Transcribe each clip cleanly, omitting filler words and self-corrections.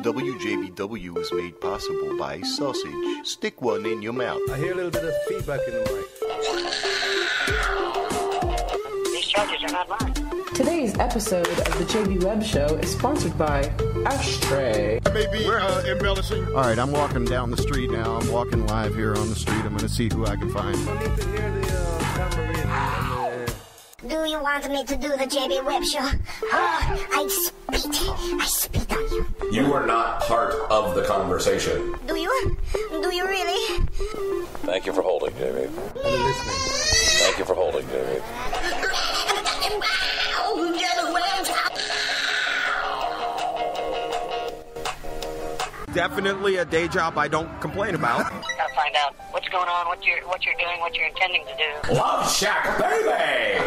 WJBW is made possible by sausage. Stick one in your mouth. I hear a little bit of feedback in the mic. These charges are not mine. Today's episode of the JB Webb Show is sponsored by Ashtray. Maybe embellishing. All right, I'm walking down the street now. I'm walking live here on the street. I'm going to see who I can find. I need to hear the tambourine. Do you want me to do the JB Webb Show? Oh, I spit on you. You are not part of the conversation. Do you? Do you really? Thank you for holding, Jamie. I'm listening. Thank you for holding, Jamie. Definitely a day job I don't complain about. Gotta find out what's going on, what you're doing, what you're intending to do. Love Shack, baby!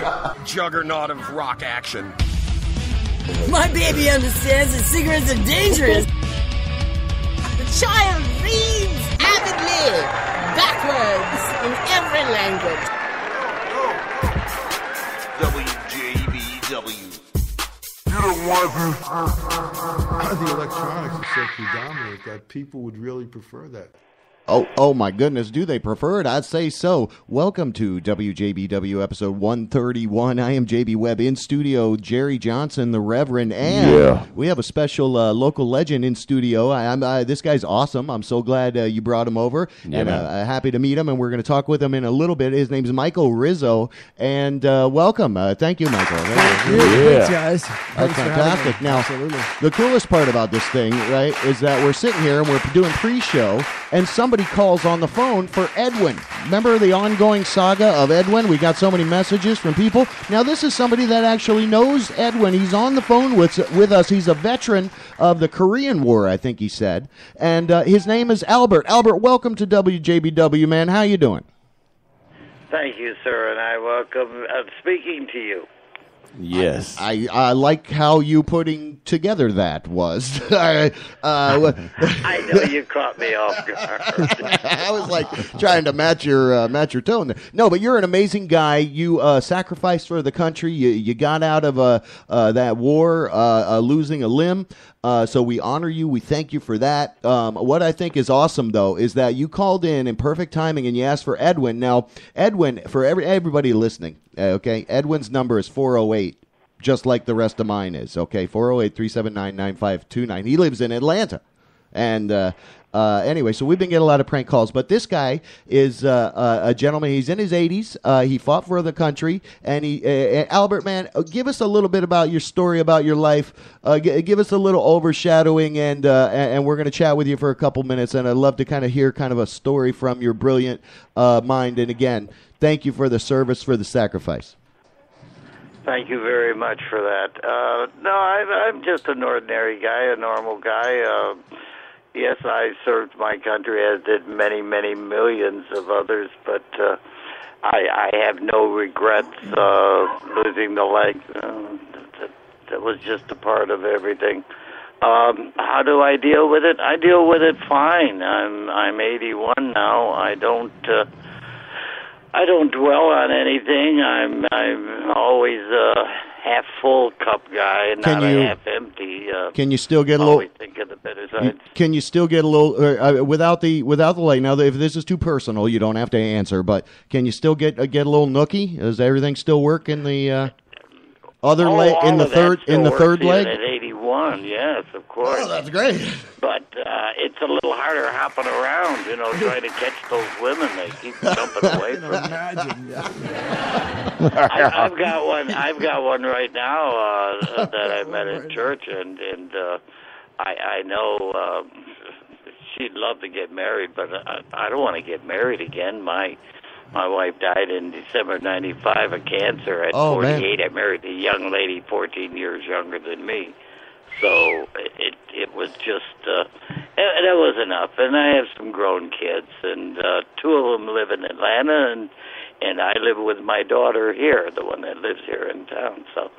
Juggernaut of rock action. My baby understands that cigarettes are dangerous. The child reads avidly, backwards, in every language. WJBW. The electronics is so predominant that people would really prefer that. Oh my goodness, do they prefer it? I'd say so. Welcome to WJBW episode 131. I am JB Webb in studio, Jerry Johnson, the Reverend, and we have a special local legend in studio. This guy's awesome. I'm so glad you brought him over, and happy to meet him, and we're going to talk with him in a little bit. His name's Michael Rizzo, and welcome. Thank you, Michael. Thanks, guys. That's fantastic. Now, Absolutely. the coolest part about this thing, right, is that we're sitting here and we're doing pre-show, and somebody calls on the phone for Edwin. Remember the ongoing saga of Edwin? We got so many messages from people. Now, this is somebody that actually knows Edwin. He's on the phone with us. He's a veteran of the Korean War, I think he said. And his name is Albert. Albert, welcome to WJBW, man. How you doing? Thank you, sir, and I welcome speaking to you. Yes. I like how you putting together that was. I know you caught me off guard. I was like trying to match your tone there. No, but you're an amazing guy. You sacrificed for the country. You got out of that war, losing a limb. So we honor you. We thank you for that. What I think is awesome, though, is that you called in perfect timing and you asked for Edwin. Now, Edwin, for everybody listening, okay, Edwin's number is 408, just like the rest of mine is, okay, 408-379-9529. He lives in Atlanta. And anyway, so we've been getting a lot of prank calls. But this guy is a gentleman. He's in his 80s. He fought for the country. And Albert, man, give us a little bit about your story, about your life. Give us a little overshadowing, and we're going to chat with you for a couple minutes. And I'd love to kind of hear kind of a story from your brilliant mind. And again, thank you for the service, for the sacrifice. Thank you very much for that. No, I'm just an ordinary guy, a normal guy. Yes, I served my country, as did many, many millions of others, but I have no regrets losing the leg. That was just a part of everything. How do I deal with it? I deal with it fine. I'm 81 now. I don't dwell on anything. I'm always a half full cup guy, not a half empty. Can you still get a little? Always think of the better side. Can you still get a little without the leg? Now, if this is too personal, you don't have to answer. But can you still get a little nookie? Does everything still work in the other leg? In the third leg? At 81, yes, of course. Oh, that's great. But it's a little harder hopping around, trying to catch those women. They keep jumping away from me. Imagine. I've got one right now that I met at church, and I know she'd love to get married, but I don't want to get married again. My wife died in December '95 of cancer at 48. Man. I married a young lady 14 years younger than me. So it was just, that was enough. And I have some grown kids, and two of them live in Atlanta, and I live with my daughter here, the one that lives here in town. So,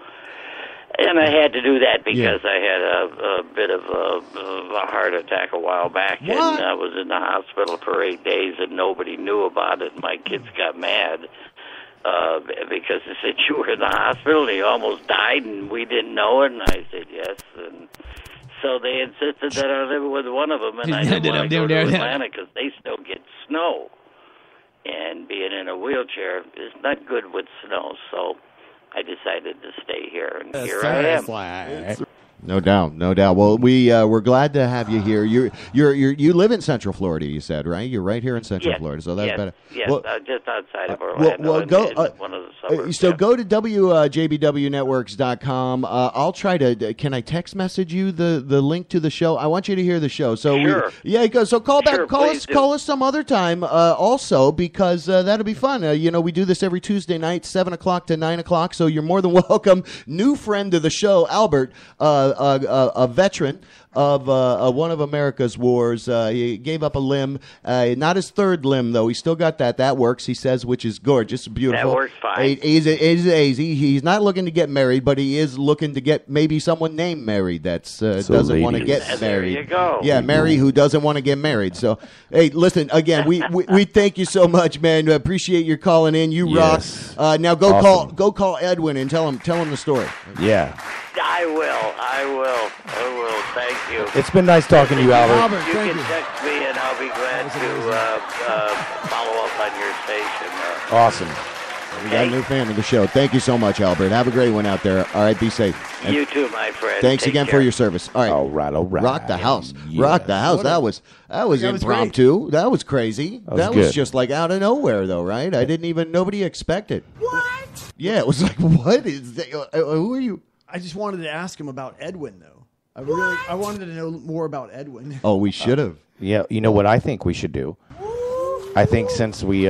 and I had to do that because I had a bit of a heart attack a while back, and I was in the hospital for 8 days, and nobody knew about it. My kids got mad. Because they said, you were in the hospital and you almost died and we didn't know it. And I said, yes. And so they insisted that I live with one of them, and I didn't want to go to Atlanta because they still get snow. And being in a wheelchair is not good with snow, so I decided to stay here, and here I am. No doubt, no doubt. Well, we're glad to have you here. You live in Central Florida, you said, right? You're right here in Central Florida, so that's better. Yes, well, just outside of Orlando. go. In one of the suburbs. So go to WJBWnetworks.com. I'll try to. Can I text message you the link to the show? I want you to hear the show. So sure. So call back. Sure, call us some other time. Also because that'll be fun. We do this every Tuesday night, 7 o'clock to 9 o'clock. So you're more than welcome. New friend of the show, Albert. A veteran of one of America's wars. He gave up a limb. Not his third limb, though. He still got that. That works, he says, which is gorgeous, beautiful. That works fine. He's not looking to get married, but he is looking to get maybe someone named Mary that doesn't want to get married. There you go. Yeah, Mary who doesn't want to get married. So, hey, listen, again, we thank you so much, man. Appreciate your calling in. You rock. Now go call Edwin and tell him the story. Yeah. I will. Thank you. It's been nice talking to you, Albert. You can text me, and I'll be glad to follow up on your station. Awesome. We got a new fan of the show. Thank you so much, Albert. Have a great one out there. All right, be safe. And you too, my friend. Thanks Take again care. for your service. All right. All right. Rock the house. Yes. Rock the house. That was impromptu. That was crazy. That was just like out of nowhere, though, right? Nobody expected. What? Yeah, it was like, what is that? Who are you? I just wanted to ask him about Edwin, though. I wanted to know more about Edwin. Oh, we should have. Yeah, you know what I think we should do? I think since we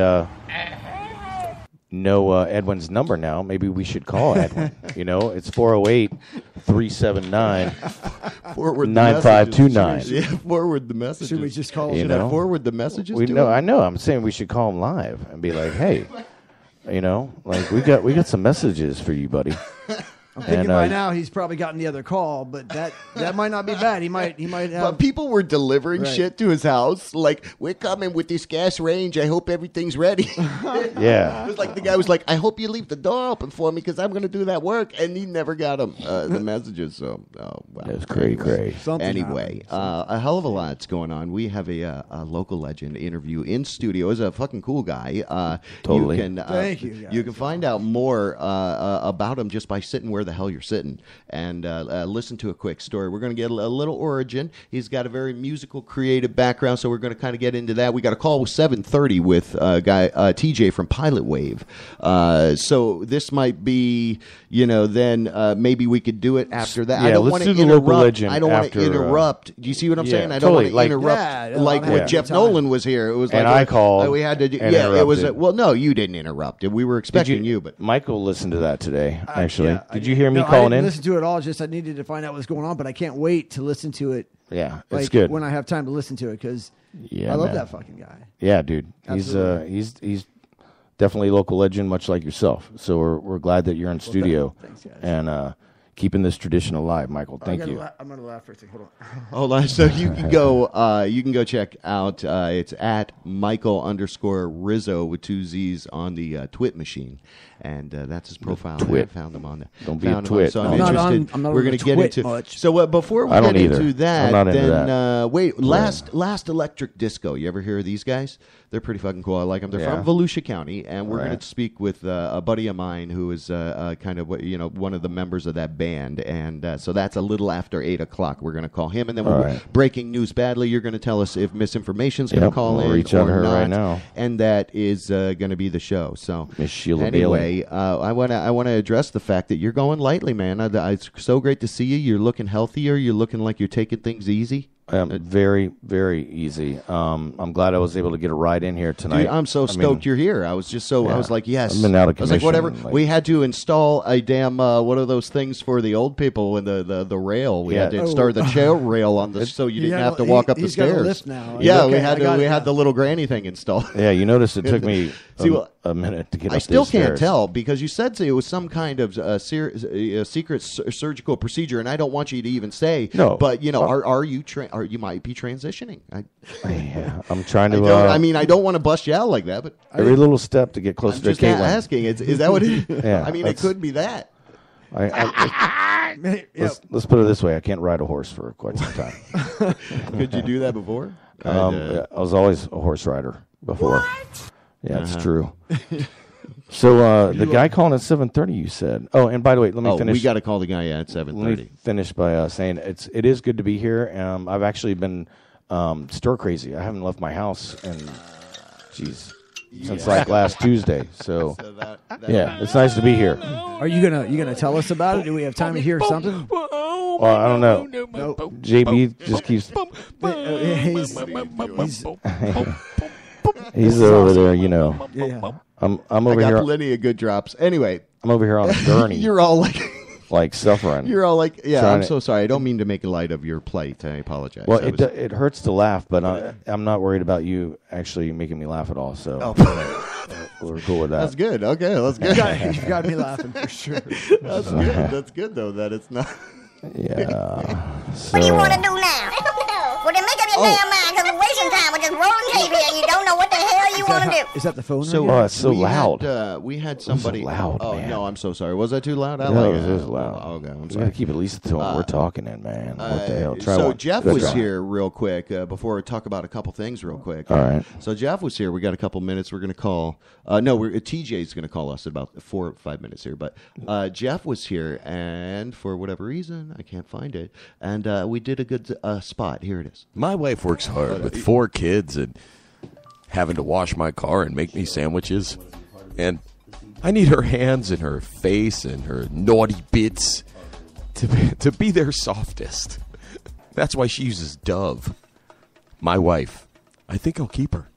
know Edwin's number now, maybe we should call Edwin. It's 408-379-9529. Yeah, forward the messages. Should we just call him? Should I forward the messages to him? I know. I'm saying we should call him live and be like, hey, we got some messages for you, buddy. I'm thinking by now he's probably gotten the other call, but that might not be bad. He might have. But people were delivering shit to his house. Like, we're coming with this gas range. I hope everything's ready. Yeah. It was like the guy was like, I hope you leave the door open for me because I'm going to do that work. And he never got him the messages. So, That's crazy. Anyway, a hell of a lot's going on. We have a local legend interview in studio. He's a fucking cool guy. Totally. Thank you, guys. You can find out more about him just by sitting where the hell you're sitting and listen to a quick story. We're going to get a little origin. He's got a very musical, creative background, so we're going to kind of get into that. We got a call with 7:30 with guy TJ from Pilot Wave. So this might be, then maybe we could do it after that. Yeah, I don't let's want do to the interrupt. local legend I don't want to after, interrupt. Do you see what I'm saying? I totally. don't want to interrupt like when Jeff Nolan was here. It was and like I called. We had to do. And Yeah, it was. interrupted. Well, no, you didn't interrupt. We were expecting you, but Michael listened to that today. Actually, Yeah, did you hear me I calling didn't in? listen to it all. Just I needed to find out what's going on, but I can't wait to listen to it. Yeah, Like, it's good. when I have time to listen to it because Yeah, I love man. that fucking guy. Yeah, dude. Absolutely. He's definitely a local legend, much like yourself. So we're glad that you're in studio thanks, guys. and keeping this tradition alive, Michael. Thank you. I'm gonna laugh for a second. Hold on. hold on. So you can go check out. It's at Michael_Rizzo with 2 Z's on the Twit machine, and that's his profile. Twit. I found him on there. Don't be a Found him twit. So I'm I'm not interested. I'm not We're on going the to get twit into much. So before we I don't get either. into that, I'm not into then that. wait. Last Electric Disco. You ever hear of these guys? They're pretty fucking cool. I like them. They're Yeah. from Volusia County, and we're Right. going to speak with a buddy of mine who is kind of one of the members of that band, and so that's a little after 8 o'clock. We're going to call him, and then All we're right. breaking news badly. You're going to tell us if misinformation's going to Yep, call we'll in reach out or to her not, right now. and that is going to be the show. So Miss Sheila anyway, I want to address the fact that you're going lightly, man. It's so great to see you. You're looking healthier. You're looking like you're taking things easy. Very, very easy. I'm glad I was able to get a ride in here tonight. Dude, I'm so stoked you're here. I was just I was like, yes. I've been out of I was like, whatever. commission, We had to install a damn what are those things for the old people and the rail. We had to install the chair rail on the so you didn't have to walk up the he's got a stairs. lift now. Yeah, Okay, we had the little granny thing installed. Yeah, you noticed it took me See, well, a minute to get I up still these can't stairs. tell because you said it was some kind of secret surgical procedure, and I don't want you to even say. No. But are you you might be transitioning? Yeah, I'm trying to. I don't want to bust you out like that, but every little step to get closer I'm to just Caitlin. Asking, is that what it is? Yeah, I mean, it could be that. Let's put it this way: I can't ride a horse for quite some time. Could you do that before? I was always a horse rider before. What? Yeah, it's true. So the guy calling at 7:30, you said. Oh, and by the way, let me finish. We got to call the guy at 7:30. Let me finish by saying it is good to be here. I've actually been stir crazy. I haven't left my house since like last Tuesday. So it's nice to be here. Are you gonna tell us about it? Do we have time to hear something? Well, I don't know. Nope. JB just keeps. He's over there, you know. Yeah. I'm over I got here. plenty of good drops. Anyway, I'm over here on a gurney. You're all like suffering. You're all like, yeah. Trying I'm to- so sorry. I don't mean to make light of your plight. I apologize. Well, it hurts to laugh, but I'm not worried about you actually making me laugh at all. So we're cool with that. That's good. Okay, that's good. You've got me laughing for sure. That's good. That's good though. That it's not. Yeah. What do you want to do now? Well, then make up your damn mind, because we're wasting time with this rolling tape here, and you don't know what the hell you want to do. Is that the phone? So, it's so loud. We had somebody. loud, oh man. no, I'm so sorry. Was that too loud? I No, like it it. was loud. Oh, okay, I'm We sorry. gotta keep at least the tone we're talking in, man. What the hell? Try So one. Jeff Good was try. here real quick before we talk about a couple things real quick. All right. So Jeff was here. We got a couple minutes. We're going to call. TJ's going to call us in about 4 or 5 minutes here. But Jeff was here, and for whatever reason, I can't find it. And we did a good spot. Here it is. My wife works hard with 4 kids and having to wash my car and make me sandwiches. And I need her hands and her face and her naughty bits to be their softest. That's why she uses Dove. My wife. I think I'll keep her.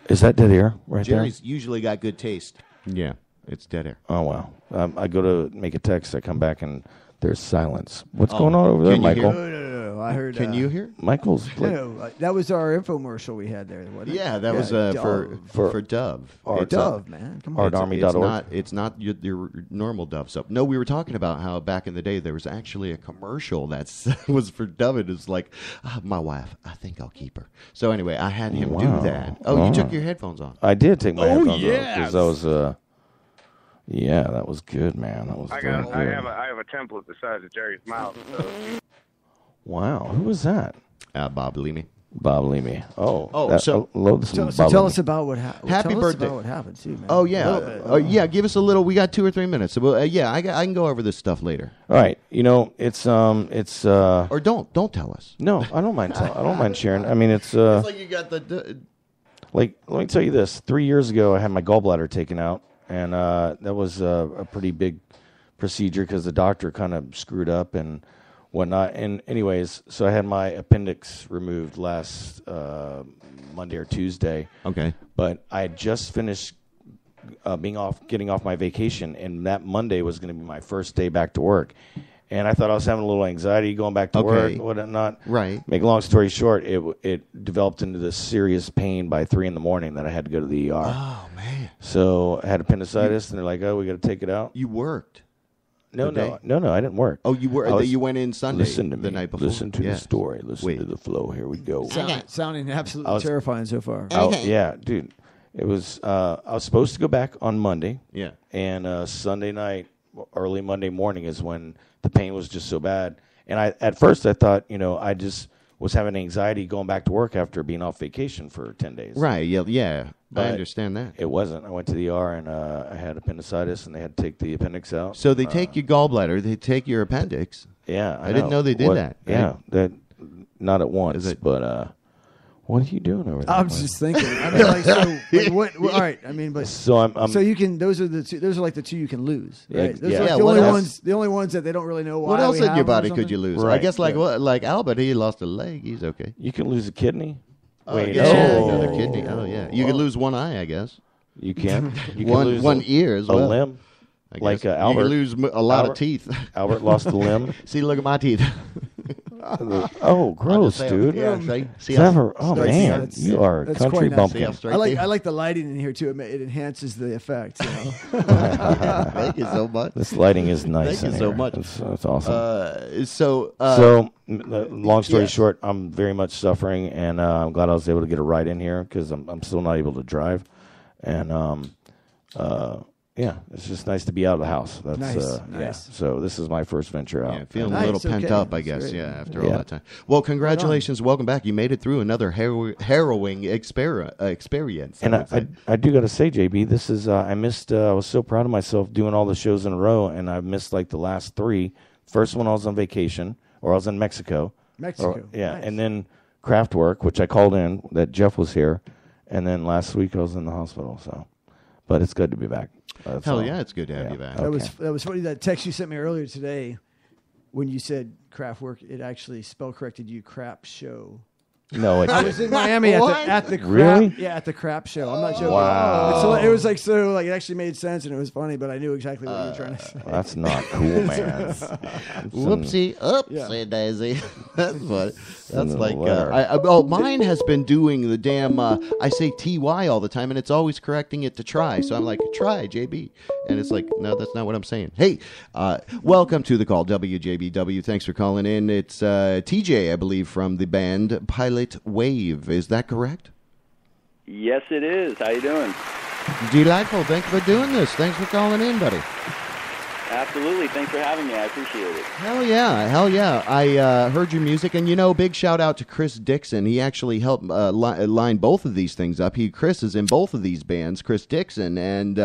Is that dead air right Jerry's usually got good taste. Yeah, it's dead air. there? Oh wow! I go to make a text. I come back and there's silence. What's going on over there, Can you Michael? hear? No. I heard. Can you hear? Michael's like, No, that was our infomercial we had there, wasn't it? Yeah, that was Dove. for Dove. Hey, Dove, man. Come on. artarmy.org. It's not your normal Dove soap. No, we were talking about how back in the day there was actually a commercial that was for Dove. It was like, my wife, I think I'll keep her. So anyway, I had him do that. Oh, you took your headphones on. I did take my headphones off yes. because that was yeah, that was good, man. That was very good. I have a template the size of Jerry's mouth. So. Wow, who was that? Bob Leamy. Bob Leamy. So Tell us about what happened. Happy tell birthday. Us about what happened too, man. Oh yeah, yeah. Give us a little. We got 2 or 3 minutes. So, I can go over this stuff later. All right, it's Or don't tell us. No, I don't mind. I don't mind sharing. I mean, it's like you got the. Like, let me tell you this. 3 years ago, I had my gallbladder taken out, and that was a pretty big procedure because the doctor kind of screwed up and whatnot. And anyways, so I had my appendix removed last Monday or Tuesday. Okay. But I had just finished getting off my vacation, and that Monday was going to be my first day back to work. And I thought I was having a little anxiety going back to work, whatnot. Right. Make a long story short, it developed into this serious pain by 3 a.m. that I had to go to the ER. Oh man. So I had appendicitis, and they're like, "Oh, we got to take it out." You worked. No, today? no, I didn't work. Oh, you were. You went in Sunday. Listen to me. The night before. Listen to the story. Listen to the flow. Here we go. Sounding absolutely terrifying so far. Yeah, dude. It was. I was supposed to go back on Monday. Yeah. And Sunday night, early Monday morning is when the pain was just so bad. And at first I thought, I just was having anxiety going back to work after being off vacation for 10 days. Right. Yeah. But I understand that. It wasn't. I went to the ER and I had appendicitis, and they had to take the appendix out. So they take your gallbladder, they take your appendix. Yeah, I didn't know they did that. Right? Yeah, that not at once, but what are you doing over there? I'm just thinking. I mean, like, so what? All right. I mean, but so I'm so you can. Those are the two. Those are like the two you can lose. Yeah, Right? Those yeah. are like Yeah, the what only else? ones. The only ones that they don't really know why. What else we in your have them or body could something. you lose? Right. I guess like Albert, he lost a leg. He's okay. You can lose a kidney. Wait, yeah, no. another kidney. Oh yeah, you could lose one eye, I guess. You can. You can One lose one ear as a well. limb. I Like guess. Albert. You could lose a lot Albert- of teeth. Albert lost a limb. See, look at my teeth. Oh, gross, dude. Yeah, see Is that how, oh That's- man, that's- you are a that's country quite nice. bumpkin. see how straight I they- like the lighting in here too. It enhances the effect. You know? Thank you so much. This lighting is nice. Thank you in so here. much. That's awesome. So Long story yeah. short, I'm very much suffering, and I'm glad I was able to get a ride in here because I'm still not able to drive, and yeah, it's just nice to be out of the house. That's Nice. yeah. So this is my first venture out. Yeah, feeling Nice, a little pent okay. up, I guess. That's great. Yeah, after all that time. Well, congratulations, welcome back. You made it through another harrowing experience. And would say. I do got to say, JB, this is I missed. I was so proud of myself doing all the shows in a row, and I missed like the last 3. First one I was on vacation, or I was in Mexico. Mexico. Yeah, Nice. and then Kraftwerk, which I called in that Jeff was here, and then last week I was in the hospital. So, but it's good to be back. That's Hell all. yeah, it's good to have you back. That was funny. That text you sent me earlier today, when you said Kraftwerk, it actually spell corrected you crap show. No, I was in Miami at the crap, Really? yeah, at the crap show. I'm not joking. Wow. So it was like it actually made sense and it was funny, but I knew exactly what you were trying to say. That's not cool, man. Whoopsie, oopsie daisy. That's what. That's a like. letter. Mine has been doing the damn. I say ty all the time, and it's always correcting it to try. So I'm like, try JB, and it's like, no, that's not what I'm saying. Hey, welcome to the call, WJBW. Thanks for calling in. It's TJ, I believe, from the band Pilot Wave. Is that correct? Yes, it is. How you doing? Delightful. Thank you for doing this. Thanks for calling in, buddy. Absolutely. Thanks for having me. I appreciate it. Hell yeah. I heard your music, and big shout out to Chris Dixon. He actually helped line both of these things up. Chris is in both of these bands, Chris Dixon and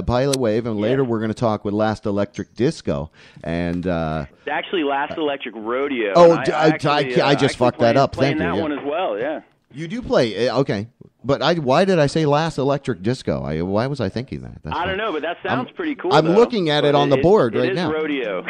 Pilot Wave, and later we're going to talk with Last Electric Disco. And It's actually Last Electric Rodeo. Oh, and I just fucked that up. Playing Thank you. that one as well, yeah. You do play, okay. But why did I say Last Electric Disco? Why was I thinking that? I don't know, but that sounds pretty cool. I'm though. looking at it on the board right now. It is rodeo.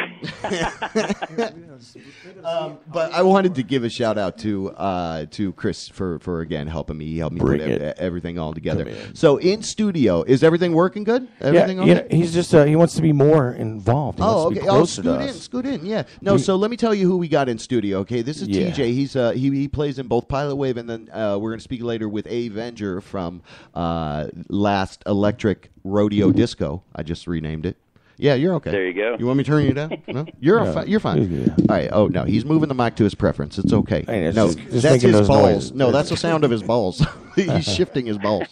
But I wanted to give a shout out to Chris for again helping me. He helped me put everything all together. So in studio, is everything working good? Everything okay? He's just he wants to be more involved. He wants to be closer to us. Scoot in. Yeah. No. So let me tell you who we got in studio. Okay, this is TJ. He's he plays in both Pilot Wave, and then we're going to speak later with Avenger from Last Electric Rodeo Disco. I just renamed it. Yeah, you're okay. There you go. You want me to turn you down? No, you're fine. All right. Oh no, he's moving the mic to his preference. It's okay. Hey, no, just that's making his those balls. noises. No, that's the sound of his balls. He's shifting his balls.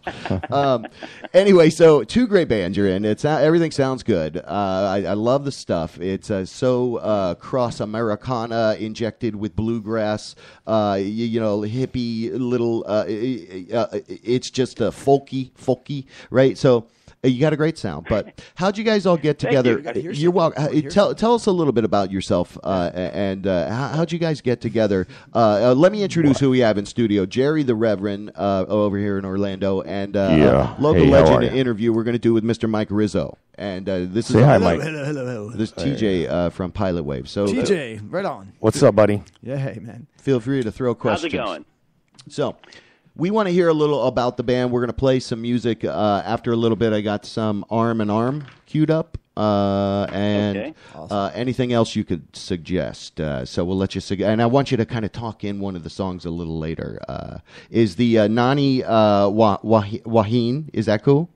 Anyway, so 2 great bands you're in. Everything sounds good. I love the stuff. It's so cross Americana injected with bluegrass. Hippie little. It's just folky, right? So. You got a great sound, but how'd you guys all get together? You're welcome. Tell us a little bit about yourself and how'd you guys get together? Let me introduce who we have in studio. Jerry the Reverend over here in Orlando, and local legend interview we're going to do with Mr. Mike Rizzo. And this is hi, Mike. Hello. This is TJ from Pilot Wave. So TJ, right on. What's up, buddy? Yeah, hey man. Feel free to throw questions. How's it going? So. We want to hear a little about the band. We're going to play some music after a little bit. I got some Arm in Arm queued up, and awesome. Anything else you could suggest. So we'll let you and I want you to kind of talk in one of the songs a little later. Is the Nani Wahine? Is that cool?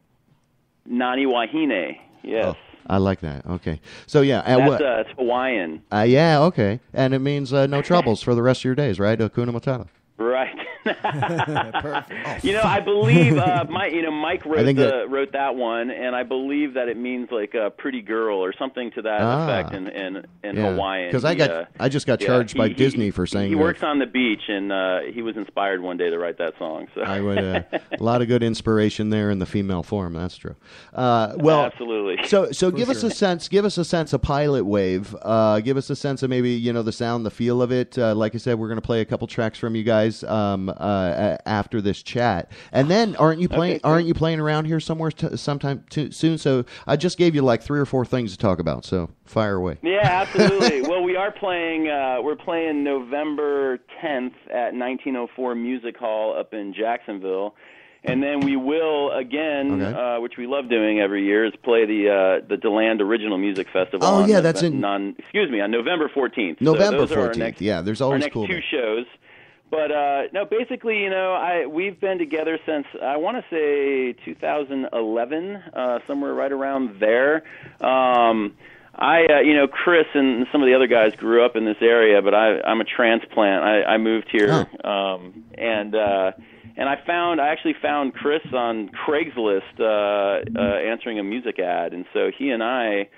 Nani Wahine, yes. Oh, I like that. Okay, so yeah, that's it's Hawaiian. Yeah, okay, and it means no troubles for the rest of your days, right? Hakuna Matata. Right. Perfect. I believe Mike wrote that one, and I believe that it means like a pretty girl or something to that effect in Hawaiian. Because I just got charged by Disney for saying he works on the beach, and he was inspired one day to write that song. So I would a lot of good inspiration there in the female form. That's true. Well, absolutely. So give us a sense. Give us a sense of Pilot Wave. Give us a sense of maybe the sound, the feel of it. Like I said, we're going to play a couple tracks from you guys. After this chat, and then aren't you playing around here somewhere sometime soon? So I just gave you like 3 or 4 things to talk about. So fire away. Yeah, absolutely. Well, we are playing. We're playing November 10th at 1904 Music Hall up in Jacksonville, and then we will again, which we love doing every year, is play the DeLand Original Music Festival. Oh yeah, that's on November 14th. November so 14th. Yeah, there's always our next cool 2 shows. But no, basically, we've been together since I want to say 2011, somewhere right around there. Chris and some of the other guys grew up in this area, but I'm a transplant. I moved here, and And I actually found Chris on Craigslist answering a music ad, and so he and I,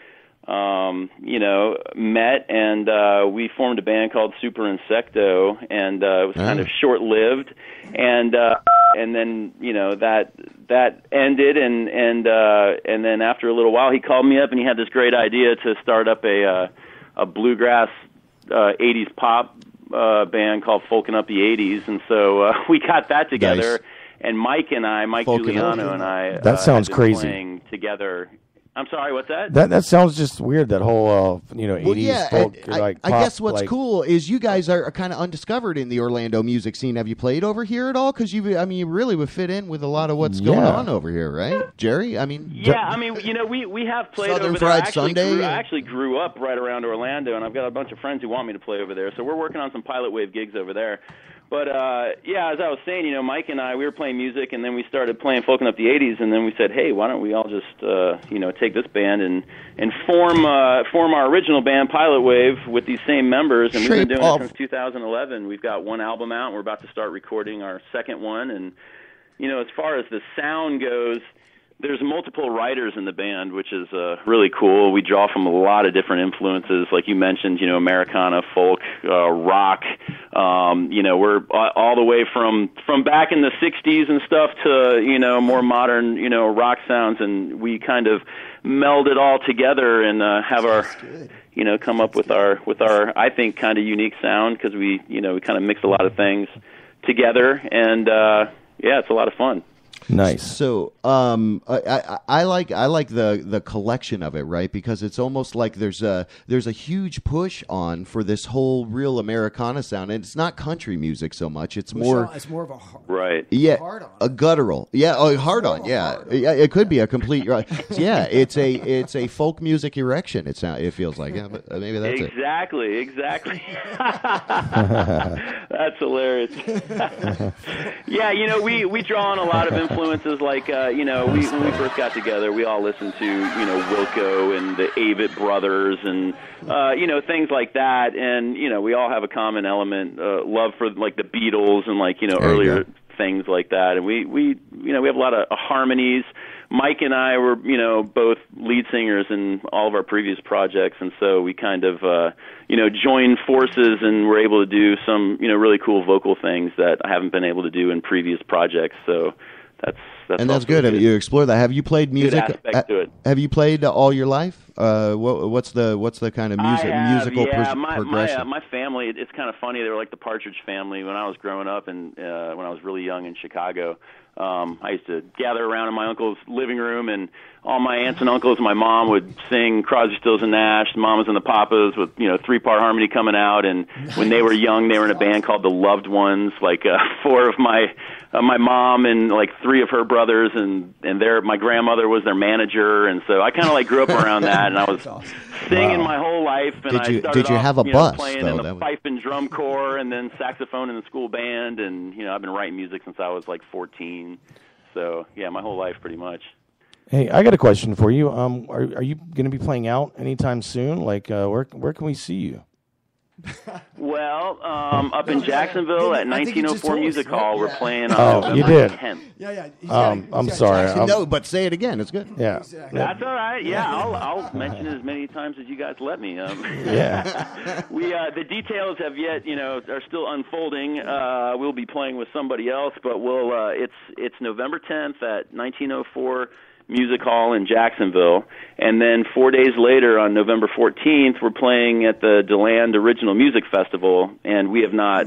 met, and we formed a band called Super Insecto, and it was kind of short-lived, and then that ended, and then after a little while, he called me up, and he had this great idea to start up a bluegrass 80s pop band called Folkin' Up the 80s, and so we got that together. Nice. And Mike Giuliano and I That sounds had been crazy. playing together. I'm sorry, what's that? That sounds just weird. That whole 80s Well, yeah, folk, and like I pop, guess what's like, cool is you guys are kind of undiscovered in the Orlando music scene. Have you played over here at all? Because you really would fit in with a lot of what's going on over here, right, Jerry? I mean, we have played Southern over there. Fried Sunday? I actually grew up right around Orlando, and I've got a bunch of friends who want me to play over there. So we're working on some pilot wave gigs over there. But, as I was saying, Mike and I, we were playing music, and then we started playing Folkin' Up the 80s, and then we said, hey, why don't we all just, take this band and form our original band, Pilot Wave, with these same members, and we've been doing it since 2011. We've got one album out, and we're about to start recording our second one, and, as far as the sound goes, there's multiple writers in the band, which is really cool. We draw from a lot of different influences, like you mentioned, Americana, folk, rock. We're all the way from back in the 60s and stuff to, more modern, rock sounds, and we kind of meld it all together and have our, come up with our, I think, kind of unique sound, because we kind of mix a lot of things together, and it's a lot of fun. Nice. So I like the collection of it, right? Because it's almost like there's a huge push on for this whole real Americana sound, and it's not country music so much. It's more of a right. Yeah, hard on. A guttural. Yeah, hard on. Yeah, it could be a complete. Yeah, it's a folk music erection. It feels like. Yeah, but maybe that's exactly. That's hilarious. Yeah, we draw on a lot of influences, like, when we first got together, we all listened to, Wilco and the Avett Brothers and, things like that. And, we all have a common element, love for, like, the Beatles and, like, earlier things like that. And we have a lot of harmonies. Mike and I were, both lead singers in all of our previous projects, and so we kind of, joined forces and were able to do some, really cool vocal things that I haven't been able to do in previous projects. So that's good. Have you explored that? Have you played music? Good aspect to it. Have you played all your life? What's the kind of musical progression? My family. It's kind of funny. They were like the Partridge Family when I was growing up, and when I was really young in Chicago. I used to gather around in my uncle's living room, and all my aunts and uncles and my mom would sing Crosby, Stills and Nash, the Mamas and the Papas, with 3-part harmony coming out. And when they were young, they were in a band called the Loved Ones. Like 4 of my mom and like 3 of her brothers, and my grandmother was their manager, and so I kind of like grew up around that, and I was singing my whole life. And I started did you off, have a bus, playing though? in the pipe and drum corps, and then saxophone in the school band, and I've been writing music since I was like 14. So yeah, my whole life pretty much. Hey, I got a question for you. Are you going to be playing out anytime soon? Like, where can we see you? Well, up in Jacksonville at 1904 Music Hall, we're playing on November you did. 10th. Yeah. I'm sorry. No, but say it again. It's good. Yeah. Exactly. That's all right. Yeah, I'll mention it as many times as you guys let me. Yeah. The details have yet, are still unfolding. We'll be playing with somebody else, but it's November 10th at 1904 Music Hall in Jacksonville, and then 4 days later on November 14th, we're playing at the DeLand Original Music Festival, and we have not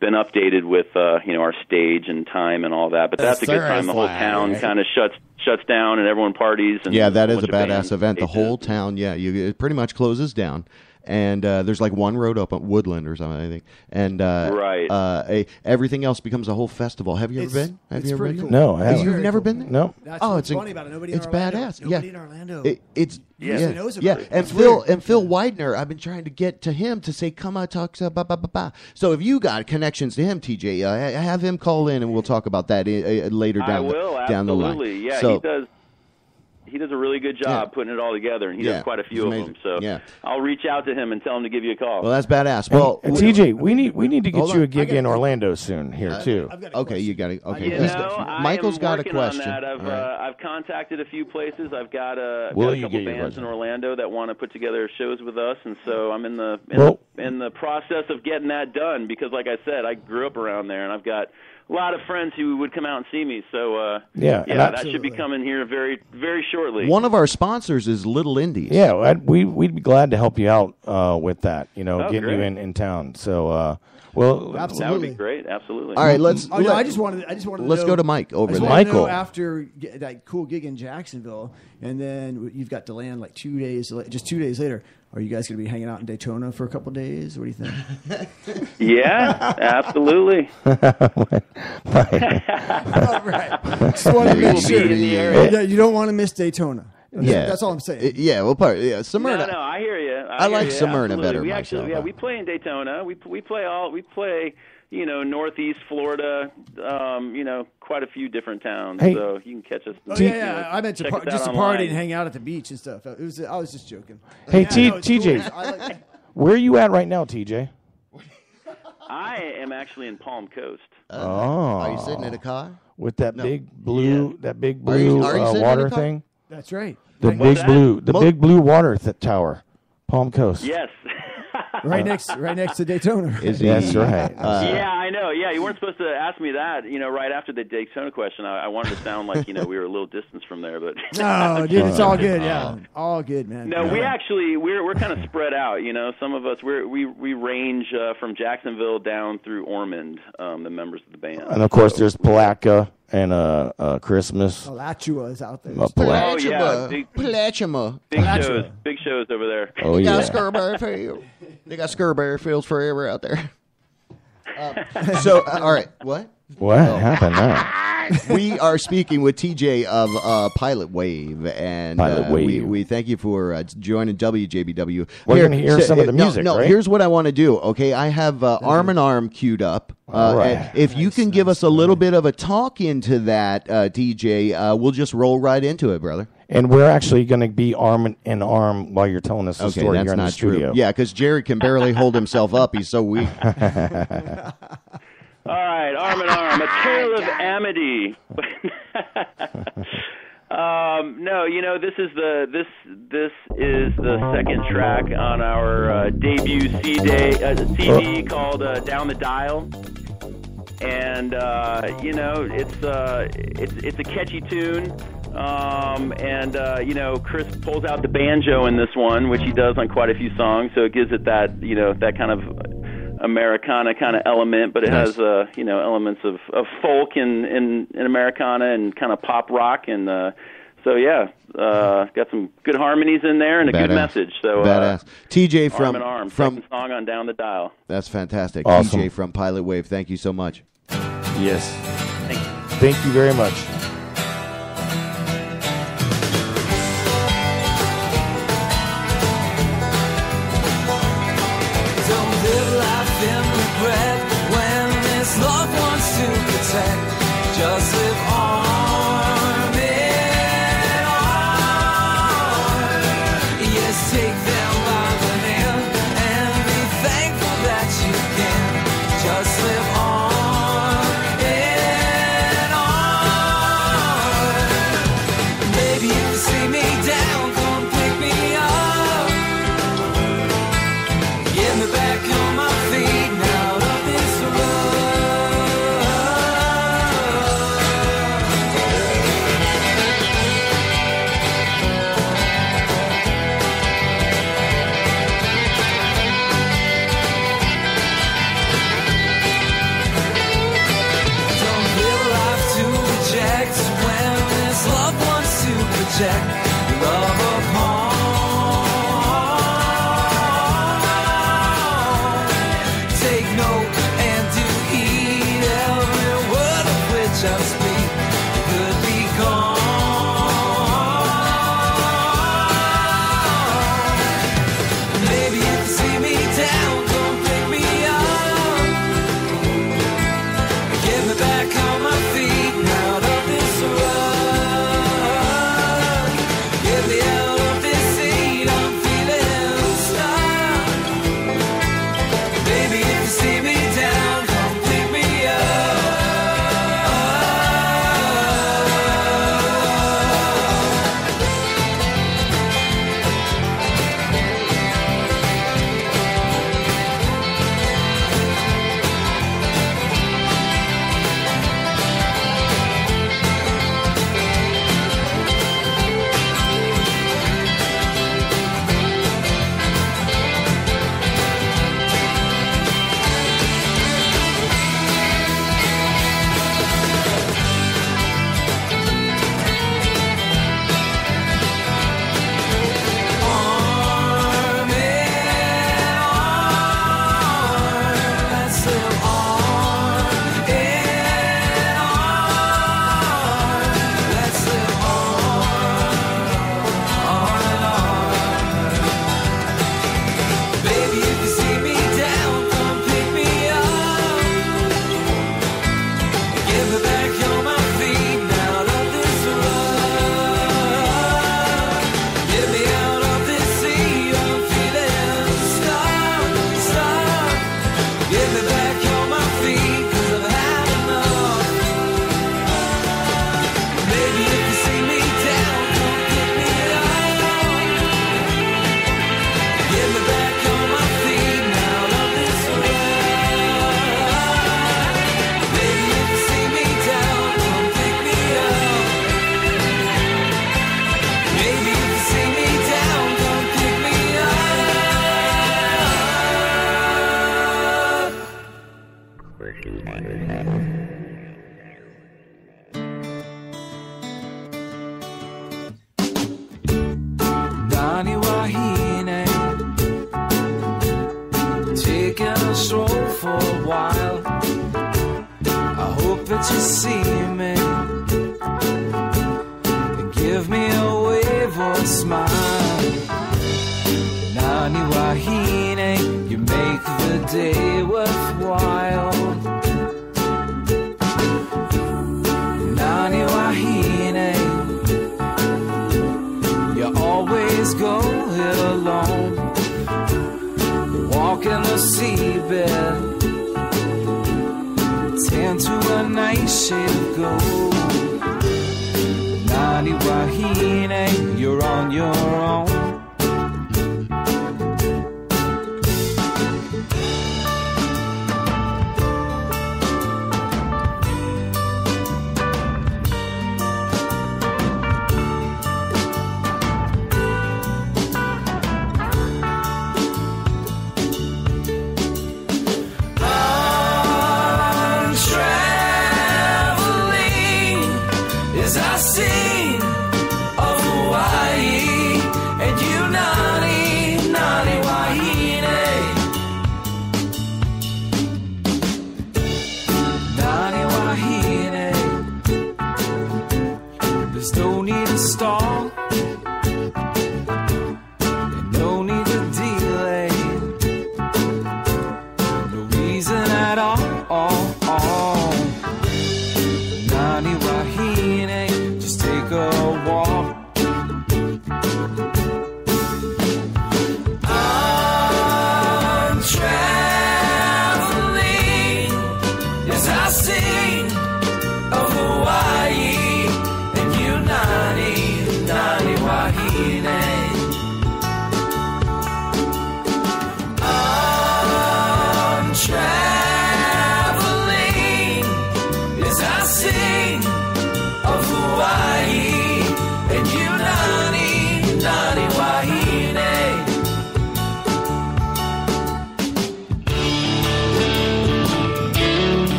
been updated with our stage and time and all that, but that's a good time. The whole town kind of shuts down and everyone parties. And yeah, that is a badass event. The whole town, it pretty much closes down. And there's like one road open, Woodland or something, I think. And everything else becomes a whole festival. Have you ever been? Have you ever been? Cool. No, I haven't. You've never been there? No. That's it's funny about it. Nobody it's in Orlando. badass. Nobody in Orlando. It's knows about it. And Phil Widener, I've been trying to get to him to say, come on, talk to ba ba ba ba. So if you got connections to him, TJ, have him call in and we'll talk about that later down the line. Yeah, so, he does. a really good job putting it all together, and he does quite a few of them. So I'll reach out to him and tell him to give you a call. Well, that's badass. Well, TJ, we need to get you a gig in Orlando soon here too. Okay, you got it. Okay, Michael's got a question. On that. I've contacted a few places. I've got a Will you couple get your bands in question? Orlando that want to put together shows with us, and so I'm in the process of getting that done because, like I said, I grew up around there, and I've got a lot of friends who would come out and see me. So that should be coming here very, very shortly. One of our sponsors is Little Indies. Yeah, we'd be glad to help you out with that. Getting great. you in town. So, well, that would be great. Absolutely. All right, let's. I just wanted. Let's to go know, to Mike over there. Michael, after that cool gig in Jacksonville, and then you've got to land like 2 days, just 2 days later. Are you guys going to be hanging out in Daytona for a couple of days? What do you think? Yeah, absolutely. All right. Just want to make sure. Yeah, you don't want to miss Daytona. That's all I'm saying. Smyrna. No, I hear you. I like Smyrna absolutely. better We myself. actually, we play in Daytona. We play Northeast Florida. Quite a few different towns. Hey. So you can catch us. I meant to just to party and hang out at the beach and stuff. I was just joking. Hey, TJ, cool. Where are you at right now, TJ? I am actually in Palm Coast. Are you sitting in a car with that big blue Are you sitting in water a car? thing? That's right. The big blue water tower, Palm Coast. Yes. right next to Daytona. That's right. Yeah, I know. Yeah, you weren't supposed to ask me that. Right after the Daytona question, I wanted to sound like we were a little distance from there, but no, dude, it's all good. Yeah, all good, man. No, we're kind of spread out. Some of us we range from Jacksonville down through Ormond. The members of the band, and of course there's Palatka and Christmas. Alachua is out there. Palachuma. Big shows over there. Oh They yeah. got Scurberry Field. They got Scurberry Fields forever out there. All right, what? What happened now? We are speaking with TJ of Pilot Wave, and we thank you for joining WJBW. We're going to hear some of the music, No, right? here's what I want to do, okay? I have Arm in Arm queued up. All right. And if you can give us a little bit of a talk into that, TJ, we'll just roll right into it, brother. And we're actually going to be arm in arm while you're telling us the story that's here in not the studio. true. Yeah, because Jerry can barely hold himself up. He's so weak. All right, Arm in Arm, A Tale of Amity. No, this is the second track on our debut CD called Down the Dial, and it's a catchy tune. Chris pulls out the banjo in this one, which he does on quite a few songs, so it gives it that that kind of Americana kind of element, but it has elements of folk in Americana and kind of pop rock, and got some good harmonies in there and a good message. So badass. TJ Arm in Arm, second song on Down the Dial. That's fantastic. Awesome. TJ from Pilot Wave, thank you so much. Yes. Thank you very much. Just live arm in arm. Yes, take them by the hand and be thankful that you can. Just live arm in arm. Baby, if you see me down, come pick me up. Get me back on my feet now of this road. Love upon. Take note and do heed every word of which I speak. Could be gone. Maybe if you see me down, come pick me up. Get me back on my feet out of this rut. Nani Wahine, taking a stroll for a while. I hope that you see me and give me a wave or a smile. Nani Wahine, you make the day worthwhile. Nani Wahine, you always go it alone, walking the seabed, tan to a nice shade of gold. Nani Wahine, you're on your own.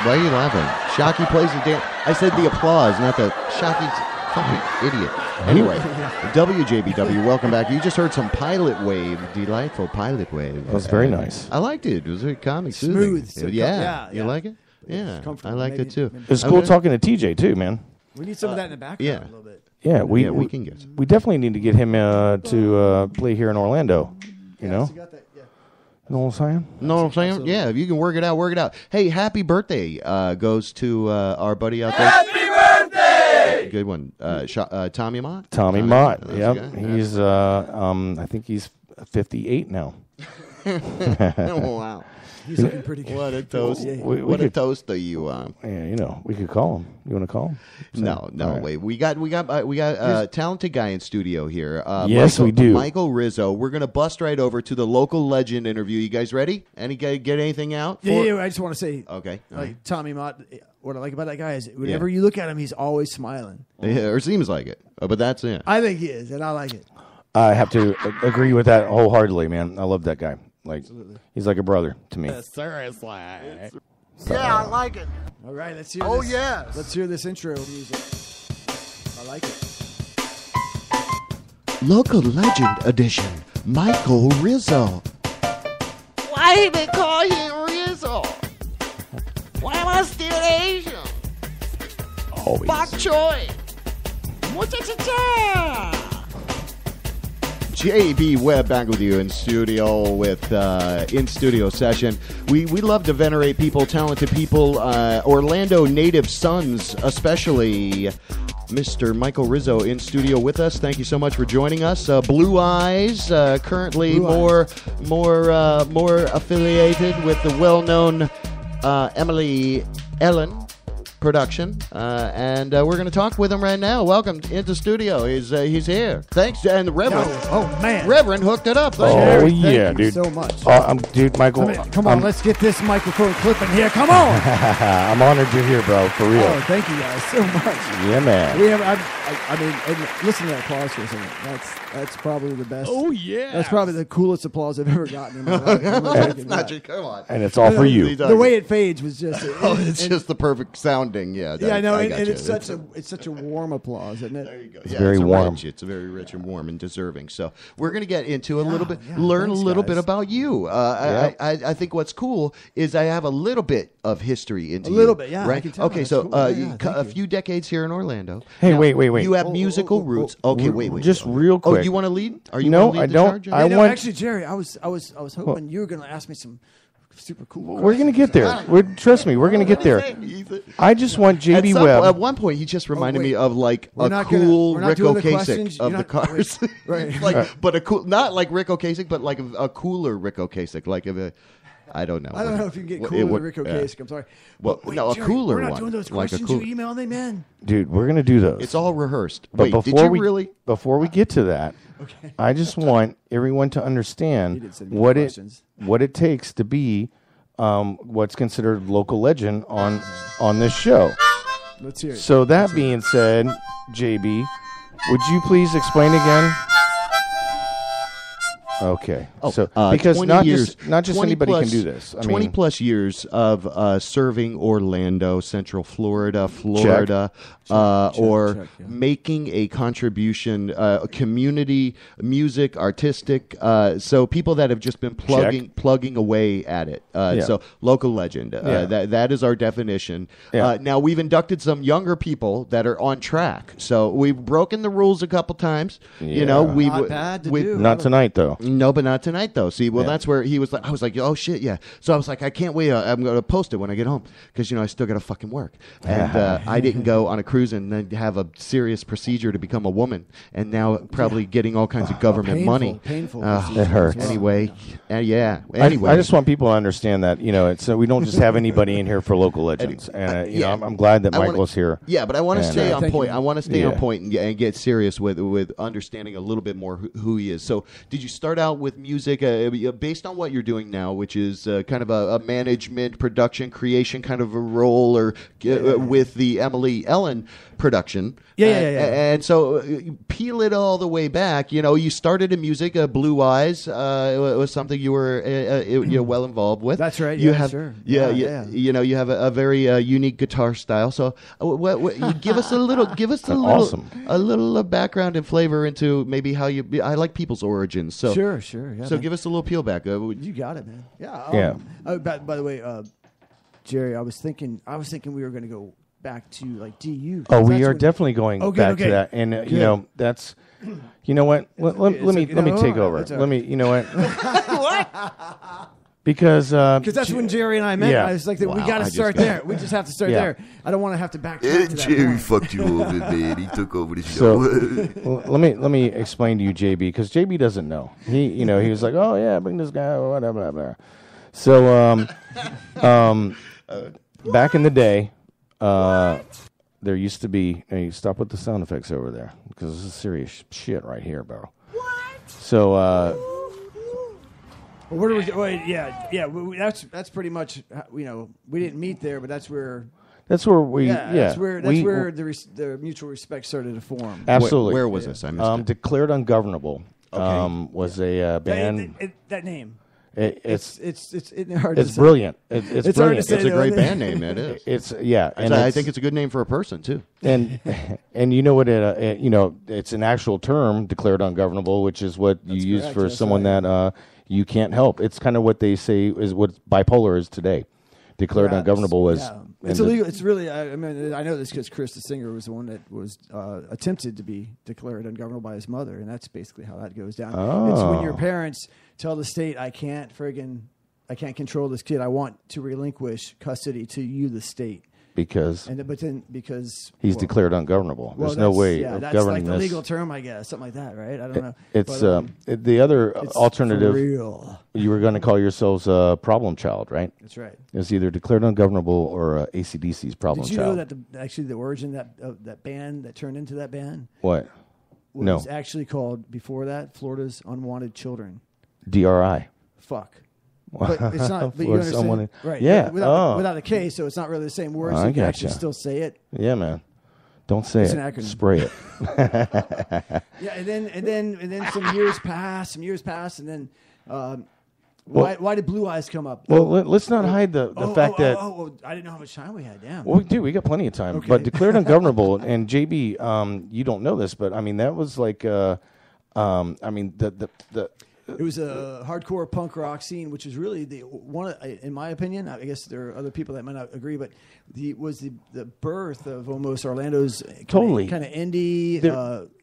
Why are you laughing? Shocky plays the dance. I said the applause, not the Shocky's fucking idiot. Anyway, WJBW, welcome back. You just heard some Pilot Wave, delightful Pilot Wave. That was very nice. I liked it. It was very comic, Smooth. soothing. Yeah. You like it? Yeah, I liked it too. It was cool talking to TJ too, man. We need some of that in the background a little bit. Yeah, we can get some. We definitely need to get him to play here in Orlando. You know? You know what I'm saying? Know what I'm saying? Absolutely. Yeah, if you can work it out, work it out. Hey, happy birthday goes to our buddy out there. Happy birthday! Good one. Tommy Mott? Tommy Mott, yep. He's, I think he's 58 now. Oh, wow. He's looking pretty good. What a toast! Yeah. What a toast are you on? Yeah, we could call him. You want to call him? No, All right. wait. We got a talented guy in studio here. Yes, we do. Michael Rizzo. We're gonna bust right over to the local legend interview. You guys ready? Get anything out? Yeah. I just want to say, okay. Like Tommy Mott. What I like about that guy is whenever you look at him, he's always smiling. Yeah, or seems like it. But that's it. I think he is, and I like it. I have to agree with that wholeheartedly, man. I love that guy. Like, he's like a brother to me. Seriously. Yeah, I like it. All right, let's hear. Oh, this. yes. Let's hear this intro music. I like it. Local Legend Edition. Michael Rizzo. Why they call him Rizzo? Why am I still Asian? Always. Bok choy. Cha-cha-cha. JB Webb back with you in studio with in studio session. We love to venerate people, talented people, Orlando native sons, especially Mr. Michael Rizzo in studio with us. Thank you so much for joining us. Blue Eyes, currently more affiliated with the well-known Emily Ellen production, and we're going to talk with him right now. Welcome into studio. He's here. Thanks, and the Reverend. Oh man, Reverend hooked it up. Thank you dude. so much. Dude, Michael. Come on, let's get this microphone clipping here. Come on. I'm honored you're here, bro. For real. Oh, thank you guys so much. Yeah, man. We have. I mean, and listen to that applause for a second. That's probably the best. Oh yeah. That's probably the coolest applause I've ever gotten in my life. That's not true. Come on. And it's all for you. The way it fades was just. It's just the perfect sounding. Yeah. Yeah, I know, and it's such a warm applause, isn't it? There you go. It's very warm. It's very rich and warm and deserving. So we're going to get into a little bit, learn a little bit about you. I think what's cool is I have a little bit of history into you. A little bit, yeah. Right? I can tell. Okay, That's so cool. a few decades here in Orlando. Hey, Now, wait. You have musical roots. Okay, wait. Just real quick. Oh, you want to lead? Are you? No, lead I the don't. charge? I want. Actually, Jerry, I was hoping you were going to ask me some super cool. We're going to get there. Trust me, we're going to get there. I just want JB Webb. At one point, he just reminded me of like a cool Rick Ocasek of the cars. Right. But a cool, not like Rick Ocasek, but like a cooler Rick Ocasek. Like if I don't know. I don't know if you can get cooler than Rick Ocasek. I'm sorry. Well, no, a cooler one. We're not doing those questions you emailed me, man. Dude, we're going to do those. It's all rehearsed. But Wait, did you really? Before we get to that, I just want everyone to understand what it takes to be what's considered local legend on this show. Let's hear it. So that being said, JB, would you please explain again? Okay. So because not just anybody can do this. 20 plus years of serving Orlando, Central Florida, making a contribution, community, music, artistic. So people that have just been plugging away at it. So local legend. That is our definition. Now we've inducted some younger people that are on track. So we've broken the rules a couple times. You know, not tonight though. No, but not tonight though. See, that's where he was like. I was like, oh shit, yeah. So I was like, I can't wait. I'm going to post it when I get home because I still got to fucking work. And I didn't go on a cruise and then have a serious procedure to become a woman, and now probably getting all kinds of government money. Painful. It hurts. Anyway, Anyway, I just want people to understand that so we don't just have anybody in here for local legends. And I'm glad that Michael's here. Yeah, but I want to stay on point. You. I want to stay on point and get serious with understanding a little bit more who he is. So, did you start out with music based on what you're doing now, which is kind of a management, production, creation kind of a role, or with the Emily Ellen production? Yeah. And so peel it all the way back. You started in music. Blue Eyes was something you were well involved with. That's right. You sure. You have a very unique guitar style. So give us a little, a little background and flavor into maybe how you. I like people's origins. So sure. Yeah, so give us a little peel back. You got it, man. Yeah. By the way, Jerry, I was thinking we were going to go back to like DU. Oh, we are definitely going back to that, and that's. You know what? Let me take over. Let me. You know what? What? Because that's when Jerry and I met. Yeah. I was like, we got to start there. We just have to start there. I don't want to have to back to that. Jerry fucked you over, man. He took over the show. Let me explain to you, JB, because JB doesn't know. He was like, oh yeah, bring this guy, whatever, blah, blah. So, back in the day, there used to be. Hey, stop with the sound effects over there because this is serious shit right here, bro. What? So, Well, where do we? Wait, yeah. That's pretty much. We didn't meet there, but that's where. That's where we. That's where the mutual respect started to form. Absolutely. Where was this? I missed it. Declared Ungovernable. Was a band. That name. It's hard to say. brilliant. It's hard brilliant. to say, It's a though. great band name. It is. It's and I think it's a good name for a person too. And you know what? It's an actual term, declared ungovernable, which is what you use for someone that you can't help. It's kind of what they say is what bipolar is today. Declared ungovernable was. Yeah. It's illegal. It's really. I mean, I know this because Chris, the singer, was the one that was attempted to be declared ungovernable by his mother, and that's basically how that goes down. Oh. It's when your parents tell the state, I can't control this kid. I want to relinquish custody to you, the state. Because He's declared ungovernable. There's no way of that's governing like the this. legal term, I guess, something like that, right? I don't know. It's But, the other it's alternative. for real. You were going to call yourselves a problem child, right? That's right. It's either declared ungovernable or AC/DC's problem Did you child. know that actually the origin that band that turned into that band What? was actually called before that Florida's Unwanted Children. DRI. Fuck. But it's not. But you Florida's understand, Unwanted- right? Yeah. Without a K, so it's not really the same words. I You can actually gotcha. still say it. Yeah, man. Don't say It's it. an acronym. Spray it. Yeah, and then some years pass, and then why did Blue Eyes come up? Well, let's not hide the fact that. I didn't know how much time we had. Damn. Well, we got plenty of time. Okay. But declared ungovernable, and JB, you don't know this, but I mean that was like, the It was a hardcore punk rock scene, which is really in my opinion. I guess there are other people that might not agree, but was the birth of almost Orlando's Totally. kind of indie,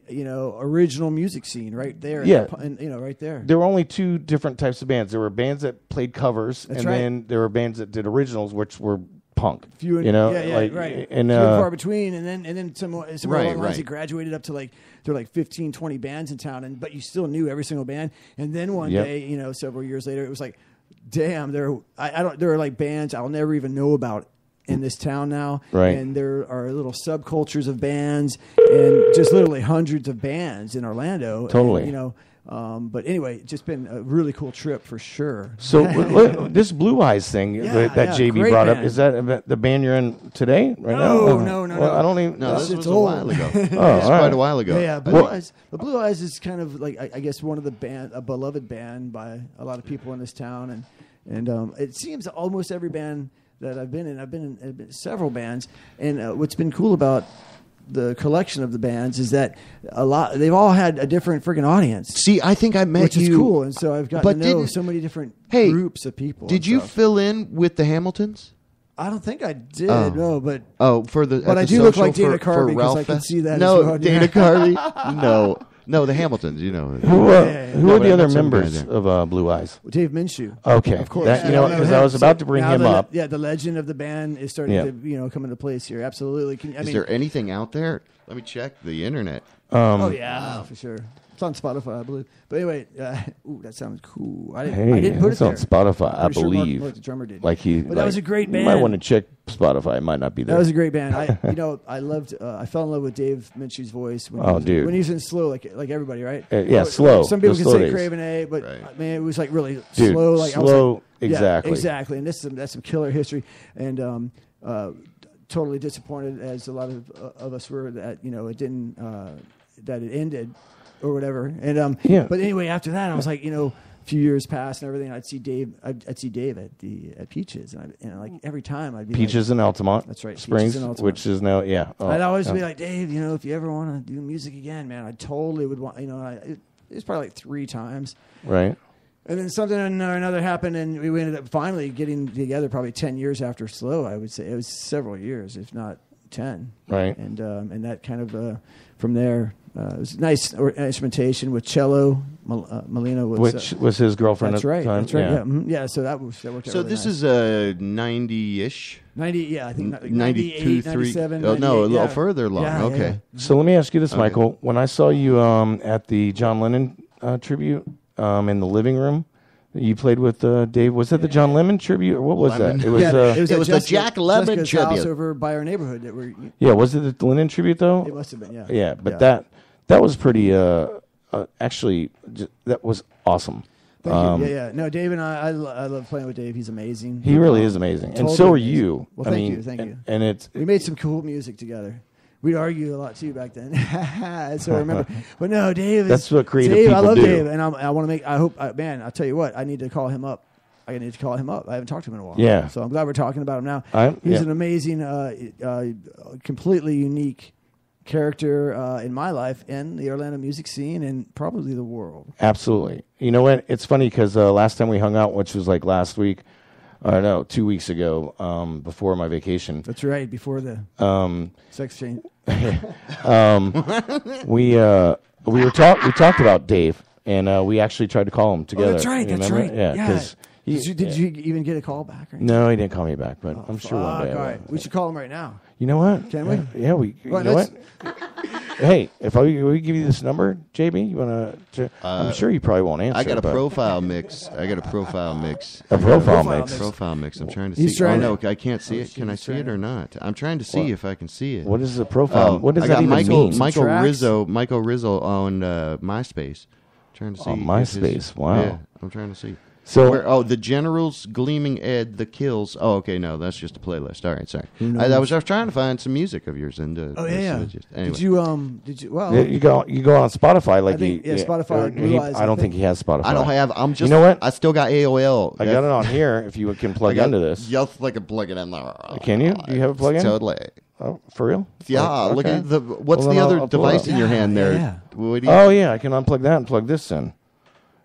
original music scene right there. Yeah. Right there. There were only two different types of bands. There were bands that played covers, That's and right. then there were bands that did originals, which were punk. Few and, right. And few and far between, and then some along the lines right. it graduated up to there were like 15, 20 bands in town, but you still knew every single band. And then one day, several years later, it was like, damn, there are like bands I'll never even know about in this town now, right? And there are little subcultures of bands, and just literally hundreds of bands in Orlando. Totally, and, but anyway, it's just been a really cool trip for sure. So this Blue Eyes thing that JB brought up, is that the band you're in today? Right now? No. Well, I don't even. No, this was a old. while ago. Oh, It's all quite right. a while ago. Yeah, Blue Eyes. The Blue Eyes is kind of like I guess one of a beloved band by a lot of people in this town, and it seems that almost every band that I've been in several bands, and what's been cool about the collection of the bands is that they've all had a different freaking audience. See, I think I met which you, is cool, and so I've gotten to know so many different groups of people. Did you fill in with the Hamiltons? I don't think I did. Oh. No, but but I do look like Dana Carvey because I can see that. No, as well. Dana Carvey. No, the Hamiltons. Who are the other members of Blue Eyes? Dave Minshew. Okay, of course. Because I was about to bring him up. Yeah, the legend of the band is starting to come into place here. Absolutely. Is there anything out there? Let me check the internet. For sure. It's on Spotify, I believe. But anyway, that sounds cool. I didn't put it it's on there. Spotify, I I'm sure believe. Mark, the drummer did. But that was a great band. You might want to check Spotify. It might not be there. That was a great band. I loved. I fell in love with Dave Minshew's voice when he was in slow, like everybody, right? Slow. Some people can say days. Craven A, but man, it was like really Dude, slow. Like slow, I was like, exactly. Yeah, exactly. And that's some killer history. And totally disappointed, as a lot of us were, that it didn't that it ended or whatever. And but anyway, after that, I was like, a few years passed and everything. I'd see Dave at Peaches, and like every time I'd be Peaches in Altamont. That's right, Springs, Peaches in Altamont. which is now I'd always be like, Dave, if you ever want to do music again, man, I totally would want. It was probably like 3 times. Right. And then something or another happened, and we ended up finally getting together. Probably 10 years after Slow, I would say it was several years, if not 10. Right. And that kind of from there, it was nice instrumentation with cello. Melina was which was his girlfriend that's at right, the time. That's right. Yeah. Yeah. So that worked out. So really this nice. is 90-ish. 90. Yeah, I think 92, 98, 97. Oh no, a little yeah. further along. Yeah, okay. yeah. So let me ask you this, Michael. When I saw you at the John Lennon tribute in the living room, You played with Dave. Was that the John Lemon tribute, or what was that? It was. It was the Jack Lemmon Jessica's tribute house over by our neighborhood. That we're. Yeah, was it the Lennon tribute though? It must have been. Yeah. Yeah, but that was pretty. Actually, that was awesome. Thank you. Yeah. No, Dave and I love playing with Dave. He's amazing. He really is amazing, Totally and so are amazing. you. Well, I thank mean, you. Thank you. And we made some cool music together. We'd argue a lot too back then. So I remember. But no, Dave. That's what creative Dave, people I love do. Dave, and I want to make. I hope. Man, I'll tell you what. I need to call him up. I need to call him up. I haven't talked to him in a while. Yeah. So I'm glad we're talking about him now. Yeah. He's an amazing, completely unique character in my life and the Orlando music scene and probably the world. Absolutely. You know what? It's funny because last time we hung out, which was like last week, or no, 2 weeks ago, before my vacation. That's right, before the sex change. We talked about Dave, and we actually tried to call him together. Oh, that's right. That's remember? right. Yeah. Yeah. 'Cause Did you even get a call back? Or no, he didn't call me back, but I'm sure one day. All right. We should call him right now. You know what? Can we? Yeah, we. Well, you know what? Hey, if we give you this number, JB, you want to? I'm sure you probably won't answer. I got a but- profile mix. A profile mix. A profile mix. Profile mix. I'm trying to He's see. trying Oh no, I can't see it. Can I see it or not? I'm trying to see if I can see it. What is a profile? Oh, What does I that got even Michael, mean? Michael Tracks? Rizzo. Michael Rizzo on MySpace. Trying to see. On if MySpace, wow. Yeah, I'm trying to see. So the Generals, Gleaming Ed, The Kills. Oh, okay, no, that's just a playlist. All right, sorry. Who I knows? was trying to find some music of yours, and Yeah. anyway. Did you? Well, you go on Spotify like I think, Spotify. Blue Eyes, I don't think he has Spotify. I don't have. I'm just. You know what? I still got AOL. I got it on here. If you can plug into this, Just like a plug it in there. can you? Do you have a plug-in? Totally. Oh, for real? Yeah. Okay. Look at the. What's Well, the then other I'll pull it device up. in your hand there? Yeah. What do you, Oh yeah, I can unplug that and plug this in.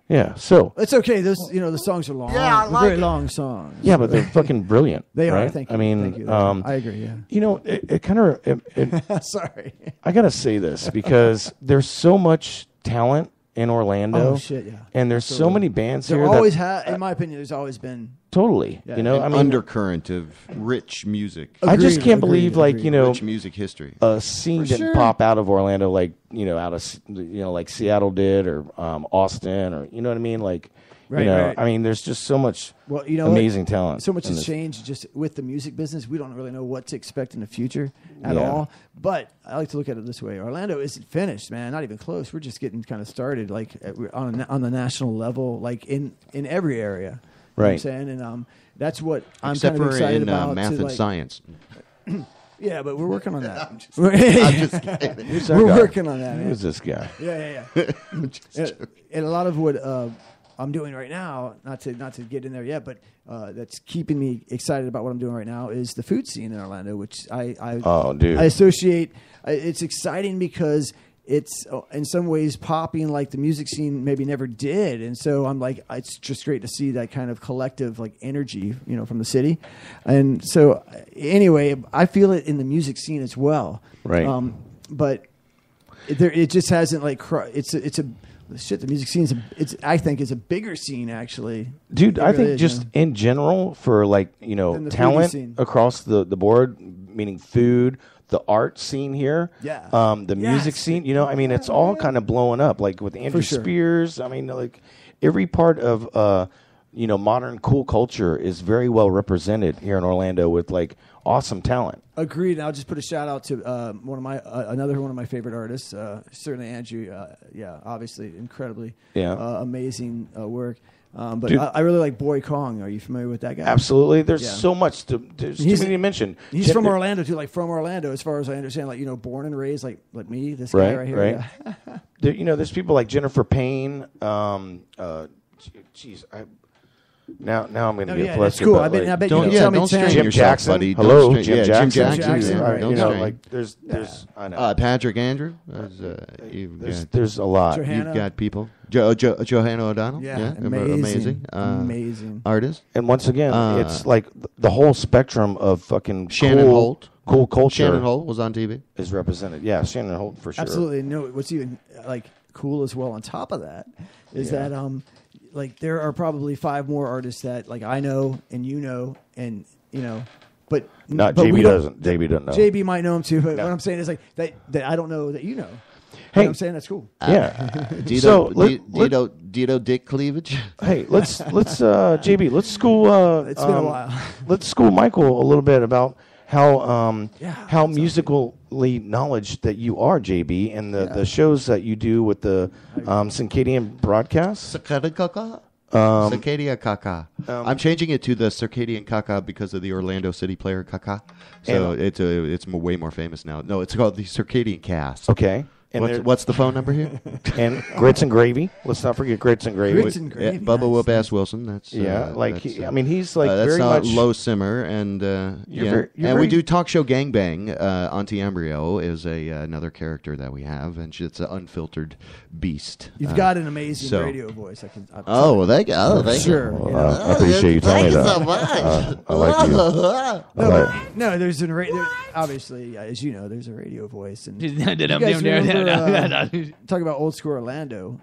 Yeah. So. It's okay. Those, the songs are long. Yeah, I They're like very it. long songs. Yeah, but they're fucking brilliant. They are. right? Thank you. I mean, Thank you. I agree. Yeah. You know, it kind of. Sorry. I gotta say this because there's so much talent in Orlando. Oh shit! Yeah. And there's so many bands There here. always that, in my opinion, there's always been. Totally. Yeah. You know, an I mean, undercurrent of rich music. I just can't Agreed, believe, like, you know, Rich music history. a scene For didn't sure. pop out of Orlando, like, out of, like Seattle did, or Austin, or, you know what I mean? Like, Right, right. I mean, there's just so much Well, what? amazing talent. So much in has this. changed just with the music business. We don't really know what to expect in the future at Yeah. all. But I like to look at it this way: Orlando isn't finished, man. Not even close. We're just getting kind of started, like we're on the national level, like in every area. You know what I'm Right. saying, and that's what I'm Except kind of for excited in about. math to, and like, science. Yeah, but we're working on that. I'm just kidding. Who's that We're guy? working on that, man. Who's this guy? Yeah. And a lot of what I'm doing right now, not to get in there yet, but that's keeping me excited about what I'm doing right now is the food scene in Orlando, which Oh, dude. I associate. It's exciting because it's in some ways popping like the music scene maybe never did, and so I'm like, it's just great to see that kind of collective like energy, from the city, and so anyway, I feel it in the music scene as well. Right. But it just hasn't like it's a shit. The music scene I think is a bigger scene actually. Dude, I Bigger think than, just in general for like, Than the 3D talent scene. across the board, meaning food, the art scene here, Yeah. the music scene, I mean, it's all kind of blowing up, like with Andrew sure. Spears. I mean, like every part of, modern cool culture is very well represented here in Orlando with like awesome talent. Agreed. And I'll just put a shout out to another one of my favorite artists, certainly Andrew. Obviously incredibly amazing work. But Dude. I really like Boy Kong. Are you familiar with that guy? Absolutely. There's so much there's too many to mention. He's from Orlando too, like from Orlando, as far as I understand. Like born and raised, like me, this guy right here. Right. Yeah. There's people like Jennifer Payne. Now I'm going to get flustered. That's cool. but, I bet Don't, you yeah, tell me don't 10. strain Jim yourself, Jackson. buddy. Hello, Don't strain- Jim yeah, Jackson. Jackson, right. Don't strain. like there's I know. Patrick Andrew. There's a lot. Johanna. You've got people. Johanna O'Donnell. Yeah, amazing. Amazing artist. And once again, it's like the whole spectrum of fucking Shannon Holt. Cool culture. Shannon Holt was on TV. Is represented. Yeah, Shannon Holt for sure. Absolutely. No, what's even like cool as well on top of that is that like there are probably 5 more artists that like I know and and but Not but JB we doesn't. JB doesn't know. JB might know him too, but what I'm saying is like that I don't know that you know. Hey, I'm saying that's cool. Yeah. Dito Dick cleavage. Hey, let's JB, let's school. It's been a while. Let's school Michael a little bit about how musically knowledge that you are, JB, and the shows that you do with the circadian broadcasts. Circadia Kaka. I'm changing it to the Circadian Kaka because of the Orlando City player Kaka. So it's way more famous now. No, it's called the Circadian Cast. Okay. And what's the phone number here? And Grits and Gravy. Let's not forget Grits and Gravy. Grits and Gravy. Bubba Whoop Ass Wilson. That's he's like that's very much low simmer, and we do Talk Show Gangbang. Auntie Embryo is another character that we have, and it's an unfiltered beast. You've got an amazing radio voice. Thank you. I appreciate you telling me that. Thank you so much. I like you. No, there's obviously, as you know, there's a radio voice, and you guys talk about old school Orlando.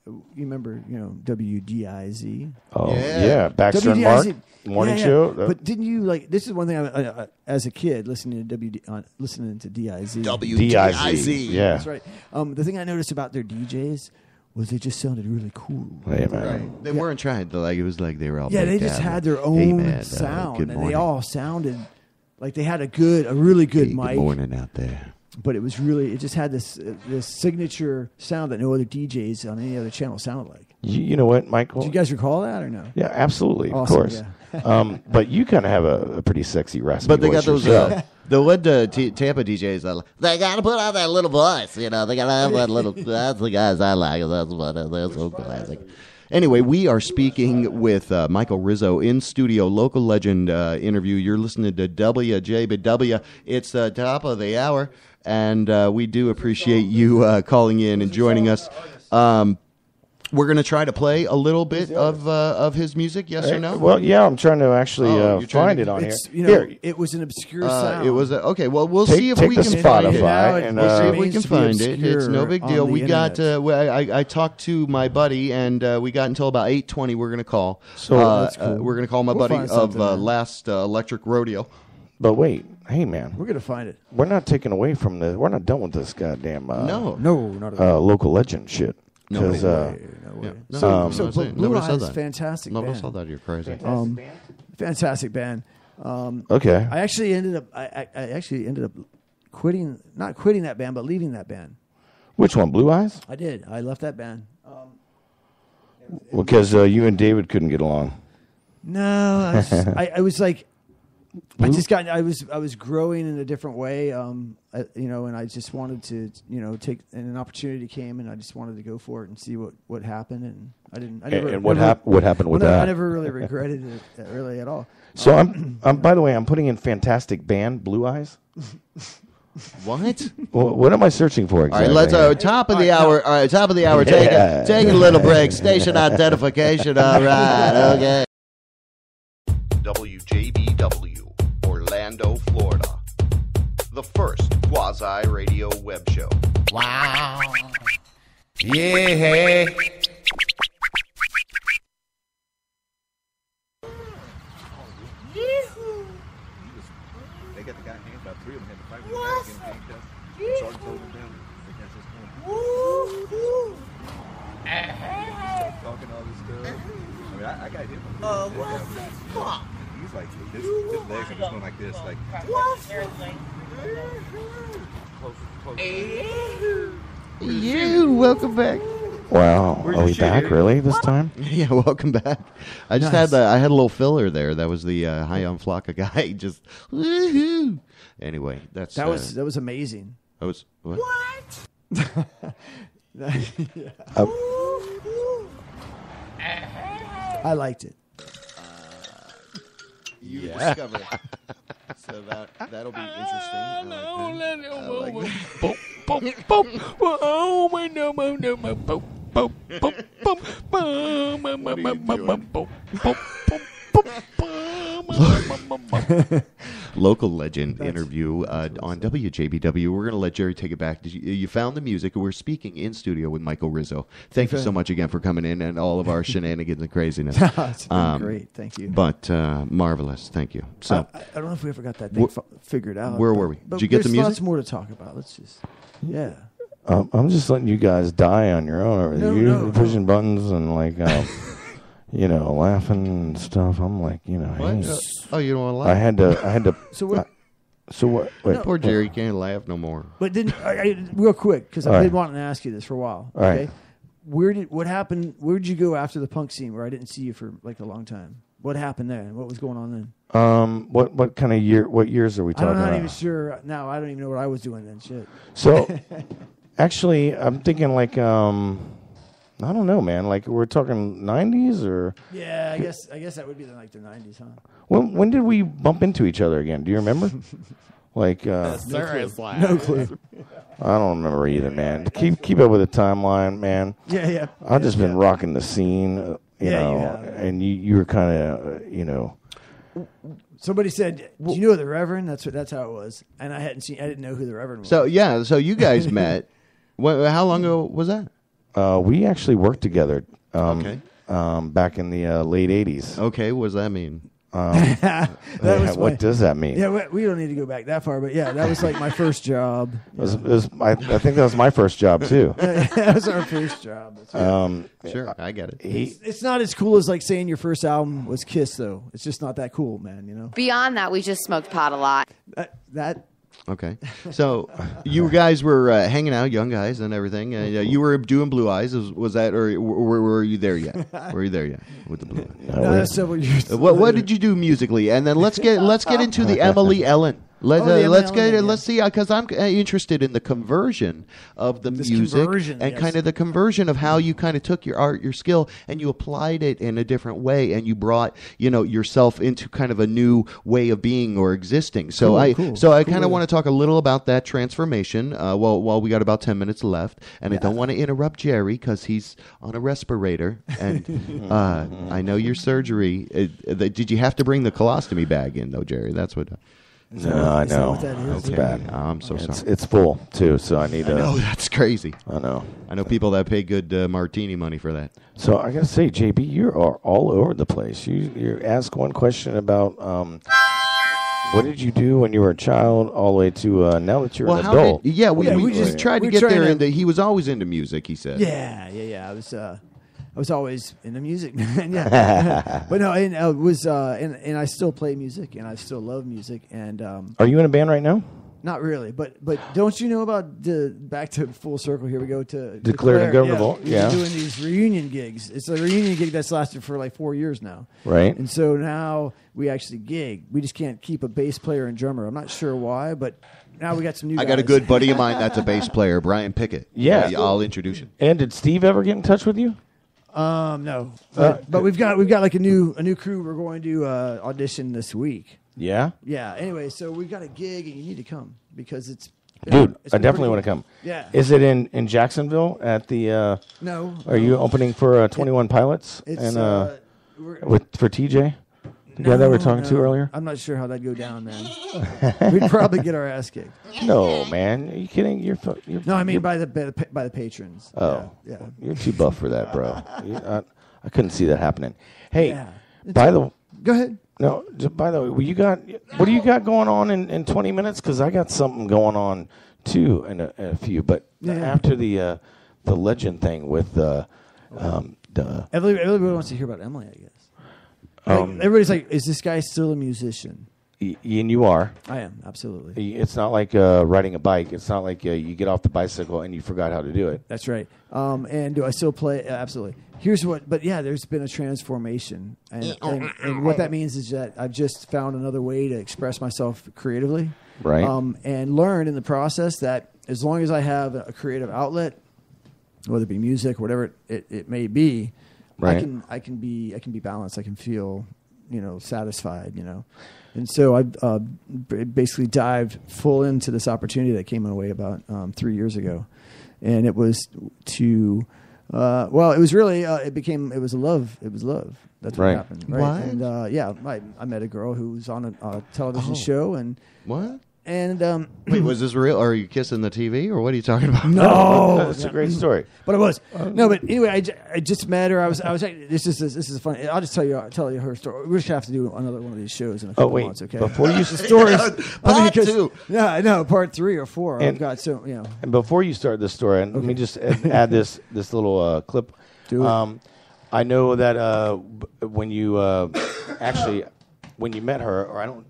You remember, WGIZ? Oh yeah, Baxter and Mark morning show. But didn't you like? This is one thing I as a kid listening to listening to DIZ. WGIZ. Yeah, that's right. The thing I noticed about their DJs was they just sounded really cool. Hey, man. Right. They weren't trying to it was like they were all. Yeah, they just had their own sound, and they all sounded like they had a really good mic. Good morning out there. But it just had this signature sound that no other DJs on any other channel sounded like. You know what, Michael? Do you guys recall that or no? Yeah, absolutely, awesome, of course. Yeah. But you kind of have a pretty sexy raspy But they voice got those Tampa DJs. They got to put on that little voice. They got to have that little. That's the guys I like. They're so classic. Anyway, we are speaking with Michael Rizzo in studio, local legend interview. You're listening to WJBW. It's the top of the hour. And we do appreciate you calling in and joining us. We're going to try to play a little bit of his music, yes or no? Well, yeah, I'm trying to actually find it on here. Here. It was an obscure sound. It was okay. Well, we'll see if we can find it. We'll see if we can find it. It's no big deal. We got. I talked to my buddy, and we got until about 8:20. We're going to call. So that's cool. We're going to call my buddy of Last Electric Rodeo. But wait, hey man, we're gonna find it. We're not taking away from this. We're not done with this goddamn no, not at all. Local legend shit. No way. So Blue Eyes, fantastic. Nobody saw that. You're crazy. Fantastic band. Okay. I actually ended up quitting, not quitting that band, but leaving that band. Which one, Blue Eyes? I did. I left that band. Because you and David couldn't get along. No, I was like. I was growing in a different way, and I just wanted to, take, and an opportunity came, and I just wanted to go for it and see what happened, and I didn't. What happened with that? I never really regretted it really at all. So I'm by the way, I'm putting in fantastic band, Blue Eyes. What? What am I searching for exactly? All right, let's top of the hour. All right, top of the hour. Take a little break. Station identification. All right, okay. WJBW, Orlando, Florida. The first quasi-radio web show. Wow. Yeah. They got the guy handcuffed. About three of them had to fight with the guy getting handcuffed. Sergeant told them down. Talking all this stuff. I mean, I got him. What the fuck? He's like, his legs are just going like this. Like, what? You, welcome back. Wow, are we back really this time? Yeah, welcome back. I just had I had a little filler there. That was the High on Flocka guy. Just woohoo. Anyway, that was amazing. That was what? I liked it. You discover it. So that'll be interesting. Local legend interview on WJBW. We're going to let Jerry take it back. You found the music. We're speaking in studio with Michael Rizzo. Thank you so much again for coming in and all of our shenanigans and craziness. It's been great. Thank you. But marvelous. Thank you. So I don't know if we ever got that thing figured out. Where were we? Did you get the music? There's lots more to talk about. Let's just, yeah. I'm just letting you guys die on your own over there. You're pushing buttons and like, laughing and stuff. I'm like, What? hey. Oh, you don't want to laugh? I had to. So what? So what? Wait, poor Jerry can't laugh no more. But real quick, because I've been wanting to ask you this for a while. All right. What happened? Where did you go after the punk scene where I didn't see you for like a long time? What happened there? What was going on then? What kind of year? What years are we talking I'm not about? even sure now. I don't even know what I was doing then. Shit. So, actually, I'm thinking like I don't know, man. Like we're talking 90s or Yeah, I guess that would be like the 90s, huh? when did we bump into each other again? Do you remember? Like No clue. I don't remember either, man. Keep up with the timeline, man. Yeah. I've just been rocking the scene, you Yeah, know, you have. and you were kind of, Somebody said, "Do you know the Reverend?" That's how it was, and I didn't know who the Reverend was. So you guys met. How long ago was that? We actually worked together. Okay. Back in the late '80s. Okay, what does that mean? What does that mean? Yeah, we don't need to go back that far, but yeah, that was like my first job. I think that was my first job too. That was our first job. That's right. Sure, I get it. It's not as cool as like saying your first album was Kiss, though. It's just not that cool, man. You know. Beyond that, we just smoked pot a lot. That. Okay, so you guys were hanging out, young guys and everything. You were doing Blue Eyes. Was that, or were you there yet? Were you there yet with the Blue Eyes? No, that's several years. What did you do musically? And then let's get into the Emily Ellen. Let's see, because I'm interested in the conversion of the music and kind of the conversion of how you kind of took your art, your skill, and you applied it in a different way, and you brought yourself into kind of a new way of being or existing. So I kind of want to talk a little about that transformation. While we got about 10 minutes left, and I don't want to interrupt Jerry because he's on a respirator, and I know your surgery. Did you have to bring the colostomy bag in though, Jerry? That's what. No, I know. It's bad. Oh, I'm so sorry. It's full too, so I need. No, that's crazy. I know. I know people that pay good martini money for that. So I gotta say, JB, you are all over the place. You ask one question about what did you do when you were a child, all the way to now that you're an adult. We just tried to get there. And he was always into music. He said. Yeah. I was always into music, man. Yeah, but no, and I was, and I still play music, and I still love music. And are you in a band right now? Not really, but don't you know about back to full circle? Here we go to Declared Ungovernable. Yeah, doing these reunion gigs. It's a reunion gig that's lasted for like 4 years now. Right. And so now we actually gig. We just can't keep a bass player and drummer. I'm not sure why, but now we got some new. I got a good buddy of mine that's a bass player, Brian Pickett. Yeah, I'll introduce him. And did Steve ever get in touch with you? No, but we've got like a new crew. We're going to audition this week. Yeah. Yeah. Anyway, so we've got a gig, and you need to come because it's. Dude, I definitely want to come. Yeah. Is it in Jacksonville at the? No. Are you opening for 21 Pilots It's and for TJ? The guy that we were talking to earlier. I'm not sure how that'd go down, man. We'd probably get our ass kicked. No, man. Are you kidding? You're no, I mean by the patrons. Oh, yeah. You're too buff for that, bro. I couldn't see that happening. Hey, go ahead. No, by the way, what do you got going on in 20 minutes? Because I got something going on too in a few. But after the legend thing with everybody wants to hear about Emily, I guess. Everybody's like, is this guy still a musician? And you are. I am, absolutely. It's not like riding a bike. It's not like you get off the bicycle and you forgot how to do it. That's right. And do I still play? Absolutely. There's been a transformation. And what that means is that I've just found another way to express myself creatively. Right. And learn in the process that as long as I have a creative outlet, whether it be music, whatever it may be, right. I can be balanced. I can feel, satisfied, And so I basically dived full into this opportunity that came my way about 3 years ago, and it was to, it was really it was love. That's what happened. Right? What? And I met a girl who was on a television show, and what? And wait, was this real? Or are you kissing the TV, or what are you talking about? No, that's a great story. But it was no. But anyway, I just met her. I was. This is funny. I'll just tell you her story. We're just gonna have to do another one of these shows in a couple months. Okay. Before you the stories, part 2. Yeah, I know. Part 3 or 4. And, I've got so And before you start this story, let me just add this little clip. Do it. I know that when you when you met her, or I don't.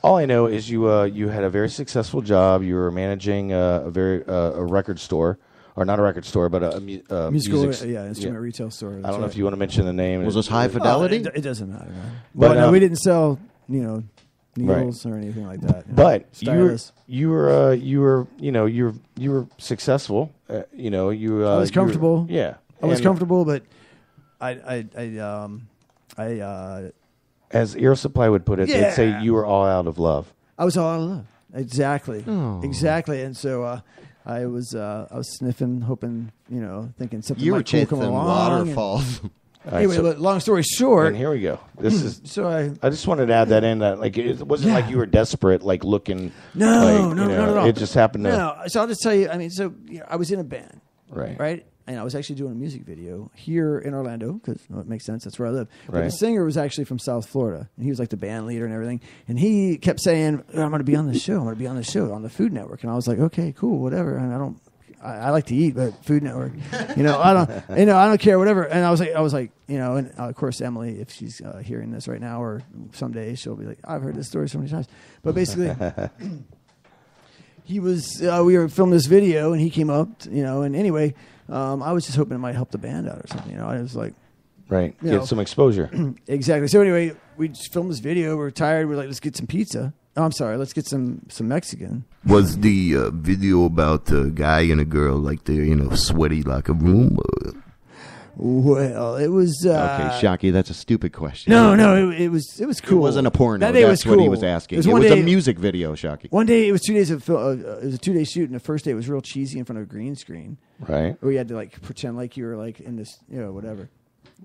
All I know is you had a very successful job. You were managing a record store, or not a record store, but a musical, music, instrument retail store. I don't know if you want to mention the name. Was this High Fidelity? It doesn't matter. Man. But no, we didn't sell needles or anything like that. But you were successful. You I was comfortable. I was comfortable, but as Air Supply would put it, they'd say you were all out of love. I was all out of love. Exactly. Oh. Exactly. And so I was sniffing, hoping, thinking something you were might cool come chasing along. waterfalls. Anyway, but long story short. And here we go. This is. So I just wanted to add that in. That it wasn't like you were desperate, like looking. No, not at all. It just happened to. No. So I'll just tell you. I mean, I was in a band. Right. Right. And I was actually doing a music video here in Orlando because it makes sense. That's where I live. But Right. the singer was actually from South Florida, and he was like the band leader and everything. And he kept saying, "I'm going to be on the show. I'm going to be on the show on the Food Network." And I was like, "Okay, cool, whatever." And I like to eat, but Food Network, I don't care, whatever. And I was like, and of course Emily, if she's hearing this right now or someday, she'll be like, "I've heard this story so many times." But basically. He was. We were filming this video, and he came up. And anyway, I was just hoping it might help the band out or something. I was like, right, get some exposure. Exactly. So anyway, we just filmed this video. We were tired. We're like, let's get some pizza. Oh, I'm sorry. Let's get some Mexican. Was the video about a guy and a girl like they're sweaty like a room? Well, it was. Okay, Shockey, that's a stupid question. No, it was cool. It wasn't a porno. That day That's was what he cool. was asking. It It was day, a music video, Shockey. One day, it was 2 days of film. It was a 2-day shoot, and the first day it was real cheesy in front of a green screen. Right. Where you had to pretend like you were in this, whatever.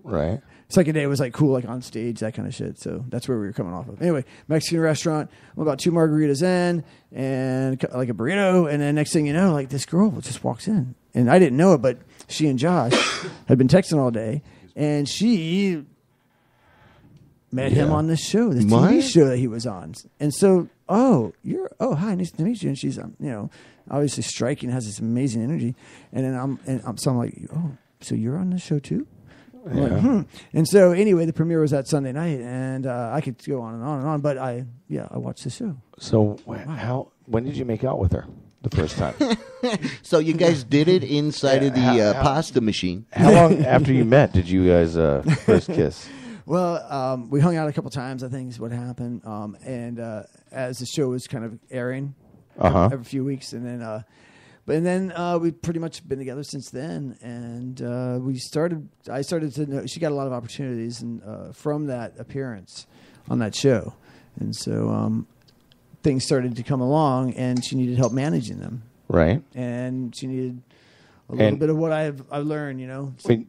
Right. Second day was cool, on stage, that kind of shit. So that's where we were coming off of. Anyway, Mexican restaurant. I'm about 2 margaritas in, and like a burrito, and then next thing you know, this girl just walks in, and I didn't know it, but she and Josh had been texting all day. And she met him on this show, the TV show that he was on. And so, hi, nice to meet you. And she's, obviously striking, has this amazing energy. And then I'm like, oh, so you're on this show too? Yeah. Like, And so anyway, the premiere was that Sunday night, and I could go on and on and on, but I watched the show. So when did you make out with her? The first time. So you guys did it inside of the pasta machine. How long after you met did you guys first kiss? Well, we hung out a couple times, I think is what happened. And as the show was kind of airing every few weeks, and then we've pretty much been together since then. And I started to know she got a lot of opportunities from that appearance on that show, and so. Things started to come along, and she needed help managing them. Right. And she needed a little bit of what I've learned,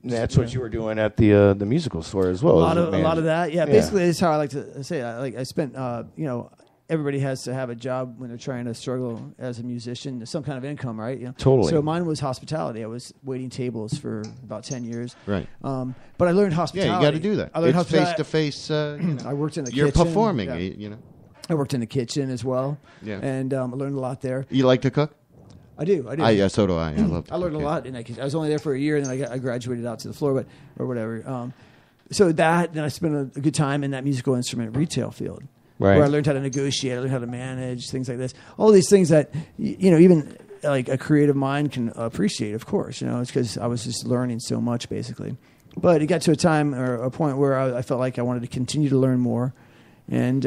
That's what you were doing at the musical store as well. A lot of that, yeah. Basically, that's how I like to say it. I spent, everybody has to have a job when they're trying to struggle as a musician, some kind of income, right? Totally. So mine was hospitality. I was waiting tables for about 10 years. Right. But I learned hospitality. Yeah, you got to do that. I learned it's face-to-face. I worked in the kitchen. You're performing, I worked in the kitchen as well. Yeah. And I learned a lot there. You like to cook? I do. So do I. I love to I learned cook, a lot in that kitchen. I was only there for a year, and then I graduated out to the floor, or whatever. So then I spent a good time in that musical instrument retail field. Right. Where I learned how to negotiate, I learned how to manage, things like this. All these things that, even like a creative mind can appreciate, of course. It's because I was just learning so much, basically. But it got to a time or a point where I felt like I wanted to continue to learn more. And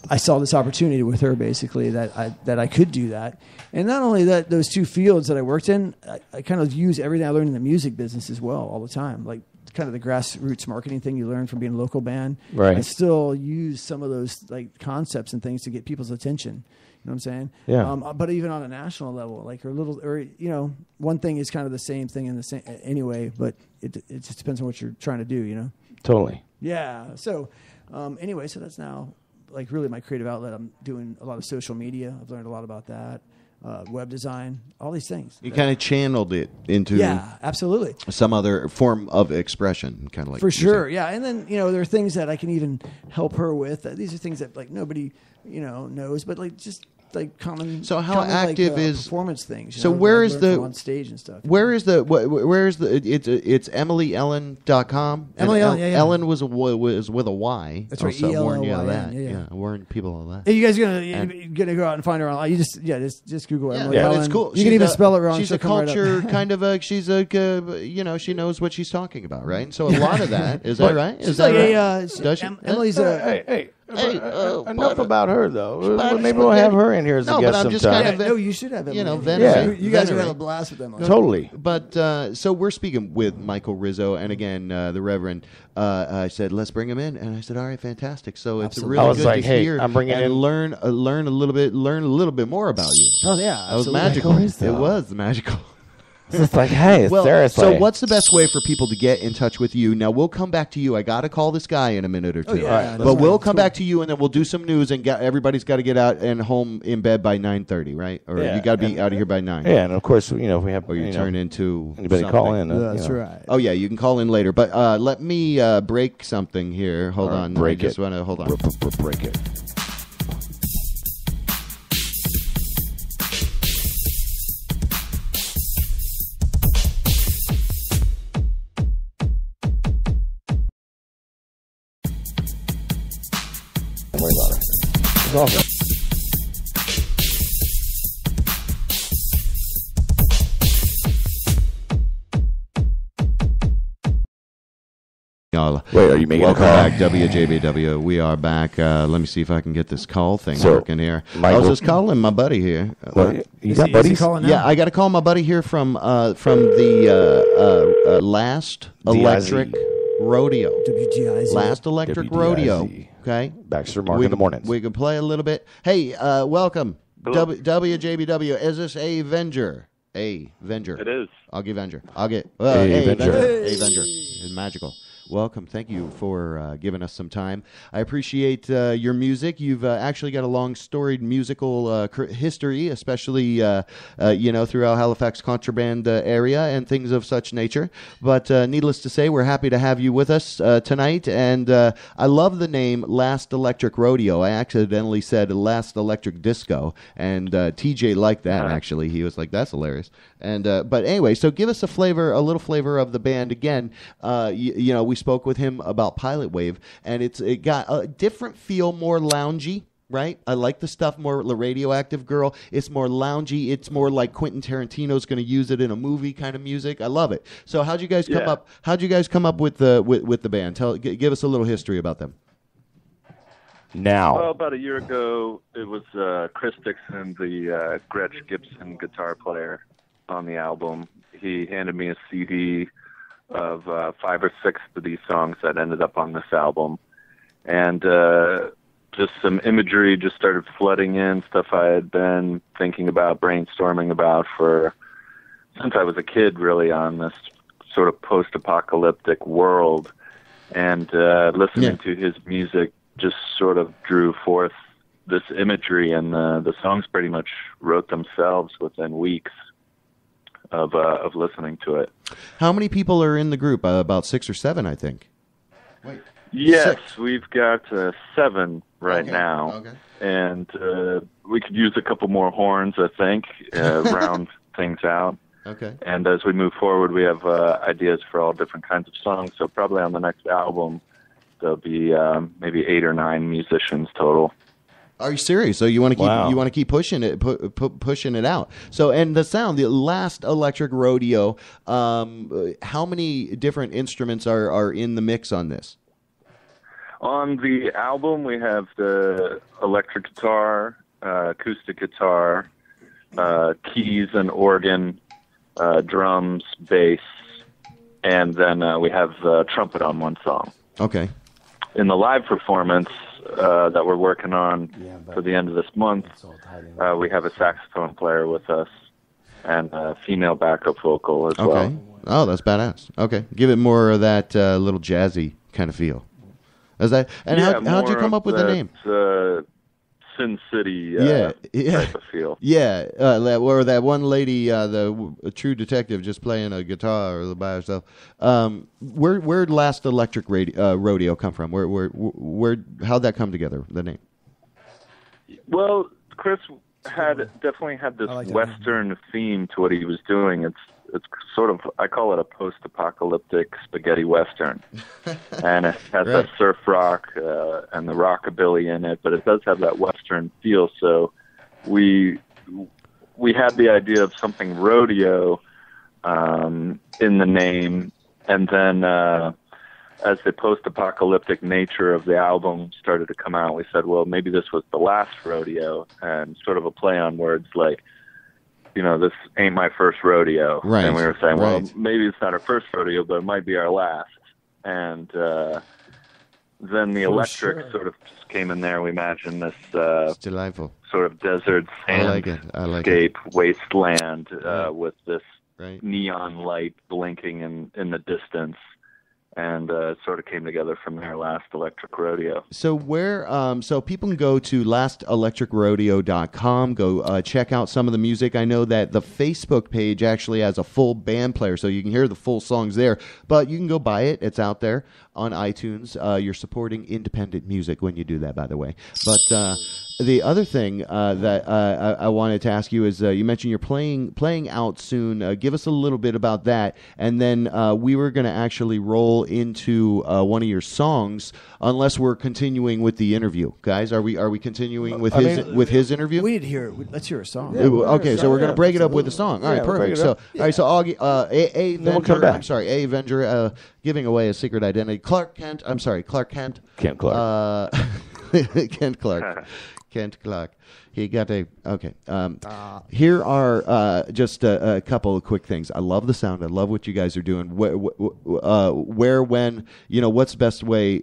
I saw this opportunity with her, basically, that I could do that. And not only that, those 2 fields that I worked in, I kind of use everything I learned in the music business as well, all the time. Like kind of the grassroots marketing thing you learn from being a local band. Right. I still use some of those concepts and things to get people's attention. You know what I'm saying? Yeah. But even on a national level, one thing is kind of the same thing in the same anyway, but it just depends on what you're trying to do. Totally. Yeah. So anyway, so that's now like really my creative outlet. I'm doing a lot of social media. I've learned a lot about that. Web design, all these things. You kind of channeled it into absolutely some other form of expression, kind of like for sure, yeah. And then there are things that I can even help her with. These are things that like nobody knows, but like just like common. So how active is performance things? So where is the on stage and stuff? Where is the it's EmilyEllen.com. Emily Ellen, yeah. Ellen was with a Y. That's right. Also warn you of ELLYN, that. yeah. Warn people of that. Hey, you guys gonna go out and find her online? You just Google Emily but Ellen. it's cool. You can even spell it wrong. She's a culture kind of she's a she knows what she's talking about, right? So a lot of that is that right? Is that right? Does she? Emily's Hey, enough about her though. Maybe we'll have her in here as a guest I'm just sometime. No, you should have Emily. venerate. You guys are gonna have a blast with Emily. Totally. But so we're speaking with Michael Rizzo, and again, the Reverend. I said, let's bring him in, and I said, all right, fantastic. So it's really good to hear I'm bringing and in learn a little bit more about you. Oh yeah, that was absolutely. magical. It was magical. It's like, hey, seriously. So what's the best way for people to get in touch with you? Now, we'll come back to you. I got to call this guy in a minute or two. But we'll come back to you, and then we'll do some news, and everybody's got to get out and home in bed by 9:30, right? Or you got to be out of here by 9. Yeah, and of course, if we have... Or you turn into anybody something. call in. That's right. Oh, yeah, you can call in later. But let me break something here. Hold on. Break I just want to... Hold on. Break it. Don't worry about it. It's awesome. Wait, are you making Welcome a call? back, WJBW. We are back. Let me see if I can get this call thing So, working here. I Michael- was just calling my buddy here. You got buddies? Yeah, I got to call my buddy here from the Last Electric Rodeo. WGIZ. Last Electric Rodeo. Okay. Baxter Mark in the mornings. We can play a little bit. Hey, welcome. WJBW. Is this a Venger? A Venger. It is. I'll get Venger. I'll get A Venger. A Venger. It's magical. Welcome. Thank you for giving us some time. I appreciate your music. You've actually got a long, storied musical history, especially throughout Halifax Contraband area and things of such nature. But needless to say, we're happy to have you with us tonight. And I love the name Last Electric Rodeo. I accidentally said Last Electric Disco, and TJ liked that. Actually, he was like, "That's hilarious." And but anyway, so give us a little flavor of the band again. We spoke with him about Pilot Wave, and it got a different feel, more loungy, right? I like the stuff more the Radioactive Girl. It's more loungy. It's more like Quentin Tarantino's going to use it in a movie kind of music. I love it. So how'd you guys come up? How'd you guys come up with the band? Give us a little history about them. Now, well, about a year ago, it was Chris Dixon, the Gretsch Gibson guitar player on the album. He handed me a CD of 5 or 6 of these songs that ended up on this album. And just some imagery just started flooding in, stuff I had been thinking about, brainstorming about since I was a kid, really, on this sort of post-apocalyptic world. And listening to his music just sort of drew forth this imagery, and the songs pretty much wrote themselves within weeks of listening to it. How many people are in the group? About 6 or 7, I think. Wait. Yes, 6. we've got 7 right now. Okay. And we could use a couple more horns, I think, round things out. Okay. And as we move forward, we have ideas for all different kinds of songs. So probably on the next album, there'll be maybe 8 or 9 musicians total. Are you serious? So you want to keep pushing it, pushing it out. So, and the sound, the Last Electric Rodeo. How many different instruments are in the mix on this? On the album, we have the electric guitar, acoustic guitar, keys and organ, drums, bass, and then we have trumpet on one song. Okay. In the live performance that we're working on for the end of this month, we have a saxophone player with us and a female backup vocal as well. Oh, that's badass. Okay. Give it more of that little jazzy kind of feel. Is that and yeah, how'd you more come up with that, the name? Sin City type of feel. Yeah, or that one lady, the true detective, just playing a guitar or by herself. Where'd Last Electric Rodeo come from? Where how'd that come together? The name. Well, Chris definitely had this Western theme to what he was doing. It's sort of, I call it a post-apocalyptic spaghetti Western. And it has that surf rock and the rockabilly in it, but it does have that Western feel. So we had the idea of something rodeo in the name, and then as the post-apocalyptic nature of the album started to come out, we said, well, maybe this was the last rodeo, and sort of a play on words like, this ain't my first rodeo. Right. And we were saying, well, maybe it's not our first rodeo, but it might be our last. And then the electric sort of just came in there. We imagined this it's delightful sort of desert landscape wasteland with this neon light blinking in the distance. And it sort of came together from there, Last Electric Rodeo. So so people can go to lastelectricrodeo.com, go check out some of the music. I know that the Facebook page actually has a full band player, so you can hear the full songs there. But you can go buy it. It's out there on iTunes. You're supporting independent music when you do that, by the way. But the other thing that I wanted to ask you is you mentioned you're playing out soon. Give us a little bit about that, and then we were going to actually roll into one of your songs, unless we're continuing with the interview. Guys, are we continuing with his interview? We need to hear. Let's hear a song. Okay, so we're going to break it up with a song. All right, perfect. So Augie, A Avenger, giving away a secret identity. Clark Kent. Kent Clark. Kent Clark. He got a okay. Here are just a couple of quick things. I love the sound. I love what you guys are doing. Where, when, what's the best way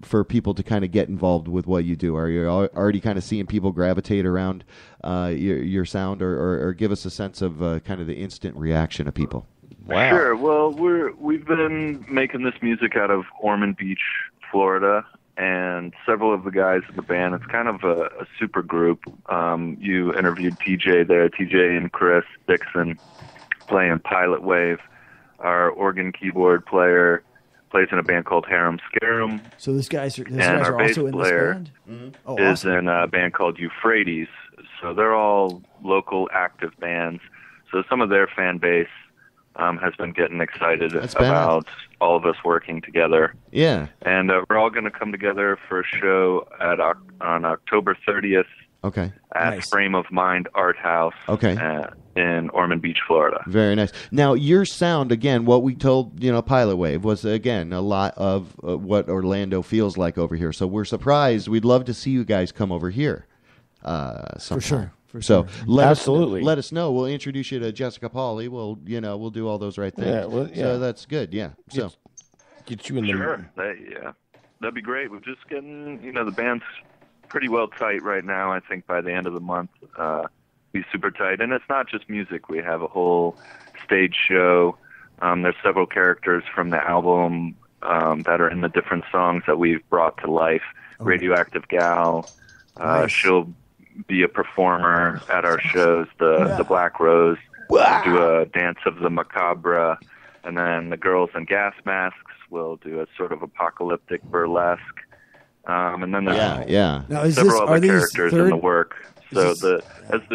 for people to kind of get involved with what you do? Are you already kind of seeing people gravitate around your sound, or give us a sense of kind of the instant reaction of people? Wow. Sure. Well, we've been making this music out of Ormond Beach, Florida. And several of the guys in the band, it's kind of a super group. You interviewed TJ there, TJ and Chris Dixon playing Pilot Wave. Our organ keyboard player plays in a band called Harem Scarum. So these guys are our bass also in this player band? Mm-hmm. Oh, is awesome. in a band called Euphrates. So they're all local active bands. So some of their fan base has been getting excited about all of us working together. Yeah. And we're all going to come together for a show on October 30th at Frame of Mind Art House in Ormond Beach, Florida. Very nice. Now, your sound, again, what we told, Pilot Wave was, again, a lot of what Orlando feels like over here. So we're surprised. We'd love to see you guys come over here sometime. For sure. So let Absolutely. us know. We'll introduce you to Jessica Pauly. We'll do all those right things. Yeah, So that's good. Yeah. So get you in the Sure. That'd be great. We're just getting the band's pretty well tight right now. I think by the end of the month, be super tight. And it's not just music. We have a whole stage show. There's several characters from the album that are in the different songs that we've brought to life. Radioactive Gal. She'll be a performer at our shows. The Black Rose will do a Dance of the Macabre, and then the Girls in Gas Masks will do a sort of apocalyptic burlesque. And then there's several other characters in the work. So as the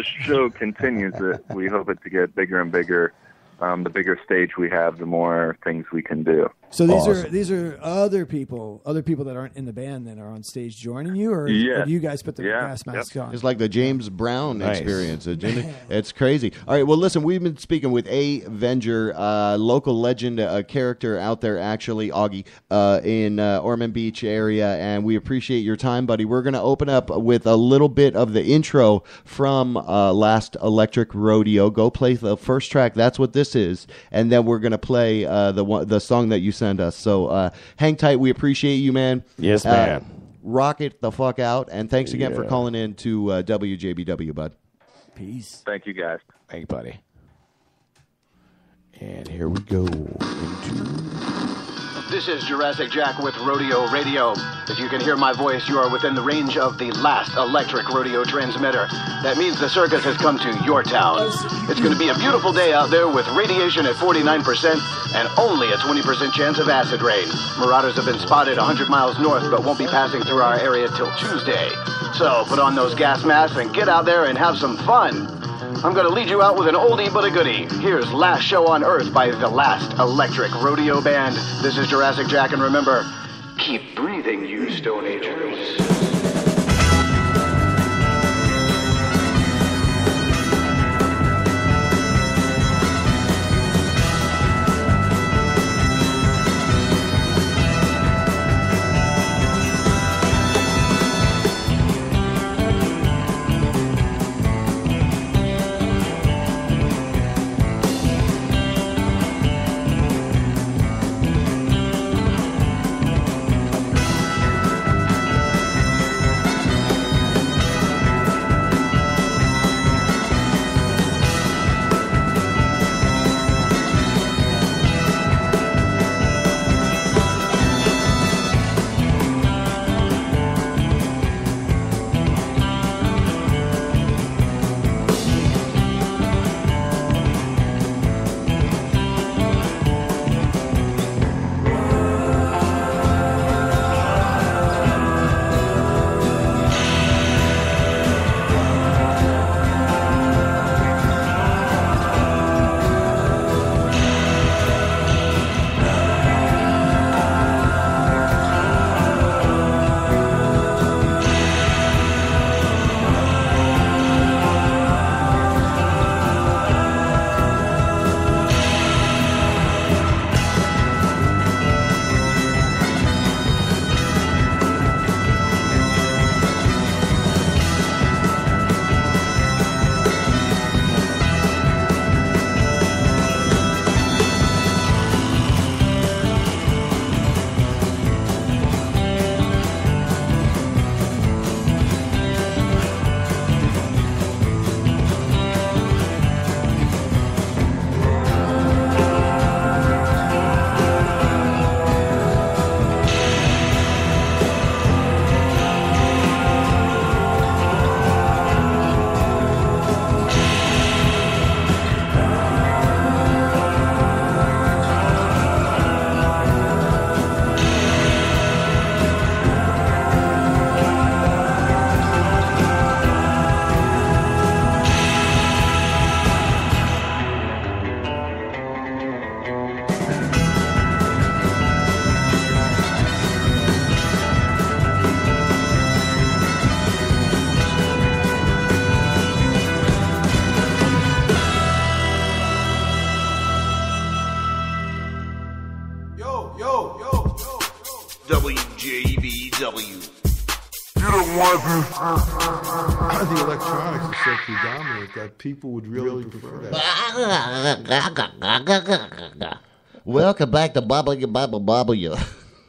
show continues, we hope it to get bigger and bigger. The bigger stage we have, the more things we can do. So these are other people that aren't in the band that are on stage joining you, or do you guys put the gas masks on? It's like the James Brown experience. It's crazy. All right, well, listen, we've been speaking with A. Venger, local legend, a character out there, actually, Augie, in Ormond Beach area, and we appreciate your time, buddy. We're going to open up with a little bit of the intro from Last Electric Rodeo. Go play the first track. That's what this is, and then we're going to play the song that you send us. So hang tight. We appreciate you, man. Yes, man. Rock it the fuck out. And thanks again for calling in to WJBW, bud. Peace. Thank you, guys. Thank you, buddy. And here we go into This is Jurassic Jack with Rodeo Radio. If you can hear my voice, you are within the range of the last electric rodeo transmitter. That means the circus has come to your town. It's going to be a beautiful day out there with radiation at 49% and only a 20% chance of acid rain. Marauders have been spotted 100 miles north but won't be passing through our area till Tuesday. So put on those gas masks and get out there and have some fun. I'm going to lead you out with an oldie but a goodie. Here's Last Show on Earth by the Last Electric Rodeo Band. This is Jurassic Jack, and remember, keep breathing, you Stone Agers. WJBW. The electronics is so predominant that people would really prefer that. Welcome back to W.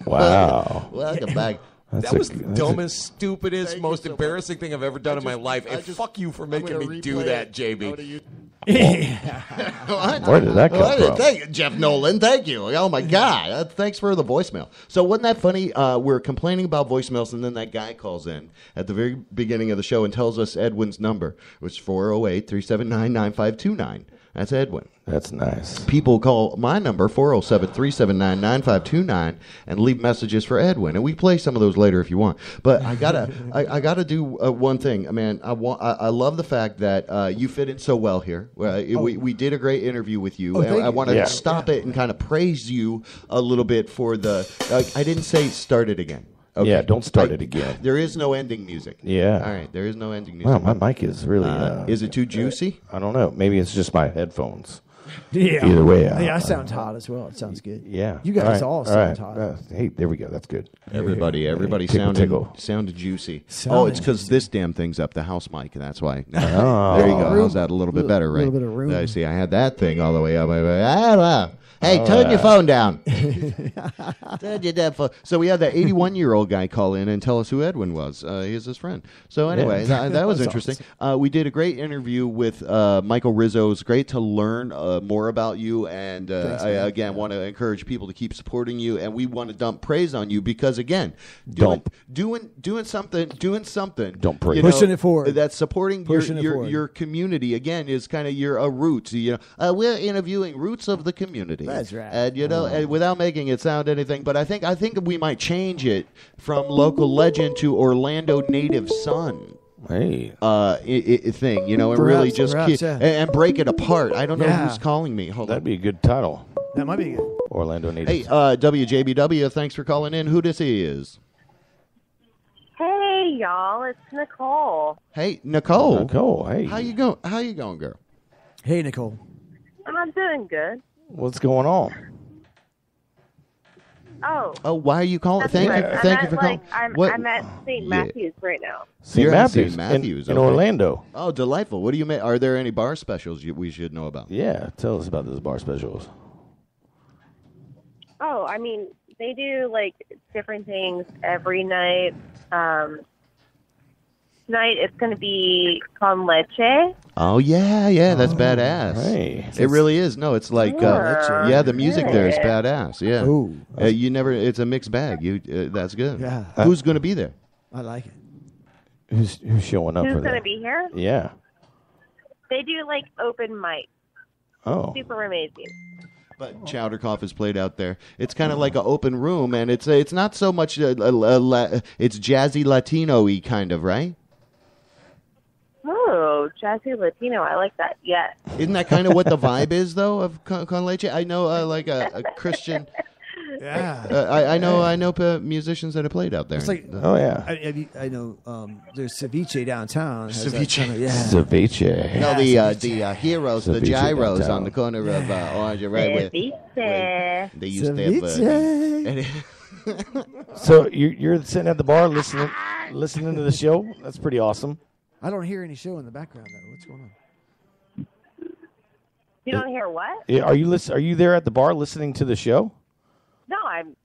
Wow. Welcome back. That was the dumbest, stupidest, most embarrassing thing I've ever done in my life. And fuck you for making me do that, JB. Where did that come from? Thank you, Jeff Nolan. Thank you. Oh, my God. Thanks for the voicemail. So wasn't that funny? We're complaining about voicemails, and then that guy calls in at the very beginning of the show and tells us Edwin's number, which is 408-379-9529. That's Edwin. That's nice. People call my number, 407-379-9529, and leave messages for Edwin. And we play some of those later if you want. But I gotta do one thing. Man, I love the fact that you fit in so well here. We did a great interview with you. I want to stop it and kind of praise you a little bit for the... I didn't say start it again. Okay. Yeah, don't start it again. There is no ending music. Yeah. All right, there is no ending music. Wow, my mic is really... is it too juicy? I don't know. Maybe it's just my headphones. Yeah. Either way. Yeah, I sound hot as well. It sounds good. Yeah. You guys all sound hot. Hey, there we go. That's good. Everybody sounded juicy. It's because this damn thing's up, the house mic, and that's why. There you go. How's that a little bit better, right? A little bit of room. I see. I had that thing all the way up. Hey, turn your phone down. Turn your damn phone. So we had that 81-year-old guy call in and tell us who Edwin was. He's his friend. So anyway, that was interesting. Awesome. We did a great interview with Michael Rizzo. It was great to learn more about you, and I again want to encourage people to keep supporting you, and we want to dump praise on you because again, doing something. Don't praise. Pushing it forward. That's supporting your community. Again, is kind of your roots. We're interviewing roots of the community. That's right. And and without making it sound anything, but I think we might change it from local legend to Orlando native son. Hey, thing, and really just and break it apart. I don't know who's calling me. Hold That'd on. be a good title. That might be good. Orlando native. Hey, WJBW, thanks for calling in. Who this is? Hey, y'all, it's Nicole. Hey, Nicole. Nicole, hey. How you going, girl? Hey, Nicole. I'm doing good. What's going on? Oh, why are you calling? Thank you for calling. I'm at St. Matthews right now. St. Matthews, Matthews in Orlando. Oh, delightful. What do you make? Are there any bar specials we should know about? Yeah, tell us about those bar specials. Oh, I mean, they do like different things every night. Tonight it's going to be con leche. Oh yeah, that's badass. Hey. It really is. No, it's like the music there is badass. Yeah. Ooh. It's a mixed bag. That's good. Yeah. Who's going to be there? I like it. Who's showing up Who's for going to that? be here? Yeah. They do like open mic. Oh. Super amazing. But Chowdercough is played out there. It's kind of like an open room, and it's not so much it's jazzy Latino-y kind of, right? Oh, jazzy Latino. I like that. Yeah. Isn't that kind of what the vibe is, though, of Con Leche? I know, like a Christian. Yeah. I know musicians that have played out there. It's like, I know. There's Ceviche downtown. Ceviche. Ceviche. No, the heroes, the gyros on the corner of Orange and Red. Ceviche. They used to have. So you're sitting at the bar listening to the show. That's pretty awesome. I don't hear any show in the background though. What's going on? You don't hear what? Yeah, are you there at the bar listening to the show? No, I'm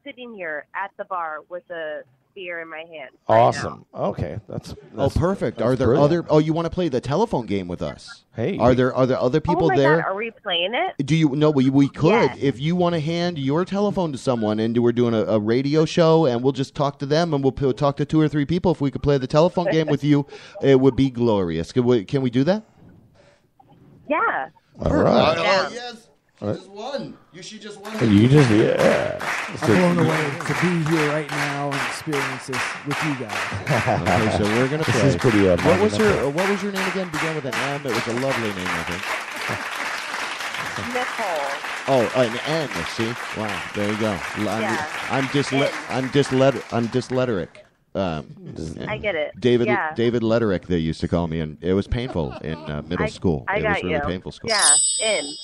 sitting here at the bar with a beer in my hand. Awesome. Okay, that's perfect. That's Are there brilliant. other? Oh, you want to play the telephone game with us? Hey, are there other people oh my there? God, are we playing it? Do you know? We could Yes. if you want to hand your telephone to someone, and we're doing a radio show, and we'll just talk to them, and we'll talk to 2 or 3 people. If we could play the telephone game with you, it would be glorious. Can we do that? Yeah. All right. Oh yes. Just won. She just won. You just I'm blown away to be here right now and experience this with you guys. Okay, so we're gonna play. This is pretty. What was your name again? Began with an M. It was a lovely name, I think. Nicole. Oh, an N. See? Wow. There you go. I'm dyslexic. I get it. David Yeah. David Letterick, they used to call me, and it was painful in middle school. I It got was really you. painful school. Yeah. In.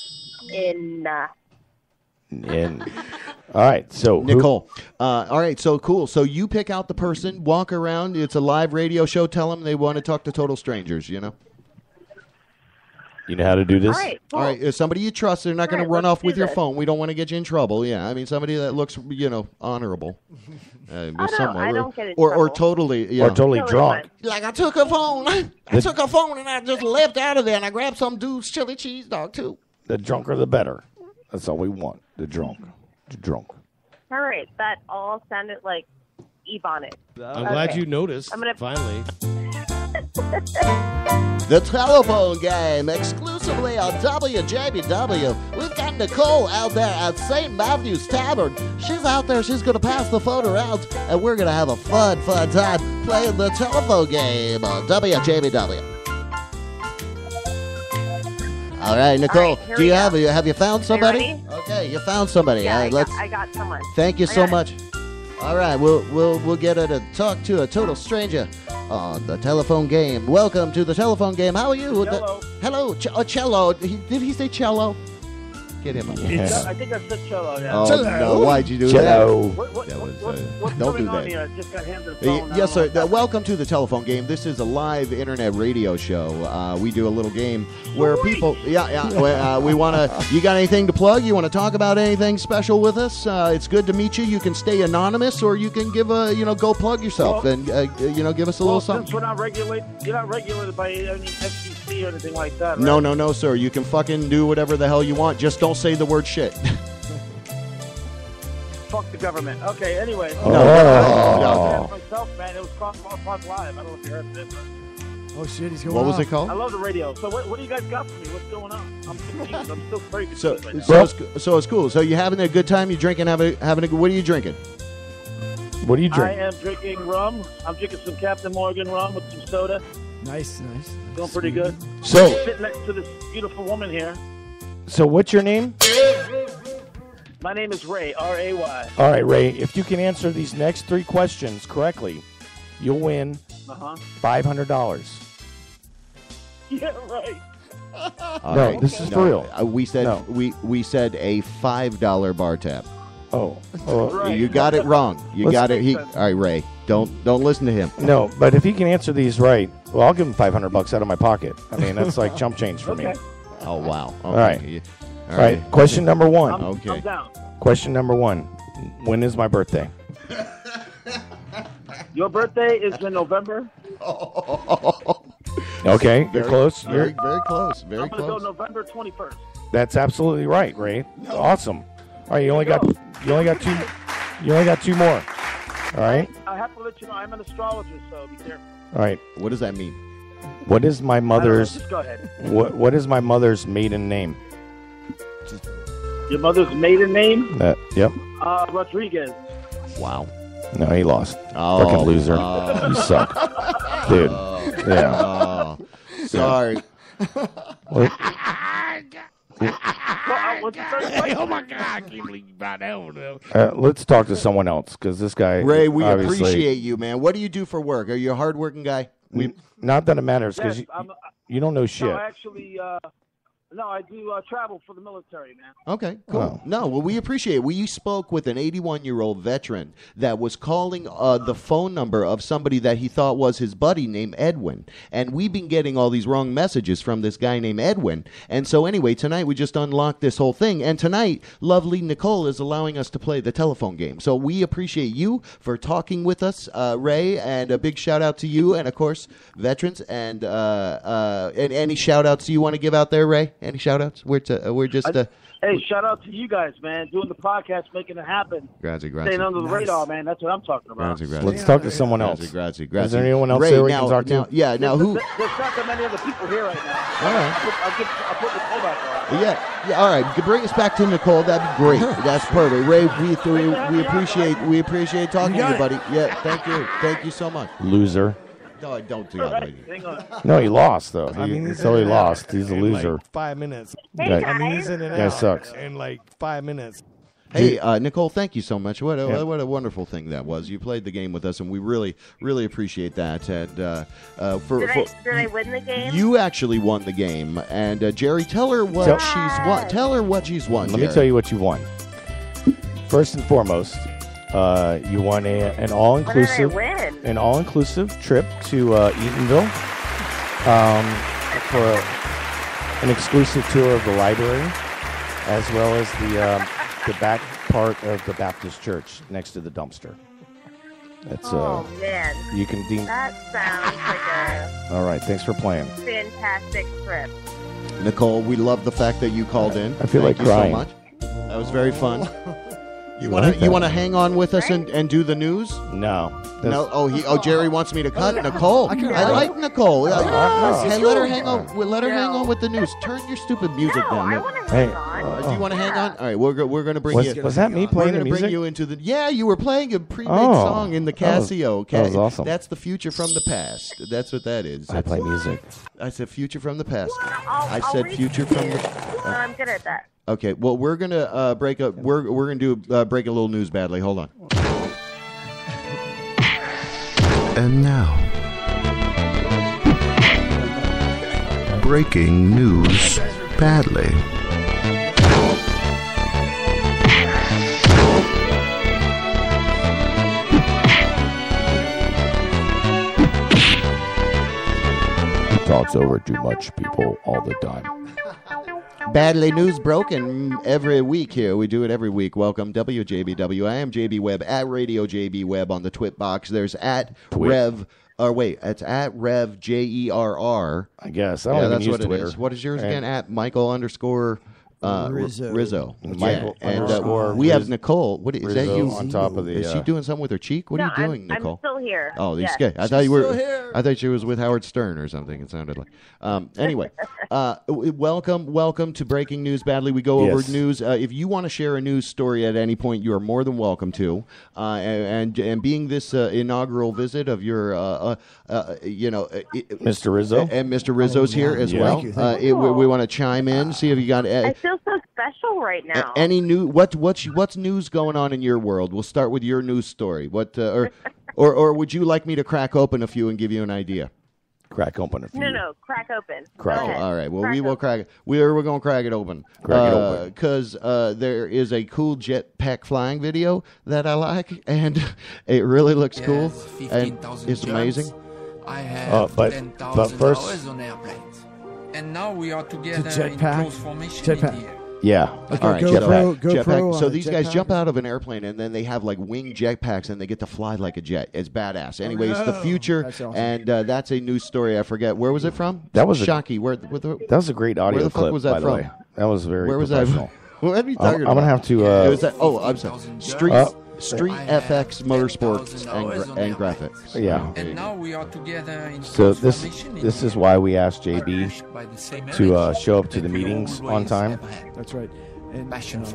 All right, so Nicole. All right, so cool. So you pick out the person, walk around. It's a live radio show. Tell them they want to talk to total strangers. You know how to do this? All right. Cool. All right, somebody you trust. They're not going to run let's off with do your this. phone. We don't want to get you in trouble. Yeah, I mean somebody that looks, honorable. I don't get in or trouble. totally, Or totally drunk. fine. Like I took her phone. I took her phone and I just left out of there and I grabbed some dude's chili cheese dog too. The drunker, the better. That's all we want. The drunk. All right. That all sounded like Ebonics. I'm glad you noticed. I'm gonna- Finally. The telephone game, exclusively on WJBW. We've got Nicole out there at St. Matthew's Tavern. She's out there. She's going to pass the phone around, and we're going to have a fun time playing the telephone game on WJBW. All right, Nicole. All right, here do you we have go. have you found somebody? ready? Okay, you found somebody. Yeah, All right, I got someone. Thank you I so got it. much. All right, we'll get her to talk to a total stranger on the telephone game. Welcome to the telephone game. How are you? Cello. Hello, cello. Did he say cello? Get him up. I think I said cello. Yeah. Oh, no. Why'd you do Cello. What, that? what's Don't going do on that. here? I just got handed a phone. Yes, sir. Welcome to the telephone game. This is a live internet radio show. We do a little game where people. We want to. You got anything to plug? You want to talk about anything special with us? It's good to meet you. You can stay anonymous, or you can give go plug yourself and give us a little something. Since you're not regulated by any FCC or anything like that. Right? No, sir. You can fucking do whatever the hell you want. Just don't say the word shit. Fuck the government. Okay, anyway. Myself, man, it was called Park Live. I don't know if you heard of it. Oh, shit, he's going What was off. it called? I love the radio. So what do you guys got for me? What's going on? I'm confused. I'm still very confused So right now. it's cool. So you having a good time? You drinking? Having a good? What are you drinking? What are you I drinking? am drinking rum. I'm drinking some Captain Morgan rum with some soda. Nice. Doing pretty good. So- I'm sitting next to this beautiful woman here. So what's your name? My name is Ray, R-A-Y. All right, Ray. If you can answer these next 3 questions correctly, you'll win $500. Yeah, right. All No, right. this is for real. We said No. we said a $5 bar tab. Oh, You got it wrong. You got it. Makes All sense. right, Ray. Don't listen to him. No, but if he can answer these right, well, I'll give him $500 out of my pocket. I mean, that's like chump change for me. Okay. Oh wow. Okay. All right. You- All right. Question number 1. Okay. I'm down. Question number 1. When is my birthday? Your birthday is in November. Okay, you're close. Very close. Very I'm going to go close. November 21st. That's absolutely right, Ray. Awesome. All right, you only got 2 more. All right. I have to let you know I'm an astrologer, so be careful. All right. What does that mean? What is my mother's Just go ahead. what is my mother's maiden name? Your mother's maiden name? Yep. Rodriguez. Wow. No, he lost. Oh, Fucking loser. You suck. Dude. Yeah. Oh, sorry. Oh my God! I can't believe you brought that one up. Let's talk to someone else because this guy. Ray, we obviously- appreciate you, man. What do you do for work? Are you a hardworking guy? Not that it matters because Yes, you don't know shit. No, actually, I do travel for the military, man. Okay, cool. Oh. No, well, we appreciate it. We spoke with an 81-year-old veteran that was calling the phone number of somebody that he thought was his buddy named Edwin. And we've been getting all these wrong messages from this guy named Edwin. And so anyway, tonight we just unlocked this whole thing. And tonight, lovely Nicole is allowing us to play the telephone game. So we appreciate you for talking with us, Ray, and a big shout-out to you and, of course, veterans. And any shout-outs you want to give out there, Ray? Any shout-outs? We're just... Hey, shout out to you guys, man, doing the podcast, making it happen. Grazie. Staying under the radar, man. That's what I'm talking about. Let's talk to someone else. Grazie. Is there anyone else Ray, there we now, can talk to? now, yeah, now who... There's not that many other people here right now. All right. I'll put Nicole back on. Yeah, all right. You can bring us back to Nicole. That'd be great. That's perfect. Ray, we appreciate talking to you, buddy. Yeah, thank you so much. Loser. No, I don't do that. Hang on. No, he lost though. I mean, So he lost. He's a in loser. Like 5 minutes. Hey, I mean, he's in and Guy out. sucks. In like 5 minutes. Hey, Nicole, thank you so much. What a wonderful thing that was. You played the game with us, and we really, really appreciate that. And Did I win the game? you actually won the game. And Jerry, tell her what she's won. Tell her what she's won. Let me tell you what you won. First and foremost, you won an all-inclusive trip to Eatonville for an exclusive tour of the library, as well as the back part of the Baptist church next to the dumpster. That's oh man, you can deem. That sounds like All right, thanks for playing. a fantastic trip. Nicole, we love the fact that you called in. I feel Thank like you crying. so much. That was very fun. You like want to that? hang on with us and do the news? No. No. Jerry wants me to cut Nicole. I like Nicole. Hey, let her hang on. Let her hang on with the news. Turn your stupid music down. Hey, do you want to hang on? All right, we're going to bring you. Was that me playing the We're going to music? bring you into the. Yeah, you were playing a pre-made Oh, song in the Casio. that was awesome. That's the future from the past. That's what that is. I play music. I said future from the past. I'll said read future to from you. the. I'm good at that. Okay, well, we're gonna break up. We're gonna do break a little news badly. Hold on. And now, breaking news badly. gets over too much, people, all the time. Badly news broken every week here. We do it every week. Welcome, WJBW. I am JB Webb at Radio JB Webb on the Twit box. There's at Rev. Or wait, it's at Rev JERR. I guess. I don't even that's use what Twitter. it is. What is yours again? At Michael _ Rizzo. Michael and we have Nicole. What is that? You on top of the? Is she doing something with her cheek? What are you doing, Nicole? I'm still here. Oh, these yes. guys. I thought you were. I thought she was with Howard Stern or something. It sounded like. Anyway, welcome to Breaking News Badly. We go over news. If you want to share a news story at any point, you are more than welcome to. And being this inaugural visit of your, Mr. Rizzo and Mr. Rizzo's here as well. We want to chime in, see if you got. I feel so special right now. Any new what's news going on in your world? We'll start with your news story. What or would you like me to crack open a few and give you an idea? Crack open a few. No, crack open. All right. Well, we will crack it. We're going to crack it open. Because there is a cool jetpack flying video that I like, and it really looks cool, and it's amazing. I have but 10,000 first, hours on airplanes. And now we are together in jetpack. close formation in the air. Yeah. Okay, all right, GoPro so these guys jetpack. jump out of an airplane and then they have like wing jetpacks and they get to fly like a jet. It's badass. Anyways, the future, That's awesome. and that's a news story. I forget where was it from. That was Shocky. That was a great audio where the clip. fuck was that by from? the way, that was very. Where was that? professional. What are you talking about? I'm gonna have to. It was that, I'm sorry. Street FX Motorsports and graphics. Yeah. And now we are together in So close this formation in this the is air. why we asked JB to show up to the meetings on time. That's right. And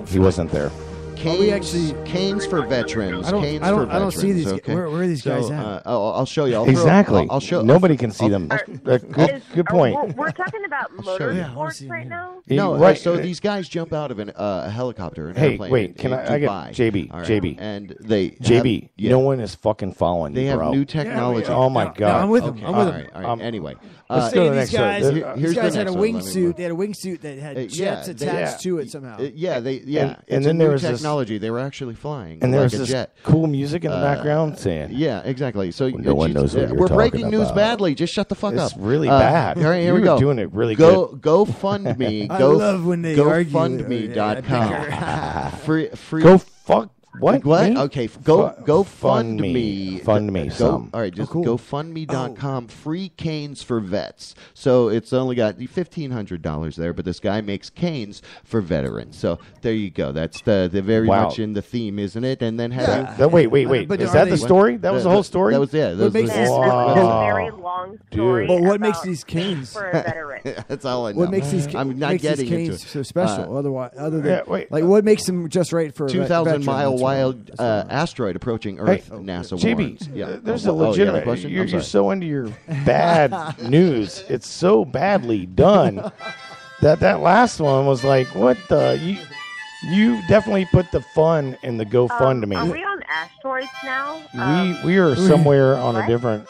He wasn't there. Canes for veterans. I don't see these. Okay? Where are these guys at? I'll show you. Exactly. I'll show. Nobody can see them. Good point. We're talking about Sure. motorsports right now? No, Right. so these guys jump out of a helicopter, an Hey, airplane. wait. Can in I get Dubai. JB? All right. JB. And they JB. have- No one is fucking following They you, have bro. new technology. Oh my god. I'm with them. Okay. I'm with All them. right. Anyway, let's go to the These next one. guys, Here's these guys the had a next one. Let me wingsuit. They had a wingsuit that had jets attached to it somehow. And then then there new was this- technology. They were actually flying And like there's a this jet. cool music in the background saying, Yeah, exactly. So no one knows what you're we're talking breaking news about. badly. Just shut the fuck up. It's really bad. All right, here You we were go. doing it really Go fund me. I love when they argue. GoFundMe.com. Free. Go fuck. What? What? Me? Okay, go Fund fund me. me. Fund me some. All right, just GoFundMe.com. Free canes for vets. So it's only got $1,500 there, but this guy makes canes for veterans. So there you go. That's the very Wow. much in the theme, isn't it? And then Wait. But Is are that they- the story? That was the whole story? That was What That makes was this- That's a very long story. But what makes about these canes? For a veteran. That's all I know. What makes these? I'm not makes getting these canes into it. so special? Other than Yeah, wait. like what makes them just right for a 2,000 mile veteran? wild astoid approaching Earth. NASA JB, warns. Yeah. there's Oh, a yeah, legitimate. question? You're I'm sorry. so into your bad news. It's so badly done that last one was like, what the? You definitely put the fun in the GoFundMe. Are we on asteroids now? We are somewhere on a different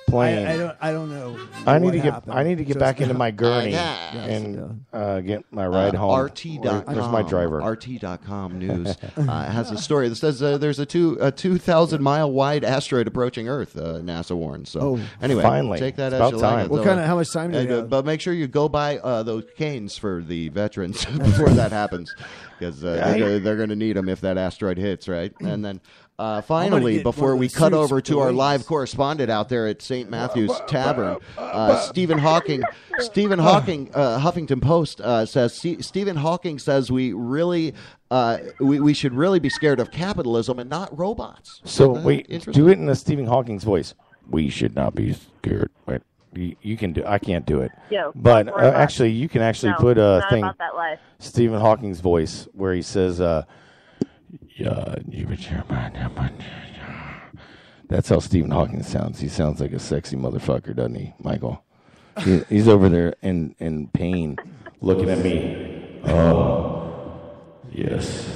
plane. I don't know. I need what to get happened. back into my gurney Yes. and get my ride home. RT.com. Where's my driver? RT.com news has a story that says there's a 2,000 mile wide asteroid approaching Earth. NASA warns. So anyway, finally. take that It's as about you like. time. What kind of? How much time do you have? But make sure you go buy those canes for the veterans before that happens, because they're going to need them if that asteroid hits, right? And then finally, get before one of we those cut suits over with to the our wings. live correspondent out there at St. Matthew's Tavern, Stephen Hawking, Huffington Post says Stephen Hawking says we should really be scared of capitalism and not robots. So Isn't that wait, interesting? do it in the Stephen Hawking's voice. We should not be scared. Wait, you can do. I can't do it. Yo, But robots. actually, you can actually No, put a not thing. about that life. Stephen Hawking's voice where he says, That's how Stephen Hawking sounds. He sounds like a sexy motherfucker, doesn't he, Michael? He's over there in pain, looking at me. Oh, yes,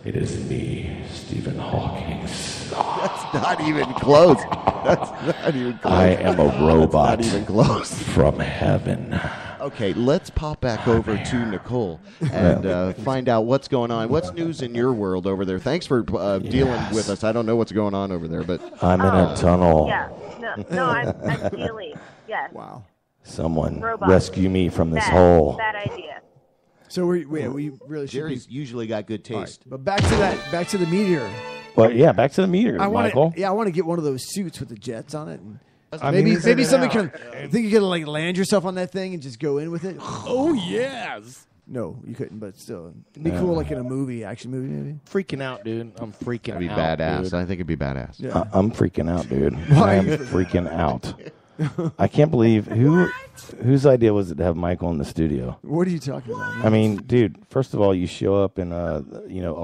it is me, Stephen Hawking. That's not even close. That's not even close. I am a robot. That's not even close. From heaven. Okay, let's pop back over to Nicole and find out what's going on. What's news in your world over there? Thanks for dealing with us. I don't know what's going on over there, but I'm in a tunnel. Yeah. No, I'm dealing. Yes. Wow. Someone Robot. rescue me from this hole. Bad idea. So we really should Jerry's usually got good taste. But back to the meteor. Well, yeah, back to the meteor, I Michael. want to get one of those suits with the jets on it. And I mean, maybe something can. I think you can like land yourself on that thing and just go in with it. Oh yes. No, you couldn't, but still, it'd be cool, like in a movie, action movie, maybe. Freaking out, dude. I'm freaking That'd be out. badass. Dude. I think it'd be badass. Yeah. I'm freaking out, dude. Why? I am freaking out. I can't believe whose idea was it to have Michael in the studio. What are you talking about? I mean, dude. First of all, you show up in a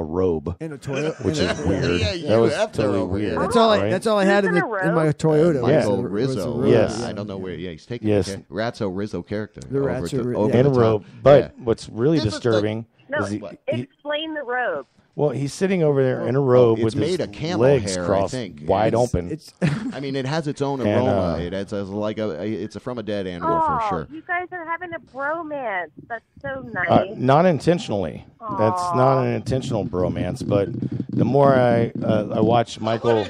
robe, In a Toyota, which is weird. Yeah, you that was have to totally over weird. here. That's all. right? That's all I had in my Toyota. Michael was a Rizzo. robe. Yes. I don't know where. Yeah, he's taking Yes. a Ratso Rizzo character. The Ratso Rizzo. In a the robe. top. But Yeah. what's really This is disturbing No, is he, explain the robe. well, he's sitting over there in a robe It's with made his of camel legs hair, crossed I think. wide It's- open. I mean, it has its own And, aroma. It's like it's from a dead animal for sure. You guys are having a bromance. That's so nice. Not intentionally. That's not an intentional bromance. But the more I watch Michael,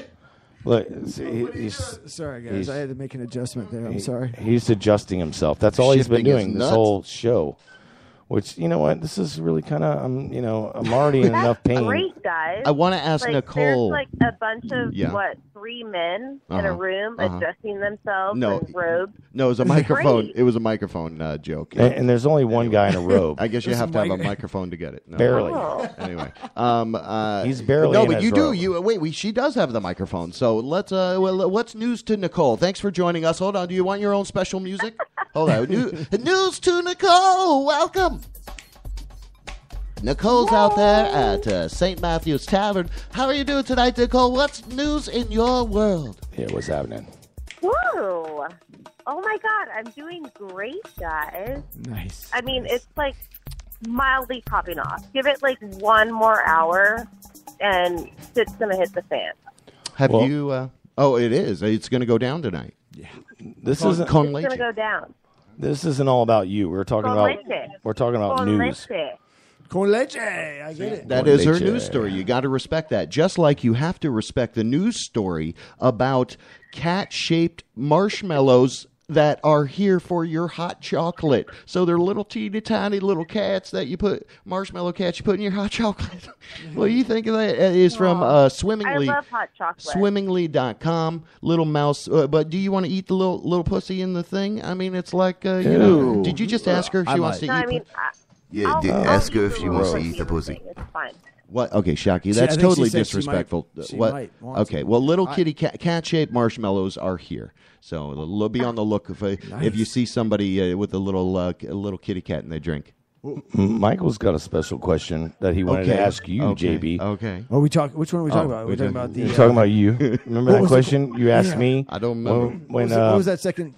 look, see, he's Sorry, guys. he's- I had to make an adjustment there. I'm sorry. He's adjusting himself. That's all he's been Shifting his doing this nuts. whole show. Which, you know what? This is really kind of, I'm already in enough pain. Great, guys. I want to ask like, Nicole. There's like a bunch of, three men in a room adjusting themselves in robes. No, it was a microphone. It was a microphone joke. And there's only one guy in a robe. I guess you have to have a microphone to get it. No. Barely. Anyway, he's barely. No, in but his you do. robe. She does have the microphone. So let's. What's news to Nicole? Thanks for joining us. Hold on. Do you want your own special music? Hold on. News to Nicole. Welcome. Nicole's out there at St. Matthew's Tavern. How are you doing tonight, Nicole? What's news in your world? Yeah, what's happening? Woo! Oh my God, I'm doing great, guys. Nice. I mean, it's like mildly popping off. Give it like one more hour, and shit's gonna hit the fan. Have you? Oh, it is. It's going to go down tonight. Yeah. This It's isn't. gonna go down. This isn't all about you. We're talking Con about. leche. We're talking about Con news. leche. Con leche. I get it. That is her news story. You got to respect that. Just like you have to respect the news story about cat-shaped marshmallows that are here for your hot chocolate. So they're little teeny tiny little cats that you put, marshmallow cats you put in your hot chocolate. What do you think of that? It is from Swimmingly. I love hot chocolate. Swimmingly.com, little mouse. But do you want to eat the little pussy in the thing? I mean, it's like, you know, did you just ask her if she wants to eat? I mean, Yeah, ask her if she wants to eat the pussy. it's fine. What? Okay, Shocky, I that's think totally she said disrespectful. she What? might want Okay, to. well, little kitty cat-shaped marshmallows are here, so be on the look if you see somebody with a little kitty cat in their drink. Michael's got a special question that he wanted to ask you, JB. Okay. Oh, which one are we talking about? We're talking about the. We're talking about you. Remember that question you asked me? I don't remember. What was that second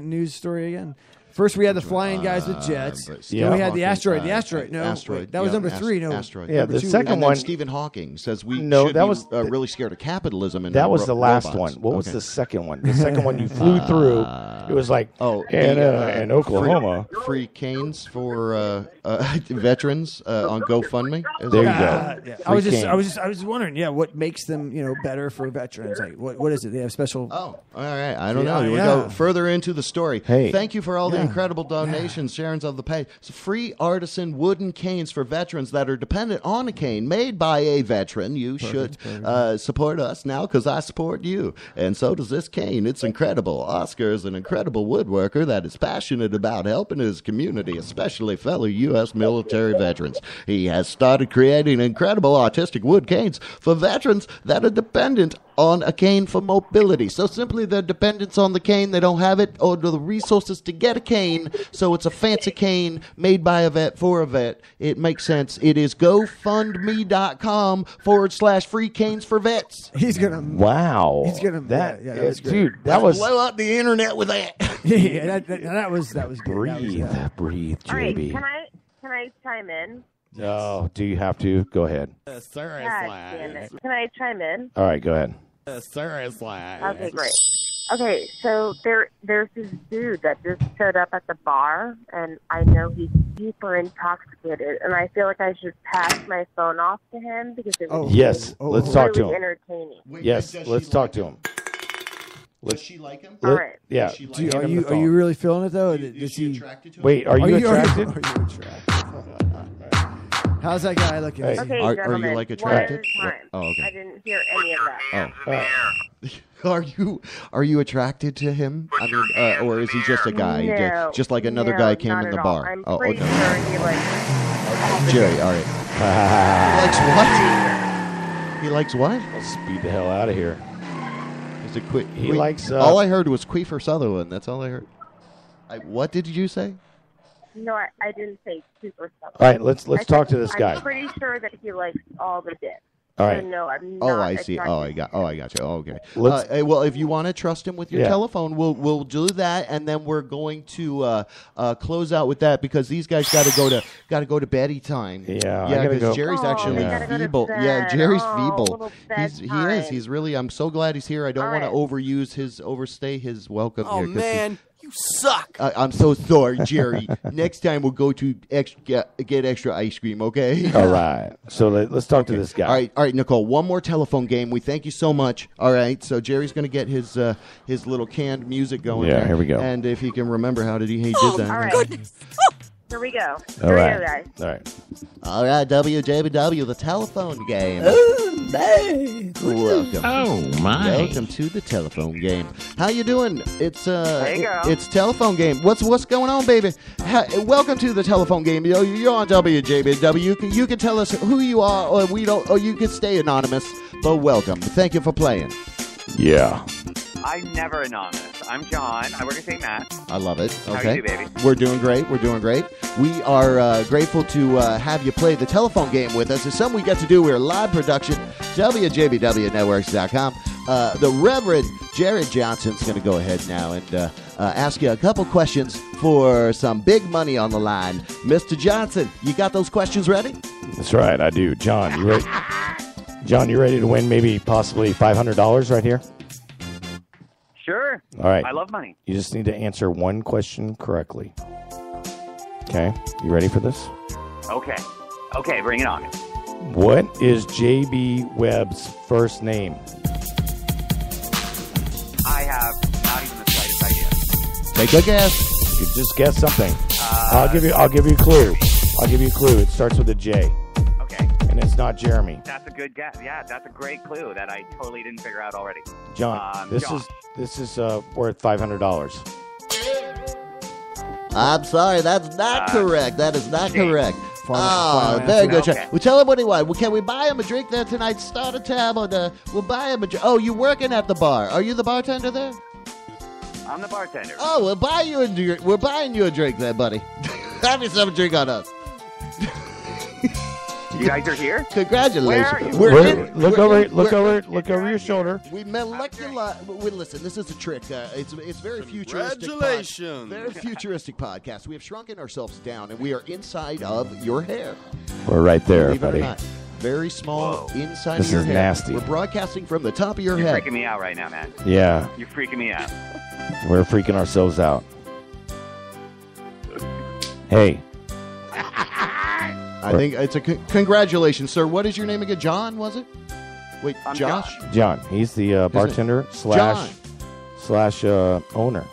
news story again? First, we had the flying guys with jets. Then we had the asteroid. The asteroid. No, wait, that was number 3. No, asteroid. Yeah, the second one. Stephen Hawking says we No, should that be was really scared of capitalism. And that was the last robots. one. What was the second one? The second one you flew through. It was like in Oklahoma. Free canes for veterans on GoFundMe. There you go. Yeah. I was wondering, what makes them, better for veterans? Like, what is it? They have special. Oh, all right. I don't know. We go further into the story. Hey. Thank you for all the incredible donations, Sharon's of the page. It's free artisan wooden canes for veterans that are dependent on a cane made by a veteran. You should support us now because I support you. And so does this cane. It's incredible. Oscar is an incredible woodworker that is passionate about helping his community, especially fellow U.S. military veterans. He has started creating incredible artistic wood canes for veterans that are dependent on a cane for mobility. So simply they're dependent on the cane. They don't have it or the resources to get a cane. So it's a fancy cane made by a vet for a vet. It makes sense. It is GoFundMe.com/free canes for vets. He's gonna. Wow. He's gonna. That was great. dude. That was. Blow up the internet with that. that was good. Breathe, That All right, JB. can I chime in? Oh, do you have to? Go ahead. God damn it. Can I chime in? All right, go ahead. Okay, great. Okay, so there's this dude that just showed up at the bar, and I know he's super intoxicated, and I feel like I should pass my phone off to him because it was Yes, let's talk to really him. entertaining. Yes, let's talk to him. Does she like him? All right. Yeah. Are you really feeling it though? Is she he attracted to him? Wait, are you attracted? Are you attracted? How's that guy looking? Hey. Okay, Are gentlemen, you like attracted? one at a time. Oh, okay. I didn't hear any of that. Are you attracted to him? I mean, or is he just a guy, No, just like another no, guy came not in the at all. bar? I'm Oh, pretty no. sure he likes. Jerry, all right. He likes what? He likes what? Let's speed the hell out of here. Is it quick? He likes. All I heard was Queefer Sutherland. That's all I heard. What did you say? No, I didn't say super stuff. All right, let's talk to this guy. I'm pretty sure that he likes all the dick. All right. So, no, I'm not. Oh, I see. attracted I got you. Oh, okay. Let's- Well, if you want to trust him with your Yeah. telephone, we'll do that, and then we're going to close out with that because these guys got to go to beddy time. Yeah, I yeah, gotta because go. Jerry's actually they gotta go to feeble. bed. Yeah, Jerry's Oh, feeble. little bed He is. time. He's really. I'm so glad he's here. I don't All want to right. overstay his welcome Oh here. 'cause man, you suck. I'm so sorry, Jerry. Next time we'll go to get extra ice cream, okay? All right. So let's talk to this guy. All right, Nicole. One more telephone game. We thank you so much. All right, so Jerry's going to get his little canned music going. Yeah, there. here we go. And if he can remember how he did that. All right. Here we go. All Here right. we go, guys. All right. All right, WJBW, the telephone game. Welcome. Oh, my. Welcome to the telephone game. How you doing? It's you go. it's telephone game. What's going on, baby? Welcome to the telephone game. You're on WJBW. You can tell us who you are, or you can stay anonymous. But welcome. Thank you for playing. Yeah. I'm never anonymous. I'm John. I work at St. Matt. I love it. How Okay. you do, baby? We're doing great. We are grateful to have you play the telephone game with us. It's something we get to do. We're a live production, WJBWNetworks.com. The Reverend Jared Johnson's going to go ahead now and ask you a couple questions for some big money on the line. Mr. Johnson, you got those questions ready? That's right, I do. John, you ready? John, you ready to win maybe possibly $500 right here? Sure. All right. I love money. You just need to answer one question correctly. Okay. You ready for this? Okay. Okay, bring it on. What is J.B. Webb's first name? I have not even the slightest idea. Take a guess. You just guess something. I'll give you a clue. It starts with a J. Okay. And it's not Jeremy. That's a good guess. Yeah, that's a great clue that I totally didn't figure out already. John, Josh. this is worth $500. I'm sorry, that's not correct. That is not correct. Final Very answer. good. Okay. Well, tell him what he wants. Well, can we buy him a drink there tonight? Start a tab on we'll buy him a drink. Oh, you working at the bar. Are you the bartender there? I'm the bartender. Oh, we'll buy you a drink. We're buying you a drink there, buddy. Have yourself a drink on us. You guys are here? Congratulations. Where are you? Look over your shoulder. We molecular. Listen, this is a trick. It's very futuristic. Congratulations. Very futuristic podcast. We have shrunken ourselves down, and we are inside of your hair. We're right there, Believe it or buddy. not. Very small inside This of your is hair. nasty. We're broadcasting from the top of your You're head. freaking me out right now, man. Yeah, You're freaking me out. we're freaking ourselves out. Hey, I think it's a congratulations, sir. What is your name again? John, was it? Wait, I'm Josh? John. He's the bartender slash owner.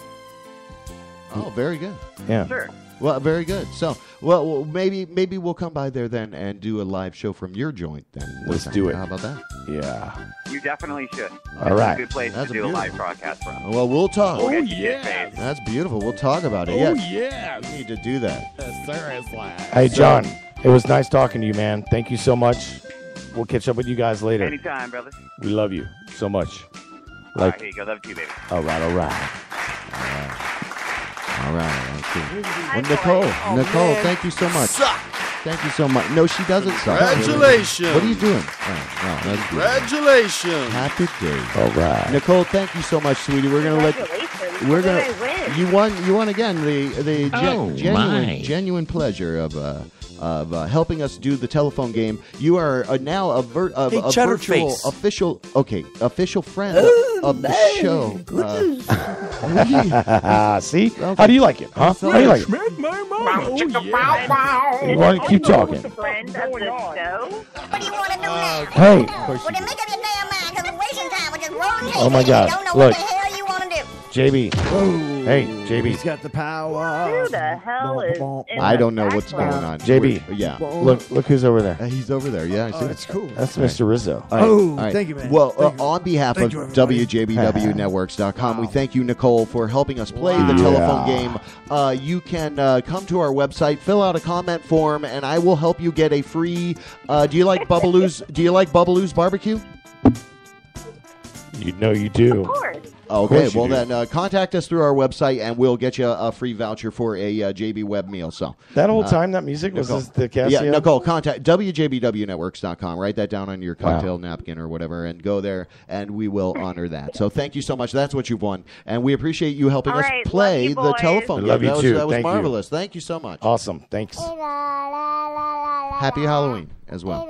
Oh, very good. Yeah. Sure. Well, very good. So, well, maybe we'll come by there then and do a live show from your joint then. Let's do it. How about that? Yeah. You definitely should. All right. It's a good place That's to do a beautiful. live broadcast from. Well, we'll talk. We'll get you paid. That's beautiful. We'll talk about it. Oh, Yes. yeah. We need to do that. Seriously. Hey, John. It was nice talking to you, man. Thank you so much. We'll catch up with you guys later. Anytime, brother. We love you so much. All right, here you go. Love you, baby. All right. All right. Okay. Well, Nicole, man. thank you so much. Suck. Thank you so much. No, she doesn't suck. Congratulations. What are you doing? Oh, no, that's beautiful. Congratulations. Happy day. All right. Nicole, thank you so much, sweetie. We're gonna let. Congratulations. We're What gonna. did I win? You won again. The genuine pleasure of helping us do the telephone game. You are now a virtual Cheddarface. official friend of the show. See? How do you like it? Huh? How do you like it? You want to keep talking? Friend of the show? What do you want to do now? Hey. Well, then make up your damn mind, because we're wasting time. We're just rolling Oh, my tape, and God. you don't know Look. what the hell you want to JB. Whoa. Hey, JB. He's got the power. Who the hell is in I the don't know what's going background? on. JB. Yeah. Look who's over there. He's over there. Yeah, I see. That's cool. That's Mr. Rizzo. All right. Thank you, man. Well, Thank you. on behalf Thank of you, everybody. WJBWnetworks.com, we thank you, Nicole, for helping us play the telephone game. You can come to our website, fill out a comment form, and I will help you get a free. Do you like Bubbaloo's? Do you like Bubbaloo's barbecue? You know you do. Of course. Okay, well then contact us through our website, and we'll get you a free voucher for a JB Web meal. So That whole time, that music was Nicole. this the Casio? Yeah, Nicole, contact WJBWnetworks.com. Write that down on your cocktail napkin or whatever, and go there, and we will honor that. So thank you so much. That's what you've won, and we appreciate you helping All us right, play love you, the boys. telephone game. Love you too. That was Thank you. marvelous. Thank you so much. Awesome. Thanks. Happy Halloween as well.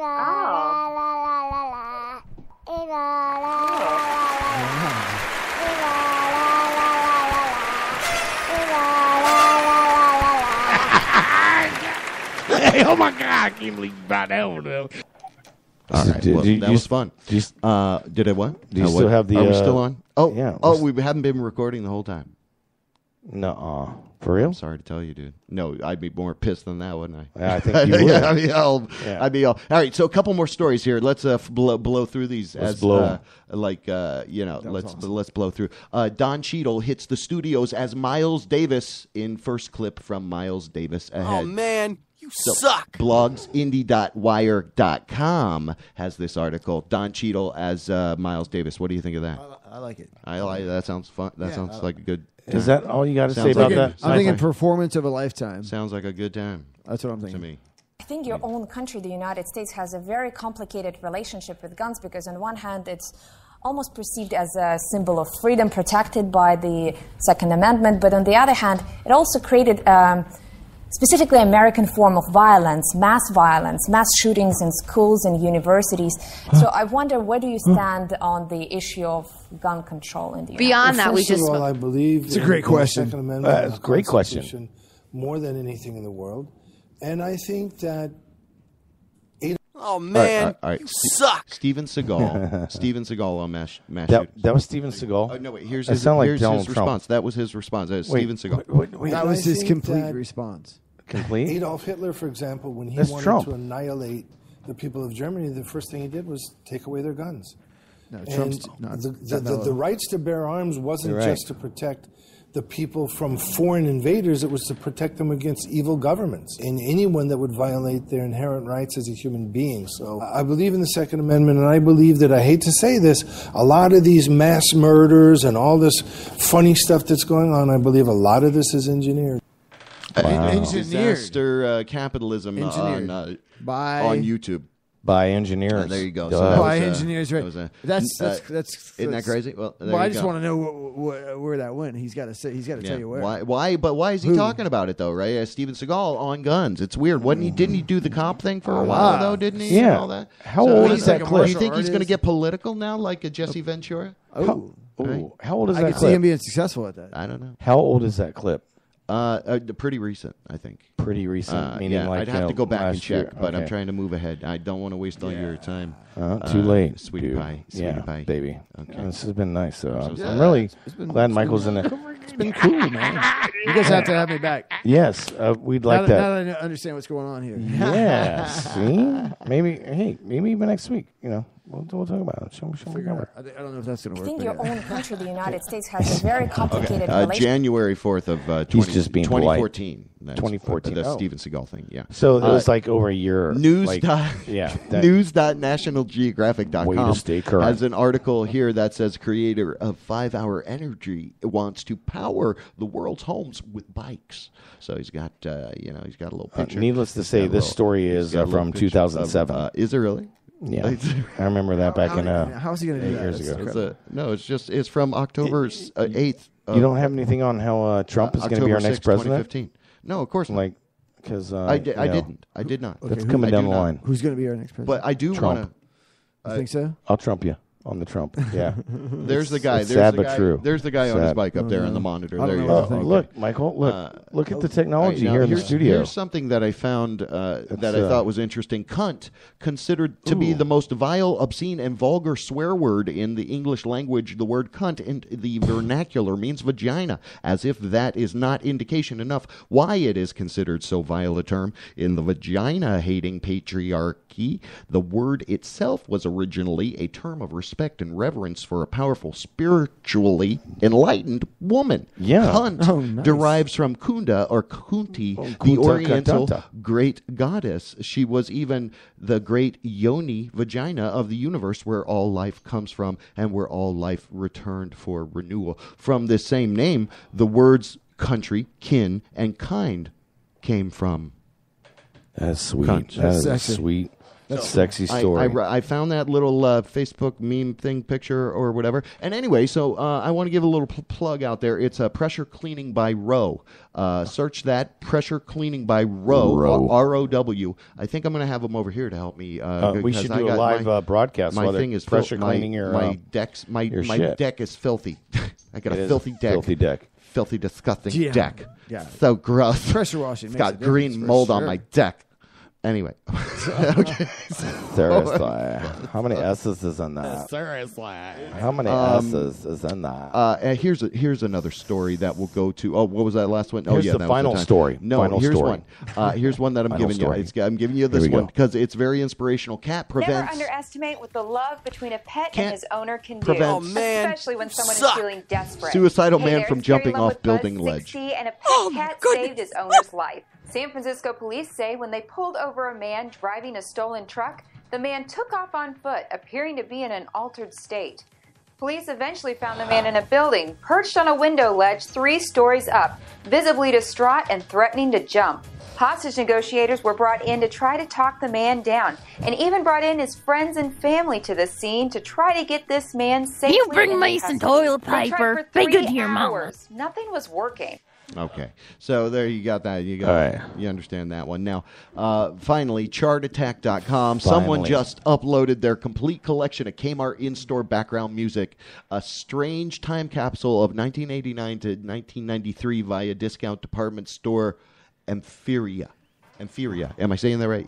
Hey, oh my God, I can't believe you brought that one up. All right, well, that was fun. Did I what? Do you still have the? Are we still on? Oh, yeah. Oh, we haven't been recording the whole time. No, for real? I'm sorry to tell you, dude. No, I'd be more pissed than that, wouldn't I? Yeah, I think you would. I'd be all right. So a couple more stories here. Let's blow through these. Let's blow. Let's blow through. Don Cheadle hits the studios as Miles Davis in first clip from Miles Davis Ahead. Oh man, you suck. Blogsindie.wire.com has this article. Don Cheadle as Miles Davis. What do you think of that? I like it. I like that. Sounds fun. That sounds like a good. Is that all you got to say Sounds about like that? I'm thinking performance of a lifetime. Sounds like a good time. That's what I'm thinking. To me. I think your own country, the United States, has a very complicated relationship with guns because on one hand it's almost perceived as a symbol of freedom protected by the Second Amendment, but on the other hand it also created specifically American form of violence, mass shootings in schools and universities. So I wonder, where do you stand on the issue of gun control in the United States? Beyond that, we First of just... all, I believe It's a great in question. The Second Amendment of the great question. Constitution more than anything in the world. And I think that Oh man, all right. you suck. Steven Seagal. Steven Seagal on mass That was Steven Seagal. no, wait. Here's That his, sound like here's Donald his Trump. response. That was his response. That was Wait, Steven Seagal. wait. That And was I his think complete that response. Complete? Adolf Hitler, for example, when he That's wanted Trump. to annihilate the people of Germany, the first thing he did was take away their guns. No, And Trump's not. the rights to bear arms wasn't You're right. just to protect the people from foreign invaders, it was to protect them against evil governments and anyone that would violate their inherent rights as a human being. So I believe in the Second Amendment, and I believe that, I hate to say this, a lot of these mass murders and all this funny stuff that's going on, I believe a lot of this is engineered. Disaster capitalism on YouTube. By engineers. There you go. By engineers, right? That's isn't that crazy? Well, I just want to know where that went. He's got to say. He's got to tell you where. Why? But why is he talking about it though? Right? Steven Seagal on guns. It's weird. Didn't he do the cop thing for a while though? Didn't he? Yeah. And all that. How old is that clip? Do you think he's going to get political now, like a Jesse Ventura? How old is I that could clip? see him being successful at that. I don't know. How old is that clip? Pretty recent, I think. Pretty recent, meaning yeah, like I'd have to go back and last check, year. but I'm Okay. trying to move ahead. I don't want to waste all your time. Too late, sweetie dude. pie. Sweetie Yeah, pie. baby. Okay. This has been nice. So I'm Yeah, really it's been- glad Michael's in there. It's been cool, man. You guys have to have me back. Yes, we'd like now that. Now that I understand what's going on here. Yeah, see, maybe even next week. You know, we'll talk about it. Show me I don't know if that's going to I work. think but your yeah. own country, the United States, has a very complicated relationship. January 4th of He's just being polite. 2014. That's 2014. The Oh. Steven Seagal thing. Yeah. So it was like over a year. News. Like, yeah. News.nationalgeographic.com Way to stay current. has an article here that says creator of 5 Hour Energy wants to power the world's homes with bikes. So he's got he's got a little picture. Needless to say, this story is from 2007. Is it really? Yeah, I remember that back in how's he going to do that? years That's ago. incredible. It's from October 8th. You don't have anything on how Trump is going to be our next president? 2015. No, of course not. Like, because I didn't. I did not. That's Okay, coming I down do the not. line. Who's going to be our next president? But I do Trump. want to. You think so? I'll Trump you. on the Trump. Yeah. There's the guy. It's sad but true. There's the guy on his Sad. bike up there on the monitor. I There don't you know. go. Look, Michael. Look at the technology Now, here in the here's- studio. Here's something that I found that I thought was interesting. Cunt, considered to be Ooh. the most vile, obscene, and vulgar swear word in the English language. The word cunt in the vernacular means vagina, as if that is not indication enough why it is considered so vile a term. In the vagina-hating patriarchy, the word itself was originally a term of respect and reverence for a powerful, spiritually enlightened woman. Yeah. Cunt derives from Kunda or Kunti, the Kunta Oriental Kantata. great goddess. She was even the great yoni vagina of the universe, where all life comes from and where all life returned for renewal. From this same name, the words country, kin, and kind came from. That's sweet. Cunt. That is a Sexy. sweet, That's sexy story. I found that little Facebook meme thing picture or whatever. And anyway, so I want to give a little plug out there. It's Pressure Cleaning by Row. Search that, Pressure Cleaning by Row, R-O-W. I think I'm going to have them over here to help me. We should do a live broadcast. My while they're thing is pressure cleaning your shit. deck is filthy. I got It a is filthy deck. filthy deck. Filthy, disgusting Yeah. deck. Yeah. So gross. Pressure washing It's makes a got green difference for mold on sure. my deck. Anyway. Okay. Seriously. How many S's is in that? Seriously. How many S's is in that? And here's another story that we'll go to. Oh, what was that last one? Here's yeah, the that final was time. story. No, Final here's story. one. Here's one that I'm Final giving story. you. I'm giving you this Here we one go. because it's very inspirational. Cat Never prevents. underestimate what the love between a pet Can't and his owner can do. prevent- Oh, man. Especially when someone Suck. is feeling desperate. Suicidal man there's from Scary jumping Love off with Buzz building ledge. 60, and a pet cat saved his owner's life. San Francisco police say when they pulled over a man driving a stolen truck, the man took off on foot, appearing to be in an altered state. Police eventually found the man in a building, perched on a window ledge 3 stories up, visibly distraught and threatening to jump. Hostage negotiators were brought in to try to talk the man down, and even brought in his friends and family to the scene to try to get this man safely. You bring into me some custody. toilet They tried paper. for Be 3 good to your mama. hours. Nothing was working. Okay, so there you got that. You got, All right. You understand that one. Now, finally, chartattack.com. Someone Finally. just uploaded their complete collection of Kmart in-store background music, a strange time capsule of 1989 to 1993 via discount department store Amphiria. Am I saying that right?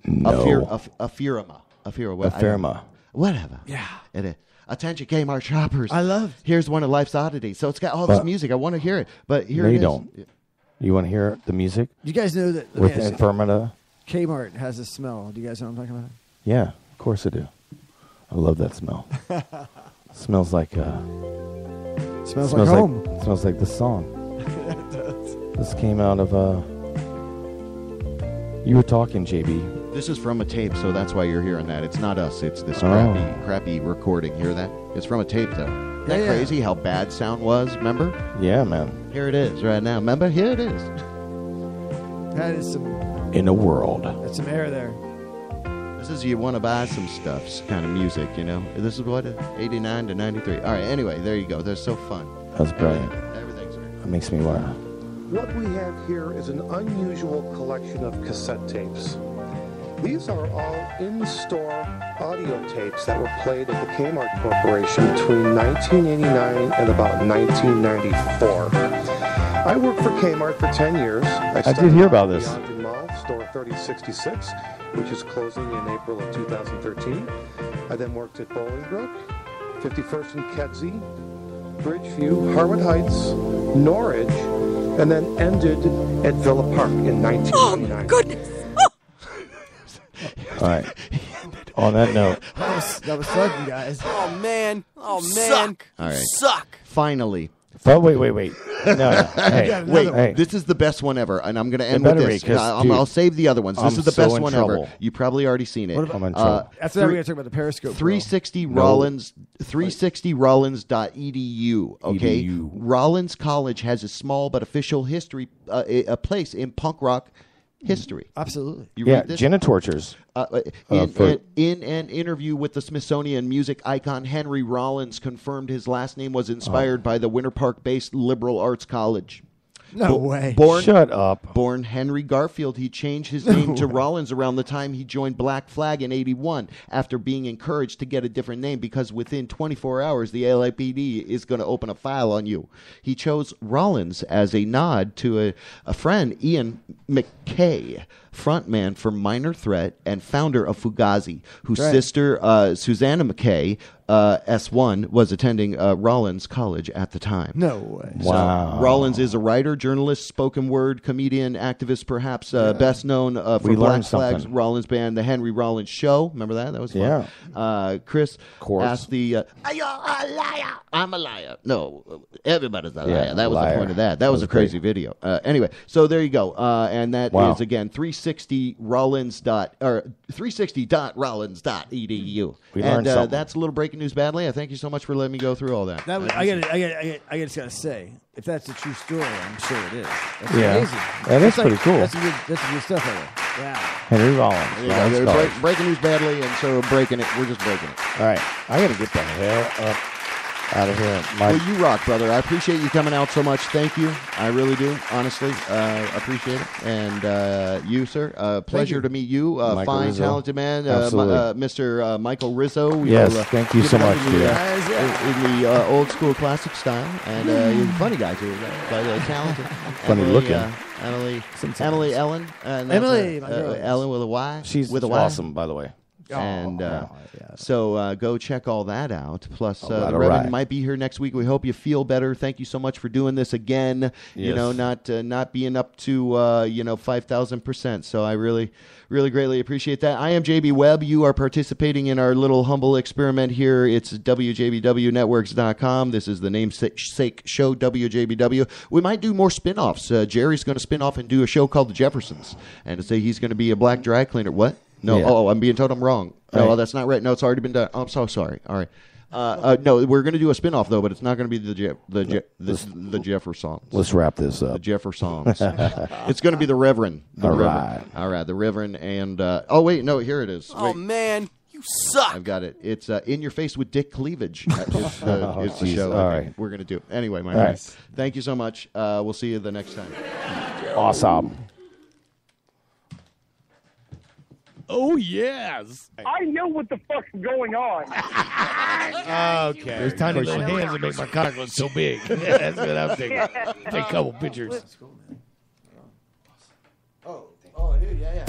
No. Aphirima. Aphirima. Whatever. Yeah. It is. Attention Kmart shoppers. I love. Here's one of life's oddities. So it's got all this But- music. I want to hear it. But here No, it you is. don't. You want to hear the music You guys know that with yes, Infirmita? Kmart has a smell. Do you guys know what I'm talking about? Yeah, of course I do. I love that smell. Smells like Smells like home. Smells like this song. It does. This came out of you were talking, JB. This is from a tape, so that's why you're hearing that. It's not us. It's this Oh. crappy recording. Hear that? It's from a tape, though. Isn't that Yeah, yeah. crazy how bad sound was? Remember? Yeah, man. Here it is right now. Remember? Here it is. That is some. In a world. That's some air there. This is you want to buy some stuff kind of music, you know? This is what? 89 to 93. All right, anyway, there you go. They're so fun. That's brilliant. Everything's great. That makes me want to. What we have here is an unusual collection of cassette tapes. These are all in-store audio tapes that were played at the Kmart Corporation between 1989 and about 1994. I worked for Kmart for 10 years. I did hear about this. At the Mall, store 3066, which is closing in April of 2013. I then worked at Bolingbrook, 51st and Kedzie, Bridgeview, Harwood Heights, Norridge, and then ended at Villa Park in 1999. Oh, goodness. All right. On that note, That was fun, guys. Oh, man. Oh, man. Suck. All right. Suck. Finally. oh, wait. No. Hey, Wait, hey. this is the best one ever, and I'm going to end better with be, this. 'cause, dude, I'll save the other ones. This I'm is the so best in one trouble. ever. You probably already seen it. What about- I'm in trouble. After that, we got to talk about the Periscope. Pro. 360 Rollins, 360rollins.edu. Okay, EDU. Rollins College has a small but official history, a place in punk rock history. Absolutely. You Yeah, read this? Genitortures. In an interview with the Smithsonian music icon Henry Rollins confirmed his last name was inspired by the Winter Park-based liberal arts college. No way. Shut up. Born Henry Garfield, he changed his name to Rollins around the time he joined Black Flag in '81 after being encouraged to get a different name because within 24 hours, the LAPD is going to open a file on you. He chose Rollins as a nod to a friend, Ian McKay, frontman for Minor Threat and founder of Fugazi, whose sister, Susanna McKay, S1, was attending Rollins College at the time. No way. Wow. So, Rollins is a writer, journalist, spoken word, comedian, activist, perhaps best known for We Black learned Flag's something. Rollins band, The Henry Rollins Show. Remember that? That was fun. Yeah. Chris course. asked the, are you a liar? I'm a liar. No, everybody's a liar. Yeah, That was liar. the point of that. That was a crazy video. Anyway, so there you go. And that is, again, 360rollins.edu. We learned something. That's a little breaking news badly. I thank you so much for letting me go through all that. I just gotta say, if that's a true story, I'm sure it is. That's Yeah. amazing. That is pretty cool. That's some good stuff right there. Yeah. Henry Rollins. There you go. They're breaking news badly, and so we're breaking it. We're just breaking it. All right. I got to get the hell up out of here. Well, you rock, brother. I appreciate you coming out so much. Thank you. I really do, honestly. Appreciate it. And you, sir, pleasure to meet you. Fine, Rizzo. talented man, Mr. Michael Rizzo. Yes, thank you so much, dude. In the old school classic style. And he's a funny guy, too. Talented. Funny looking. Emily Ellen. Emily, my girl. Ellen with a Y. She's with a Y. awesome, by the way. And so go check all that out. Plus, All right, the all Reverend right. might be here next week. We hope you feel better. Thank you so much for doing this again. You Yes. know, not being up to 5,000%. So I really, really greatly appreciate that. I am JB Webb. You are participating in our little humble experiment here. It's WJBWnetworks.com. This is the namesake show, WJBW. We might do more spin-offs. Jerry's going to spin off and do a show called The Jeffersons, and to say he's going to be a black dry cleaner. What? No, Yeah. I'm being told I'm wrong. No, Right. that's not right. No, it's already been done. Oh, I'm so sorry. All right. No, we're going to do a spin-off, though, but it's not going to be the Jeffersons. Let's wrap this The up. Jeffersons. It's going to be the Reverend. All right. All right, the Reverend. And, oh, wait, no, here it is. Oh, Wait. man. You suck. I've got it. It's In Your Face with Dick Cleavage. It's the geez. show All I think right. we're going to do. Anyway, my All friend, right. thank you so much. We'll see you the next time. Awesome. Oh, yes. I know what the fuck's going on. Okay. Those tiny little hands that make my cock look so big. Yeah, that's what I'm thinking. Take a couple pictures. That's cool, man. Oh, dude, yeah.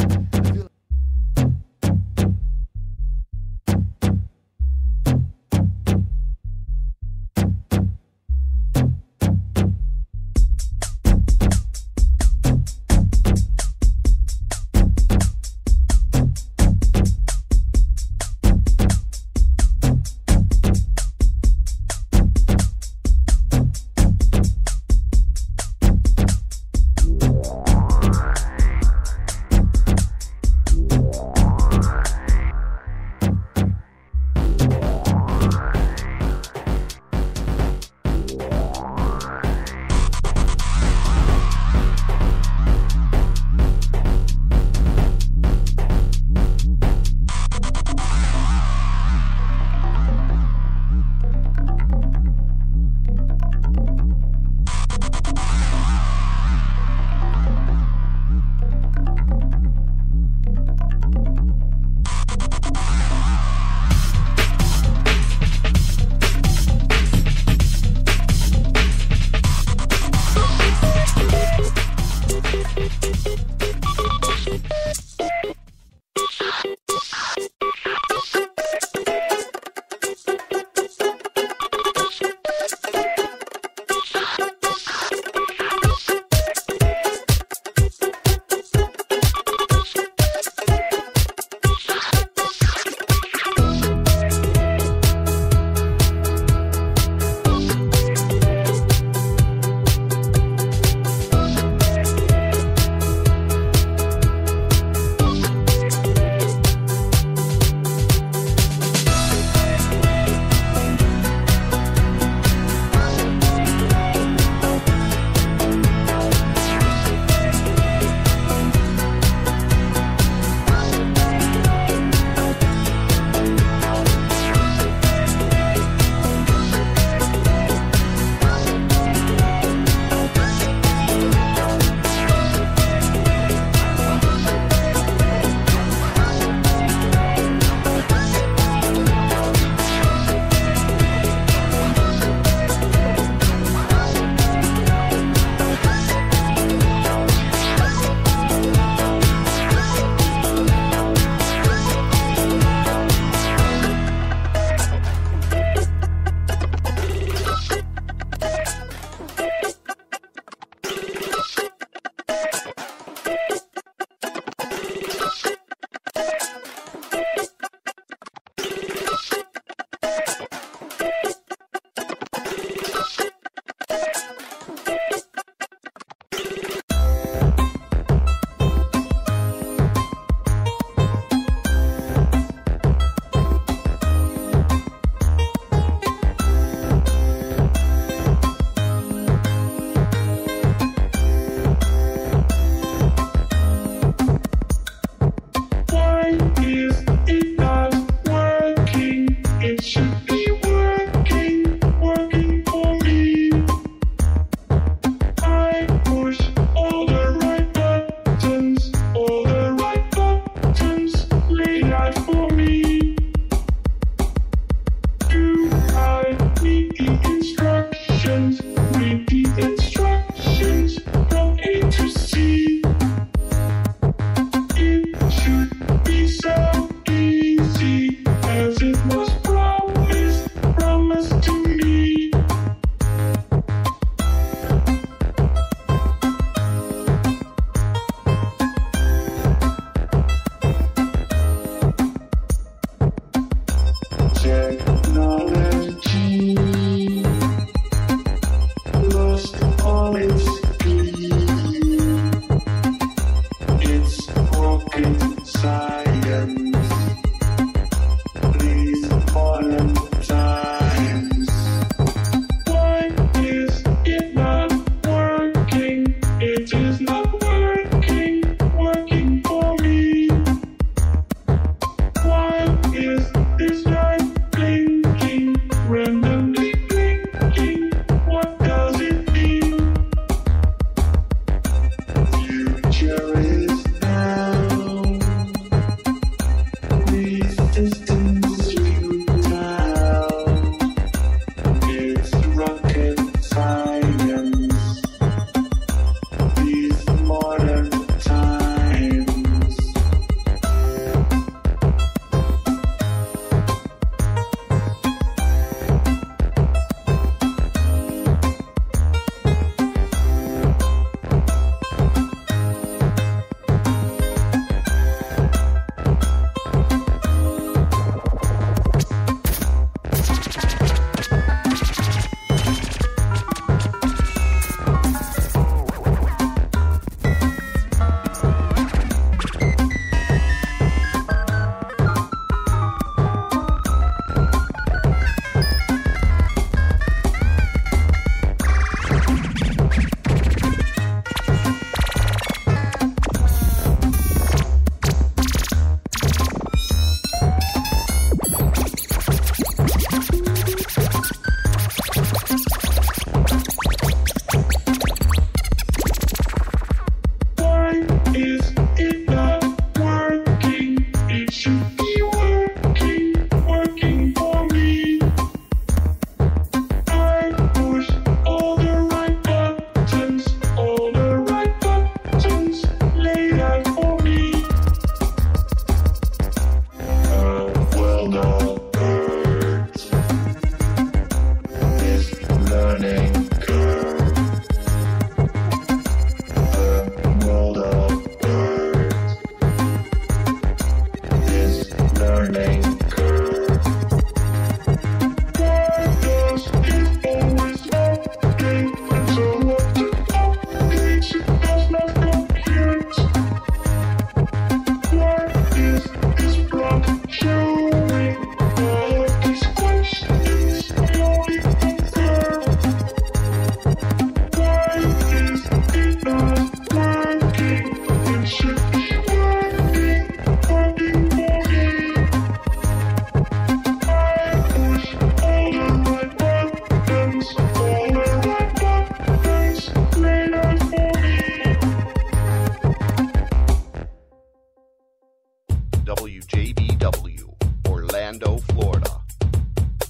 WJBW, Orlando, Florida.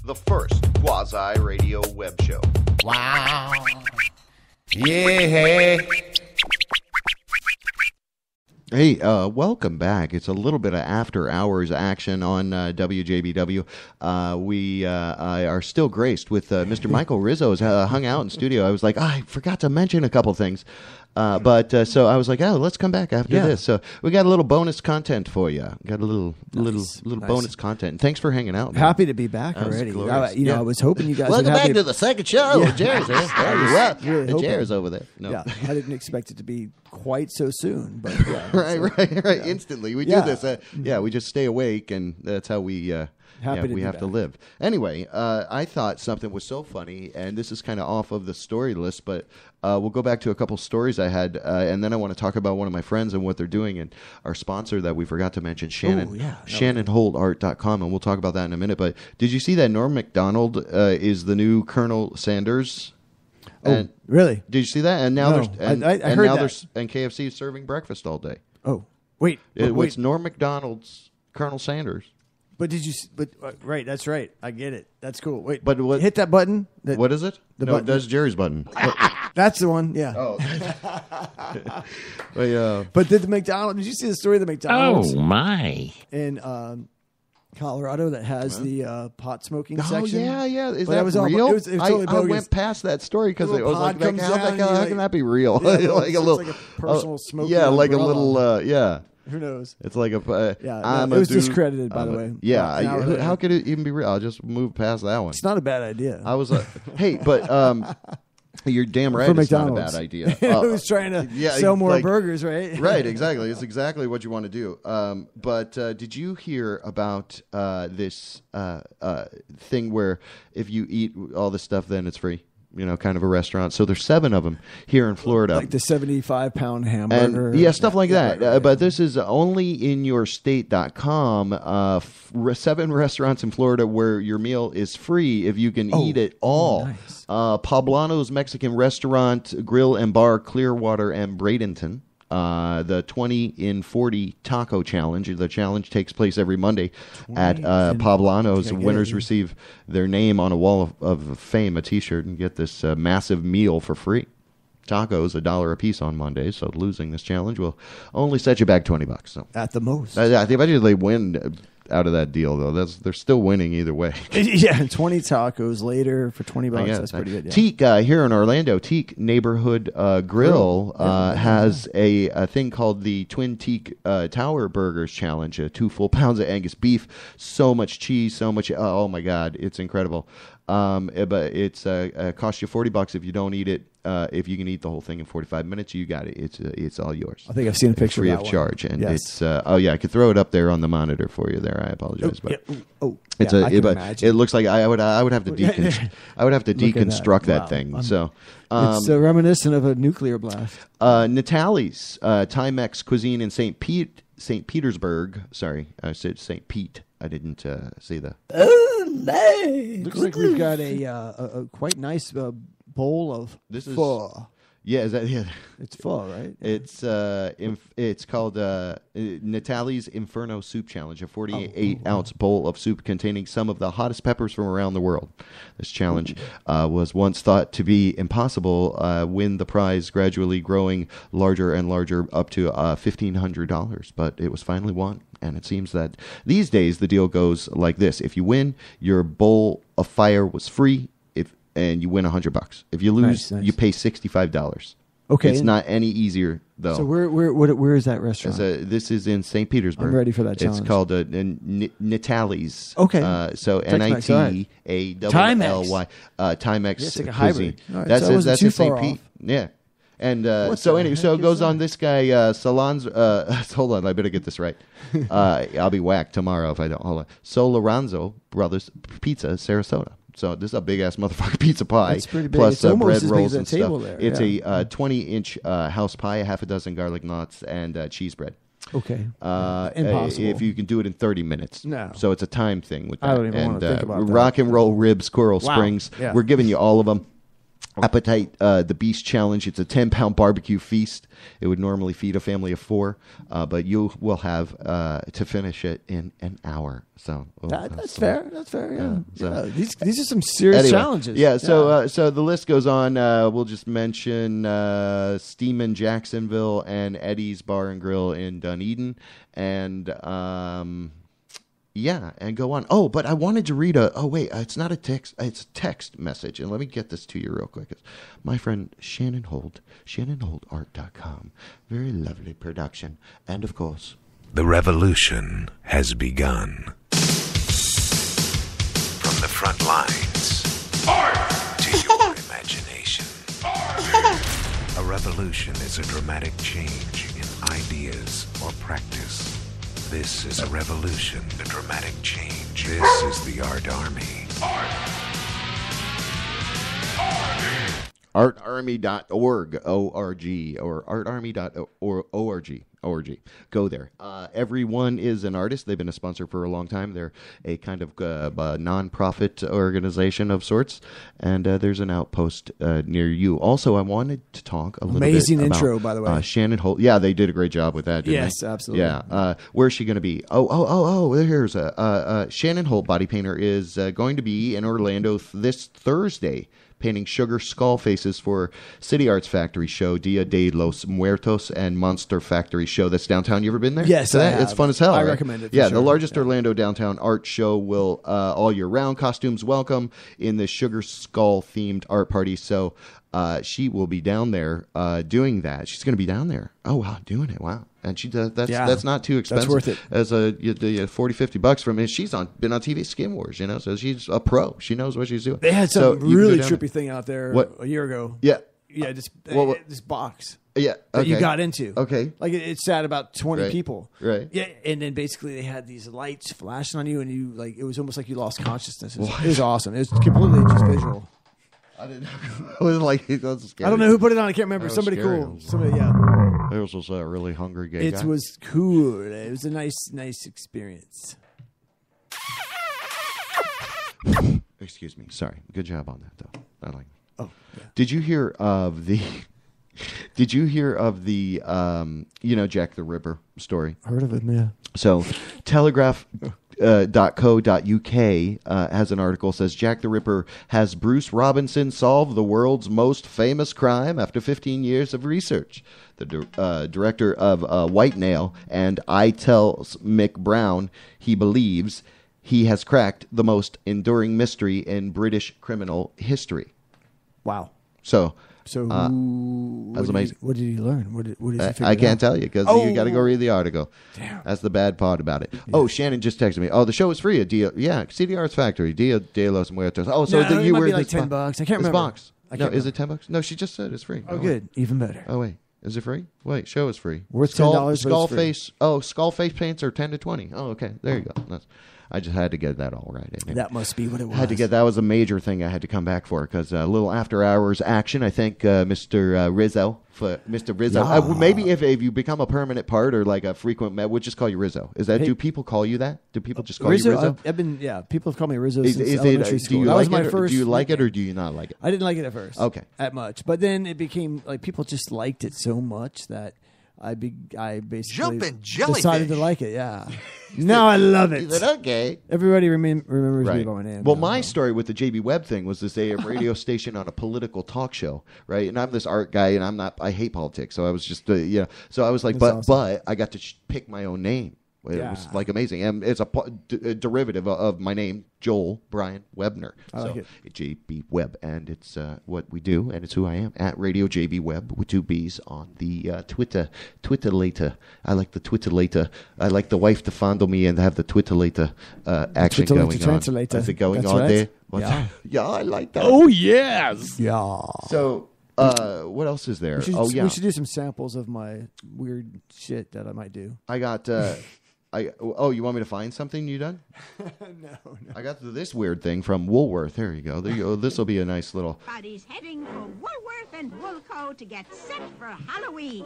The first quasi-radio web show. Wow. Yeah. Hey, welcome back. It's a little bit of after-hours action on WJBW. We are still graced with Mr. Michael Rizzo has hung out in studio. I was like, I forgot to mention a couple things. So I was like, oh, let's come back after this. So we got a little bonus content for you. Got a little bonus content. And thanks for hanging out, man. Happy to be back already. I was hoping you guys Welcome would have back me- to the second show. Yeah. Jerry's here. Really hoping. Jerry's over there. No. Yeah, I didn't expect it to be quite so soon. But yeah, right. Instantly. We do this. We just stay awake, and that's how we... Happy to we be have to back. live. Anyway, I thought something was so funny, and this is kind of off of the story list, but we'll go back to a couple stories I had, and then I want to talk about one of my friends and what they're doing, and our sponsor that we forgot to mention, Shannon, ShannonHoldArt.com, and we'll talk about that in a minute. But did you see that Norm Macdonald is the new Colonel Sanders? Oh, really? Did you see that? And now No, I heard that. And KFC is serving breakfast all day. Oh, wait. It's Norm Macdonald's Colonel Sanders. But did you? But right, that's right. I get it. That's cool. Wait, but what, hit that button. What is it? The no, button. that's Jerry's button. That's the one. Yeah. Oh. But did you see the story of the McDonald's? Oh, my. In Colorado that has the pot smoking section. Yeah. Is But that was all- real? it was totally I bogus. went past that story because The it was little like, pod comes how down, you're can that be real? Yeah, like it's a little like a personal smoking Yeah, like a umbrella. little. Yeah. Who knows? It's like a. It was discredited, by the way. Yeah. An hour later. How could it even be real? I'll just move past that one. It's not a bad idea. I was hey, but you're damn right. For It's not a McDonald's. bad idea. Who's trying to sell more burgers, right? Right, exactly. It's exactly what you want to do. But did you hear about this thing where if you eat all this stuff, then it's free? You know, kind of a restaurant. So there's 7 of them here in Florida. Like the 75-pound hamburger. And, stuff like that. Right. But this is only in your state.com. 7 restaurants in Florida where your meal is free if you can eat it all. Nice. Poblano's Mexican Restaurant, Grill and Bar, Clearwater and Bradenton. The 20 in 40 Taco Challenge. The challenge takes place every Monday at Poblano's. Winners receive their name on a wall of fame, a T-shirt, and get this massive meal for free. Tacos $1 a piece on Mondays, so losing this challenge will only set you back $20. So at the most, I think they win out of that deal though. They're still winning either way. Yeah, 20 tacos later for $20. That's pretty good. Yeah. Teak here in Orlando, Teak Neighborhood Grill has a thing called the Twin Teak Tower Burgers Challenge. 2 full pounds of Angus beef, so much cheese, so much. Oh my God, it's incredible. But it's costs you $40 if you don't eat it. If you can eat the whole thing in 45 minutes, you got it. It's all yours. I think I've seen a picture free of of that charge, one. and Yes. it's I could throw it up there on the monitor for you. There, I apologize, but it's I can but imagine. it looks like I would have to I would have to Look at that. deconstruct that Wow. thing. So It's reminiscent of a nuclear blast. Natalie's Timex Cuisine in St. Petersburg. Sorry, I said St. Pete. I didn't say the. Looks like we've got a quite nice bowl of pho. Yeah, is that It's pho, right? It's called Natalie's Inferno Soup Challenge, a 48-ounce bowl of soup containing some of the hottest peppers from around the world. This challenge was once thought to be impossible, with the prize gradually growing larger and larger up to $1,500, but it was finally won. And it seems that these days the deal goes like this. If you win, your bowl of fire was free. And you win $100. If you lose, Nice. you pay $65. Okay. It's not any easier though. So where is that restaurant? This is in St. Petersburg. I'm ready for that challenge. It's called Natali's. Okay. So Tex-Mex, all right. NITALLY. Timex Yeah, it's like a cuisine. hybrid. All right, That's so I wasn't that's too in St. far Pete. off. Yeah. And What so the anyway, heck so it is goes that? on this guy Salons. Hold on, I better get this right. I'll be whacked tomorrow if I don't. Hold on. Soloranzo Brothers Pizza, Sarasota. So this is a big ass motherfucking pizza pie. That's pretty big. Plus It's almost bread as big rolls as and that table stuff. there, It's yeah. a 20-inch house pie, a half a dozen garlic knots, and cheese bread. Okay. Impossible. If you can do it in 30 minutes. No. So it's a time thing with that. I don't even want to think about that. Rock and Roll Ribs, Coral Wow. Springs. Yeah. We're giving you all of them. Appetite, the Beast Challenge. It's a 10-pound barbecue feast. It would normally feed a family of 4, but you will have to finish it in an hour. So that's fair. That's fair. Yeah. So- These are some serious challenges. Yeah. So so the list goes on. We'll just mention Steamin' Jacksonville and Eddie's Bar and Grill in Dunedin, and yeah, and go on. Oh, but I wanted to read it's not a text. It's a text message. And let me get this to you real quick. It's my friend Shannon Holt, ShannonHoltArt.com. Very lovely production. And, of course, The revolution has begun. From the front lines to your imagination. A revolution is a dramatic change in ideas or practice. This is a revolution, a dramatic change. This is the Art Army. artarmy.org, O-R-G, or artarmy.org. Go there. Everyone is an artist. They've been a sponsor for a long time. They're a kind of non-profit organization of sorts, and there's an outpost near you. Also, I wanted to talk a little bit Amazing about intro, by the way. Shannon Holt. Yeah, they did a great job with that, didn't Yes, they? absolutely. Yeah. Where's she going to be? Here's Shannon Holt, body painter, is going to be in Orlando this Thursday, painting sugar skull faces for City Arts Factory show, Dia de los Muertos, and Monster Factory show. That's downtown. You ever been there? Yes, To that? I have. It's fun as hell. I right? recommend it for Yeah, sure. the largest Orlando downtown art show will all year round. Costumes welcome in the sugar skull themed art party. So she will be down there doing that. She's going to be down there. Oh wow, doing it. Wow. And she does. That's not too expensive. That's worth it. As $40-$50 from it. She's been on TV Skin Wars, so she's a pro. She knows what she's doing. They had So some you can really go down trippy there. thing out there What? a year ago. Yeah. Yeah, this box. Yeah, that you okay. got into. Okay. Like it sat about 20 Right. people. Right. Yeah, and then basically they had these lights flashing on you, and you it was almost like you lost consciousness. It was awesome. It was completely just visual. I didn't know. It was like, that was scary. I don't know who put it on. I can't remember. That was Somebody scary. cool. Somebody, yeah. There was a really hungry gay guy. It was cool. It was a nice experience. Excuse me. Sorry. Good job on that, though. I like it. Oh, yeah. Did you hear of the... Jack the Ripper story? Heard of him, yeah. So, Telegraph.co.uk has an article says Jack the Ripper has Bruce Robinson solve the world's most famous crime after 15 years of research. The director of White Nail and I tells Mick Brown he believes he has cracked the most enduring mystery in British criminal history. Wow. So So that's amazing. What did he learn? What did he figure I can't out? tell you because you got to go read the article. Damn. That's the bad part about it. Oh, Shannon just texted me. Oh, the show is free at CD Arts Factory. Dia de los Muertos. Oh, so No, it you might were be in like this $10. I can't this remember. box. I No, can't is it $10? No, she just said it's free. Oh, good. Even better. Oh wait, is it free? Wait, show is free. Worth $10, but it's Skull free. face. Oh, skull face paints are 10 to 20. Oh, okay. There you go. I just had to get that all right. That must be what it was. That was a major thing I had to come back for because a little after hours action. I think Mr. Rizzo. Yeah. Maybe if you become a permanent part or like a frequent we'll just call you Rizzo. Is that? Hey. Do people call you that? Do people just call Rizzo, you Rizzo? I've been, people have called me Rizzo Is since it? elementary Do school. you That like was my it? first. Do you like it or do you not like it? I didn't like it at first. Okay. At much, but then it became like people just liked it so much that I basically Jumpin' jellyfish. decided to like it. Yeah. Now I love it. He said, okay. Everybody remembers me Right. by my name. Well, now, my so. story with the JB Webb thing was this AM radio station on a political talk show, right? And I'm this art guy, and I hate politics, so I was just, so I was like, That's but I got to pick my own name. It was like amazing, and it's a derivative of my name, Joel Brian Webner. I like it. JB Web, and it's what we do, and it's who I am at Radio JB Web with 2 B's on the Twitter later. I like the Twitter later. I like the wife to fondle me and have the Twitter later action going on. Is it going That's on right. there? Yeah. Yeah, I like that. Oh, yes. Yeah. So, what else is there? We should do some samples of my weird shit that I might do. I got. You want me to find something you done? No. I got this weird thing from Woolworth. There you go. This will be a nice little. Everybody's heading for Woolworth and Woolco to get set for Halloween.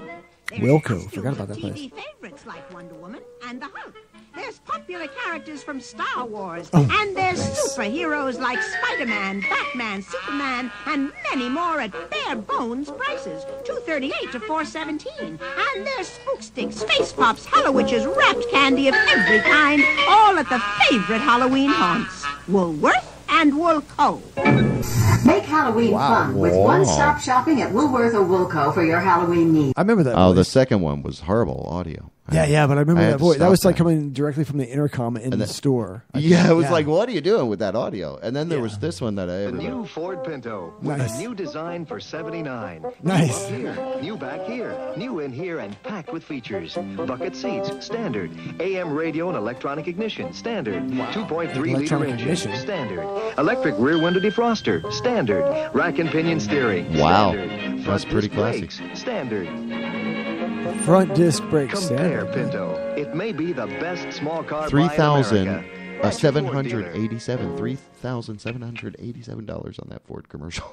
Wilco, forgot about that place. TV favorites like Wonder Woman and the Hulk. There's popular characters from Star Wars, Oh, and there's superheroes like Spider-Man, Batman, Superman, and many more at bare bones prices, $2.38 to $4.17. And there's Spook Sticks, Face Pops, Hallowitches, wrapped candy of every kind, all at the favorite Halloween haunts, Woolworth and Woolco. Make Halloween fun with one-stop shopping at Woolworth or Woolco for your Halloween needs. I remember that. Oh, the second one was horrible audio. Yeah, but I remember had that to voice. That stop was like coming directly from the intercom in the store. It was like, what are you doing with that audio? And then there was this one that I The new Ford Pinto with Nice. a new design for $79. Nice. New up here, new back here, new in here, and packed with features. Bucket seats, standard. AM radio and electronic ignition, standard. 2.3-liter Electronic engine, ignition. standard. Electric rear window defroster, standard. Rack and pinion steering, Wow. standard. That's Front pretty disc classy. brakes, standard. Front disc brakes. Compare standard. Pinto. It may be the best small car buy in America. $3,787 on that Ford commercial.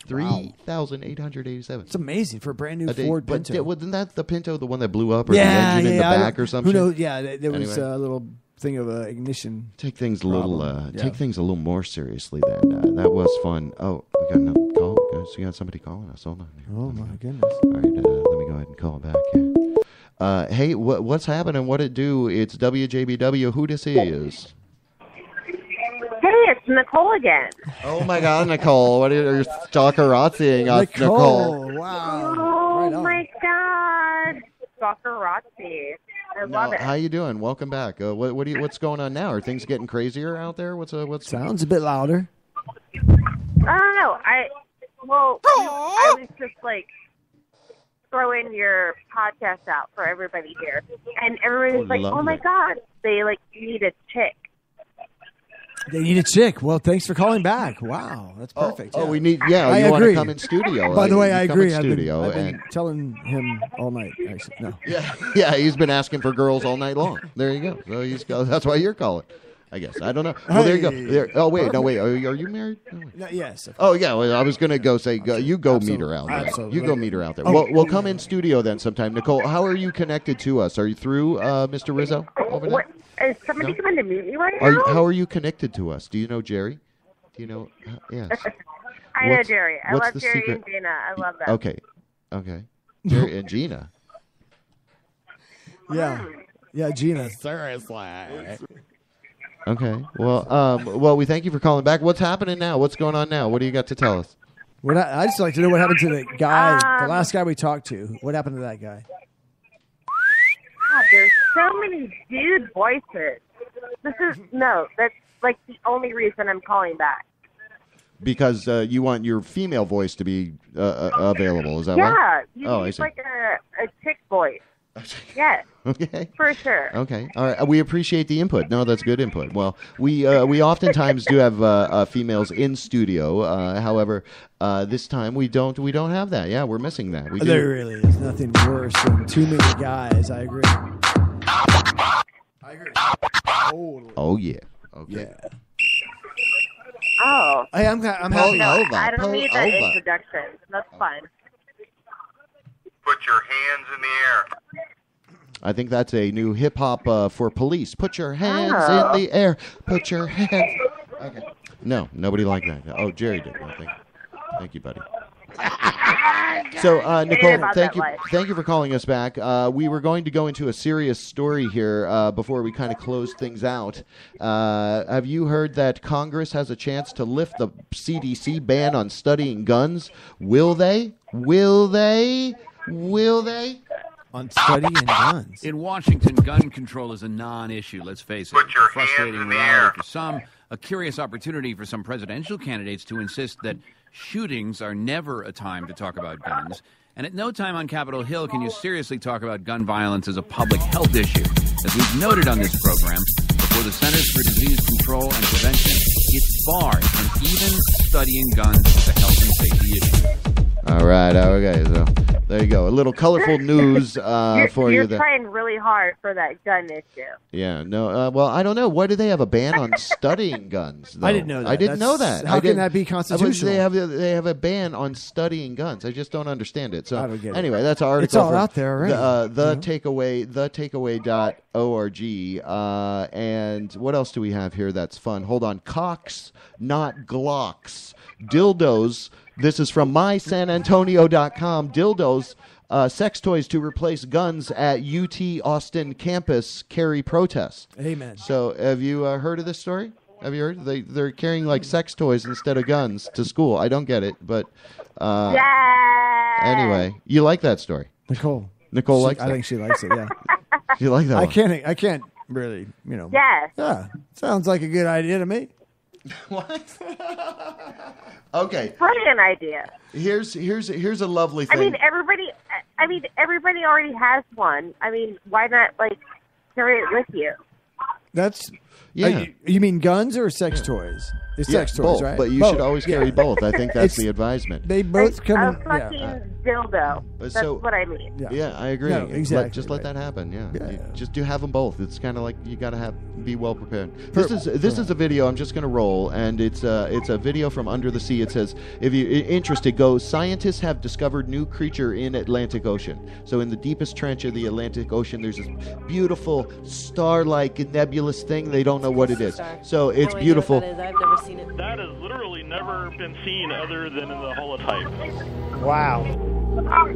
$3,887. It's amazing for a brand new Ford But Pinto. wasn't that the Pinto, the one that blew up, or the engine in the back or something? Who knows? Yeah, there was Anyway. a little thing of ignition. Take things a problem. take things a little more seriously. Then that was fun. Oh, we got another call. So you got somebody calling us. Hold on. Oh my goodness! All right, let me go ahead and call back here. Hey, what's happening? What it do? It's WJBW. Who this is? Hey, it's Nicole again. Oh my God, Nicole! What are you stalkerazziing us, Nicole? Wow! Oh my God, Stalkerazzi. I love it. How you doing? Welcome back. What's going on now? Are things getting crazier out there? What's Sounds a bit louder. I don't know. I was just like throwing your podcast out for everybody here, and everybody was like, "Oh my God, they like need a chick." They need a chick. Well, thanks for calling back. Wow, that's perfect. Oh, we need. Yeah, I you want to agree. come in studio? By the way, I come in agree. I've studio been telling him all night. Actually, no. Yeah, he's been asking for girls all night long. There you go. So that's why you're calling. I guess. I don't know. Well, there you go. Wait. Are you married? No, yes. Oh, yeah. Well, I was going to go say, you go meet her out there. Absolutely. You go meet her out there. Okay. We'll come in studio then sometime. Nicole, how are you connected to us? Are you through Mr. Rizzo over there? Is somebody coming to meet me right Are now? you, how are you connected to us? Do you know Jerry? Do you know? Yes. I know Jerry. I what's love the Jerry secret? and Gina. I love them. Okay. Jerry and Gina. Yeah, Gina. Seriously. Okay. Well, we thank you for calling back. What's happening now? What's going on now? What do you got to tell us? I just like to know what happened to the guy, the last guy we talked to. What happened to that guy? God, there's so many dude voices. That's like the only reason I'm calling back. Because you want your female voice to be available. Is that Yeah, right? you I need see. like a chick voice. Yes. Okay. For sure. Okay. All right. We appreciate the input. No, that's good input. Well, we oftentimes do have females in studio. However, this time we don't have that. Yeah, we're missing that. We do. There really is nothing worse than too many guys. I agree. Oh yeah. Okay. Yeah. Oh. Hey, I'm happy. No, I don't need that introduction. That's fine. Put your hands in the air. I think that's a new hip hop for police. Put your hands in the air. Put your hands. Okay. No, nobody liked that. Oh, Jerry did. I think. Thank you, buddy. So, Nicole, thank you for calling us back. We were going to go into a serious story here before we kind of close things out. Have you heard that Congress has a chance to lift the CDC ban on studying guns? Will they? Will they? Will they? on studying guns. In Washington, gun control is a non-issue, let's face it. It's a frustrating reality for some, a curious opportunity for some presidential candidates to insist that shootings are never a time to talk about guns. And at no time on Capitol Hill can you seriously talk about gun violence as a public health issue. As we've noted on this program, before the Centers for Disease Control and Prevention, it's barred from even studying guns as a health and safety issue. All right, okay, so there you go. A little colorful news for you. You're trying really hard for that gun issue. Yeah, no, well, I don't know. Why do they have a ban on studying guns, though? I didn't know that. I didn't know that. How can that be constitutional? They have a ban on studying guns. I just don't understand it. So I don't get it. Anyway, that's an article. It's all out there already. Takeaway.org. And what else do we have here that's fun? Hold on. Cocks, not Glocks. Dildos. This is from mysanantonio.com. Dildos, sex toys to replace guns at UT Austin campus carry protests. Amen. So have you heard of this story? Have you heard? They're carrying like sex toys instead of guns to school. I don't get it, but anyway, you like that story? Nicole likes it. I think she likes it, yeah. You like that I one? I can't really, Yes. Yeah, sounds like a good idea to me. What? Okay. Brilliant idea. Here's a lovely thing. I mean, everybody already has one. I mean, why not carry it with you? That's Yeah. You mean guns or sex toys? It's sex toys, both, right? but you should always carry both. I think that's the advisement. They both come A in. fucking dildo. That's what I mean. Yeah, I agree. No, exactly. Just let that happen. Yeah. Yeah. Just do have them both. It's kind of like you got to be well prepared. This is a video I'm just going to roll, and it's a video from under the sea. It says, if you're interested, go. Scientists have discovered new creature in Atlantic Ocean. So in the deepest trench of the Atlantic Ocean, there's this beautiful star-like nebulous thing. They don't know what it is. So it's beautiful. I've never seen it. That has literally never been seen other than in the holotype. Wow.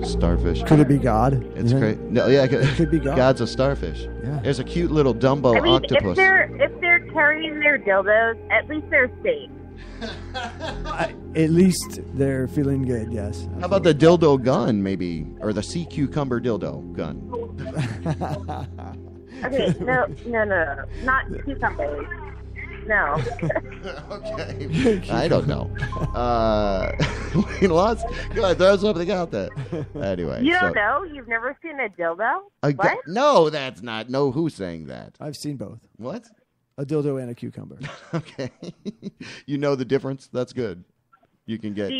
Starfish. Could it be God? It's great. No, yeah, it could be God. God's a starfish. Yeah. There's a cute little Dumbo I mean, octopus. if they're carrying their dildos, at least they're safe. At least they're feeling good, yes. How about the dildo gun, maybe? Or the sea cucumber dildo gun? Okay, no. Not cucumbers. No. Okay. I don't know. Lots. Go ahead, throw something out there. Anyway. You don't know? You've never seen a dildo? What? No, that's not. No, who's saying that? I've seen both. What? A dildo and a cucumber. Okay. You know the difference? That's good. You can get. Do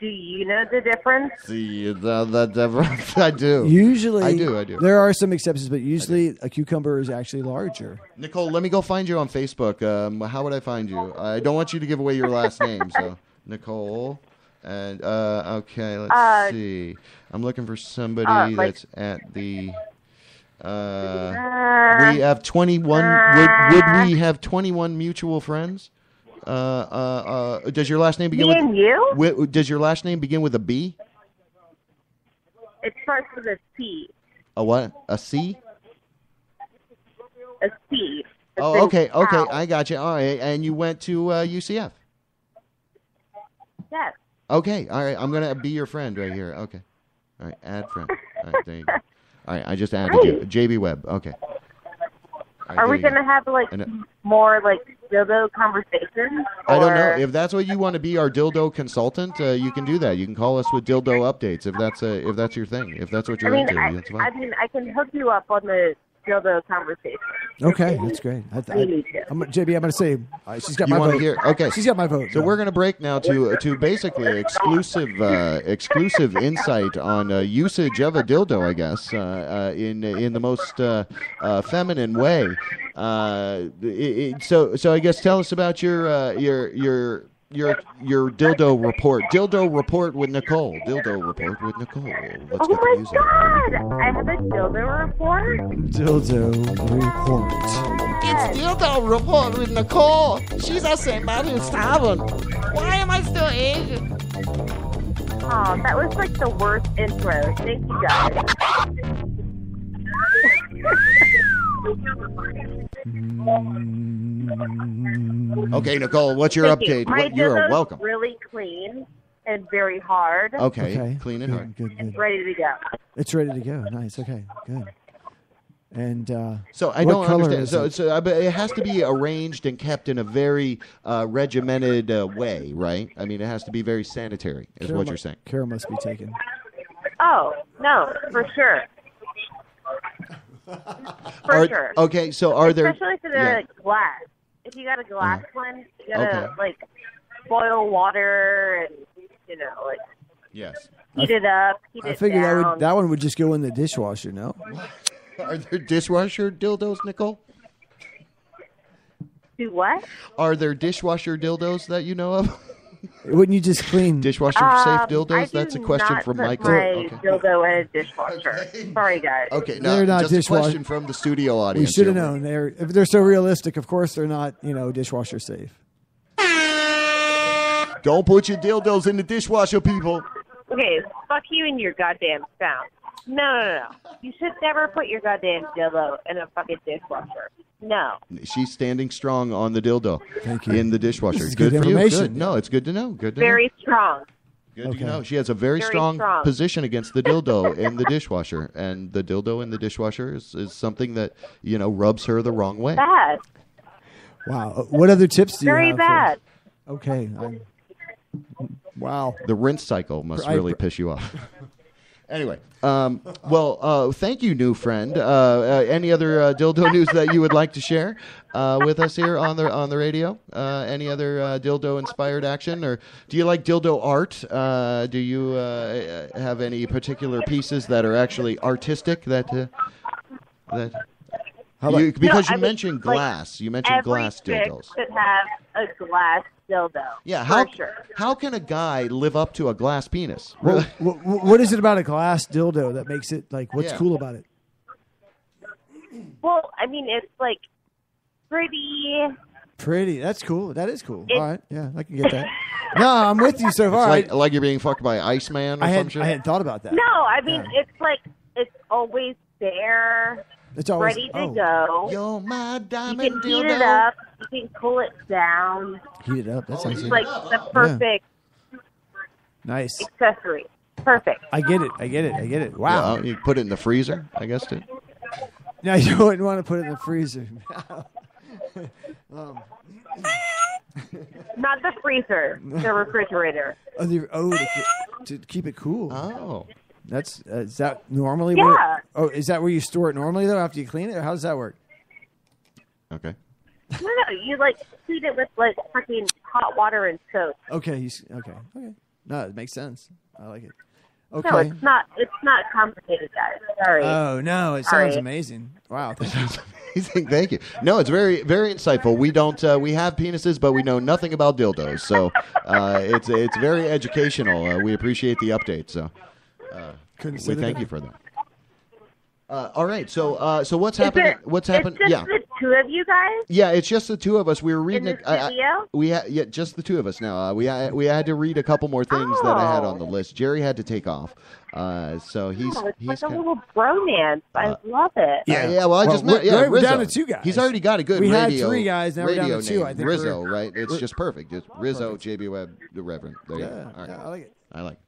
you know the difference? See the difference? I do. Usually, I do. There are some exceptions, but usually a cucumber is actually larger. Nicole, let me go find you on Facebook. How would I find you? I don't want you to give away your last name, so Nicole. And okay, let's see. I'm looking for somebody that's at the. We have 21. Would we have 21 mutual friends? Does your last name begin Me and you? Does your last name begin with a B? It starts with a C. A what? A C? A C. Oh, okay. I got you. All right, and you went to UCF. Yes. Okay. All right. I'm gonna be your friend right here. Okay. All right. Add friend. All right. There you go. All right. I just added you. JB Webb. Okay. Right, are we going to have more dildo conversations? I don't know. If that's what you want to be, our dildo consultant, you can do that. You can call us with dildo updates if that's your thing. If that's what you're into, that's fine. I can hook you up on the dildo conversation. Okay, that's great. JB, I'm going to say she's got my vote. Okay, she's got my vote. So we're going to break now to basically exclusive insight on usage of a dildo, I guess, in the most feminine way. So I guess tell us about your dildo report. Dildo report with Nicole. Dildo report with Nicole. Let's oh my God! I have a dildo report. Dildo report. It's dildo report with Nicole. She's a somebody starving. Why am I still Asian? Oh, that was the worst intro. Thank you guys. Okay, Nicole, what's your update? My You're dildo's welcome. Really clean, and very hard. Okay. Clean and hard. Good. It's ready to go. It's ready to go. Nice. Okay. Good. And so I what don't color understand. is So it has to be arranged and kept in a very regimented way, right? I mean, it has to be very sanitary, is what you're saying. Care must be taken. Oh, no, for sure. For sure. Okay, so are there... Especially if they're like glass. If you got a glass one, you gotta like boil water and Yes. heat it up, heat I it figured down. that one would just go in the dishwasher. No. Are there dishwasher dildos, Nicole? Do what? Are there dishwasher dildos that you know of? Wouldn't you just clean dishwasher safe dildos? I That's a do question not from put Michael. my dildo in a dishwasher. Sorry, guys. Okay, no, They're not just a dishwasher. question from the studio We audience. should have here. known. If they're so realistic, of course they're not. Dishwasher safe. Don't put your dildos in the dishwasher, people. Okay, fuck you and your goddamn sound. No. You should never put your goddamn dildo in a fucking dishwasher. No. She's standing strong on the dildo. Thank you. In the dishwasher. This is good for you. information. Good. No, it's good to know. Good to Very strong. know. Good to know. She has a very Very strong strong. position against the dildo in the dishwasher, and the dildo in the dishwasher is something that rubs her the wrong way. Bad. Wow. What other tips do you Very have? bad. Okay. Wow. The rinse cycle must I- really piss you off. Anyway, thank you, new friend. Any other dildo news that you would like to share with us here on the radio? Any other dildo-inspired action, or do you like dildo art? Do you have any particular pieces that are actually artistic because you mentioned glass. You mentioned glass Every chick dildos. should have a glass dildo. Yeah, for sure. how can a guy live up to a glass penis? What is it about a glass dildo that makes it like? What's Yeah. cool about it? Well, I mean, it's like pretty. Pretty. That's cool. That is cool. It- All right. Yeah, I can get that. No, I'm with you so far. It's like you're being fucked by Iceman or I some shit. hadn't thought about that. No, I mean, it's like it's always there. It's always ready to go. You're my You diamond can heat dildo. it up. You can cool it down. Heat it up. That sounds It's good. like the perfect Nice. accessory. Perfect. I get it. Wow. Yeah, you put it in the freezer, I guess, too. No, you wouldn't want to put it in the freezer. Not the freezer, the refrigerator. To keep it cool. Oh. That's is that normally? Yeah. Is that where you store it normally though? After you clean it, or how does that work? Okay. No, you like heat it with like fucking hot water and soap. Okay. Okay. No, it makes sense. I like it. Okay. No, it's not complicated, guys. Sorry. Oh no, it Sorry. sounds amazing. Wow. Thank you. No, it's very, very insightful. We don't. We have penises, but we know nothing about dildos. So it's very educational. We appreciate the update. So Couldn't we say that thank better. you for that. All right. So what's happening? What's happening? It's Yeah. just the two of you guys Yeah, it's just the two of us. We were in reading the studio? yeah, just the two of us now. We had to read a couple more things that I had on the list. Jerry had to take off, so he's Oh, it's like a kinda- little bromance. I love it. Yeah. Well, I just met. Yeah, we're Rizzo. down to two guys. He's already got a good We had radio. 3 guys, now we're down to radio 2. name. I think Rizzo, we're- right? It's we're- just perfect. It's Rizzo, JB Webb, the Reverend. There you go. Yeah, All right. yeah, I like it. I like.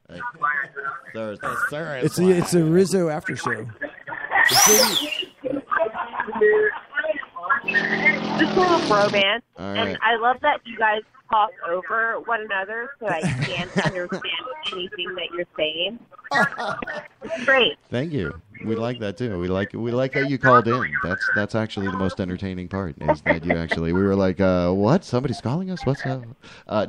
Thursday. It's a Rizzo after show. Just a little bromance. All right. And I love that you guys talk over one another so I can't understand anything that you're saying. It's great. Thank you. We like that too. We like that you called in. That's actually the most entertaining part. Is that you actually? We were like, what? Somebody's calling us? What's up?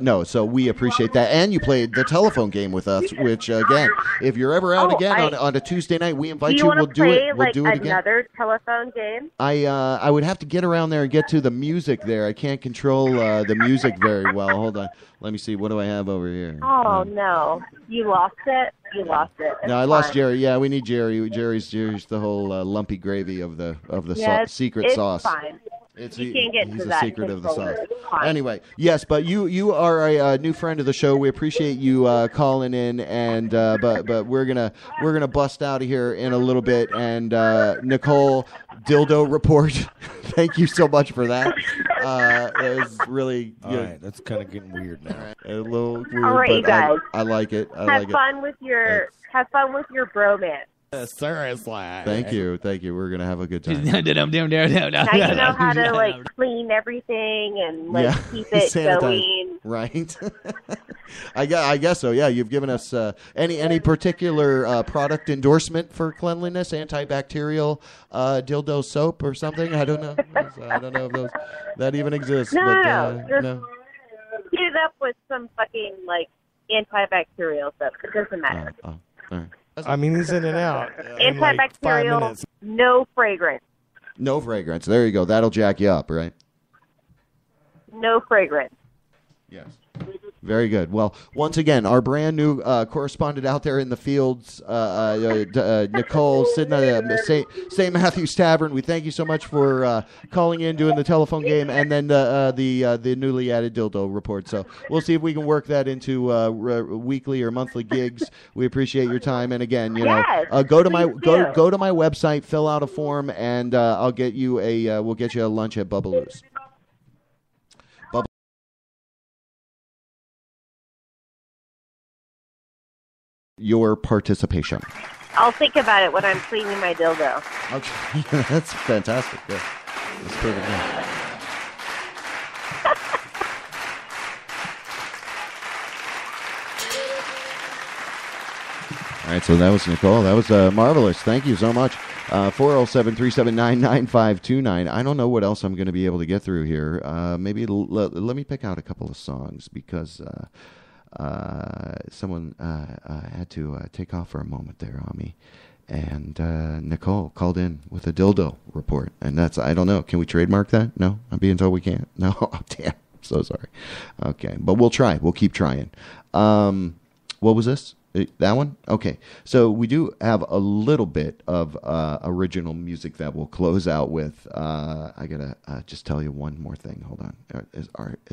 No. So we appreciate that, and you played the telephone game with us. Which again, if you're ever out again on a Tuesday night, we invite Do you you. want We'll to do play it. We'll like do it again. another telephone game? I would have to get around there and get to the music there. I can't control the music very well. Hold on. Let me see. What do I have over here? Oh, no. You lost it? You lost it. It's No, I lost fine. Jerry. Yeah, we need Jerry. Jerry's the whole lumpy gravy of the Yeah, secret it's sauce. Fine. It's You can't get he's to the that secret of the controller. sauce. It's fine. Anyway, yes, but you are a new friend of the show. We appreciate you calling in, and but we're gonna bust out of here in a little bit. And Nicole, dildo report. Thank you so much for that. It was really All right, that's kind of getting weird now. a little weird, All right, but you guys. I like it. I Have like fun with your bromance. Seriously. Thank you. We're gonna have a good time. Now you know how to like clean everything and like keep it sanitize. going. Right. I guess so. Yeah, you've given us any particular product endorsement for cleanliness, antibacterial dildo soap or something. I don't know. I don't know if that even exists. No. Just no. heat it up with some fucking like antibacterial stuff. It doesn't matter. All right. I mean, he's in and out. In like 5 Antibacterial, minutes. no fragrance. No fragrance. There you go. That'll jack you up, right? No fragrance. Yes. Very good. Well, once again, our brand new correspondent out there in the fields, Nicole, sitting at St. Matthew's Tavern. We thank you so much for calling in, doing the telephone game, and then the newly added dildo report. So we'll see if we can work that into weekly or monthly gigs. We appreciate your time, and again, go to my website, fill out a form, and I'll get you we'll get you a lunch at Bubbaloo's. Your participation. I'll think about it when I'm cleaning my dildo. Okay, that's fantastic. Yeah. That's perfect. Yeah. All right, so that was Nicole. That was marvelous. Thank you so much. 407-379-9529. I don't know what else I'm going to be able to get through here. Maybe let me pick out a couple of songs because someone had to take off for a moment there on me. And Nicole called in with a dildo report. And that's, I don't know, can we trademark that? No? I'm being told we can't? No? Oh, damn. So sorry. Okay, but we'll try. We'll keep trying. What was this? That one? Okay. So we do have a little bit of original music that we'll close out with. I got to just tell you one more thing. Hold on. Is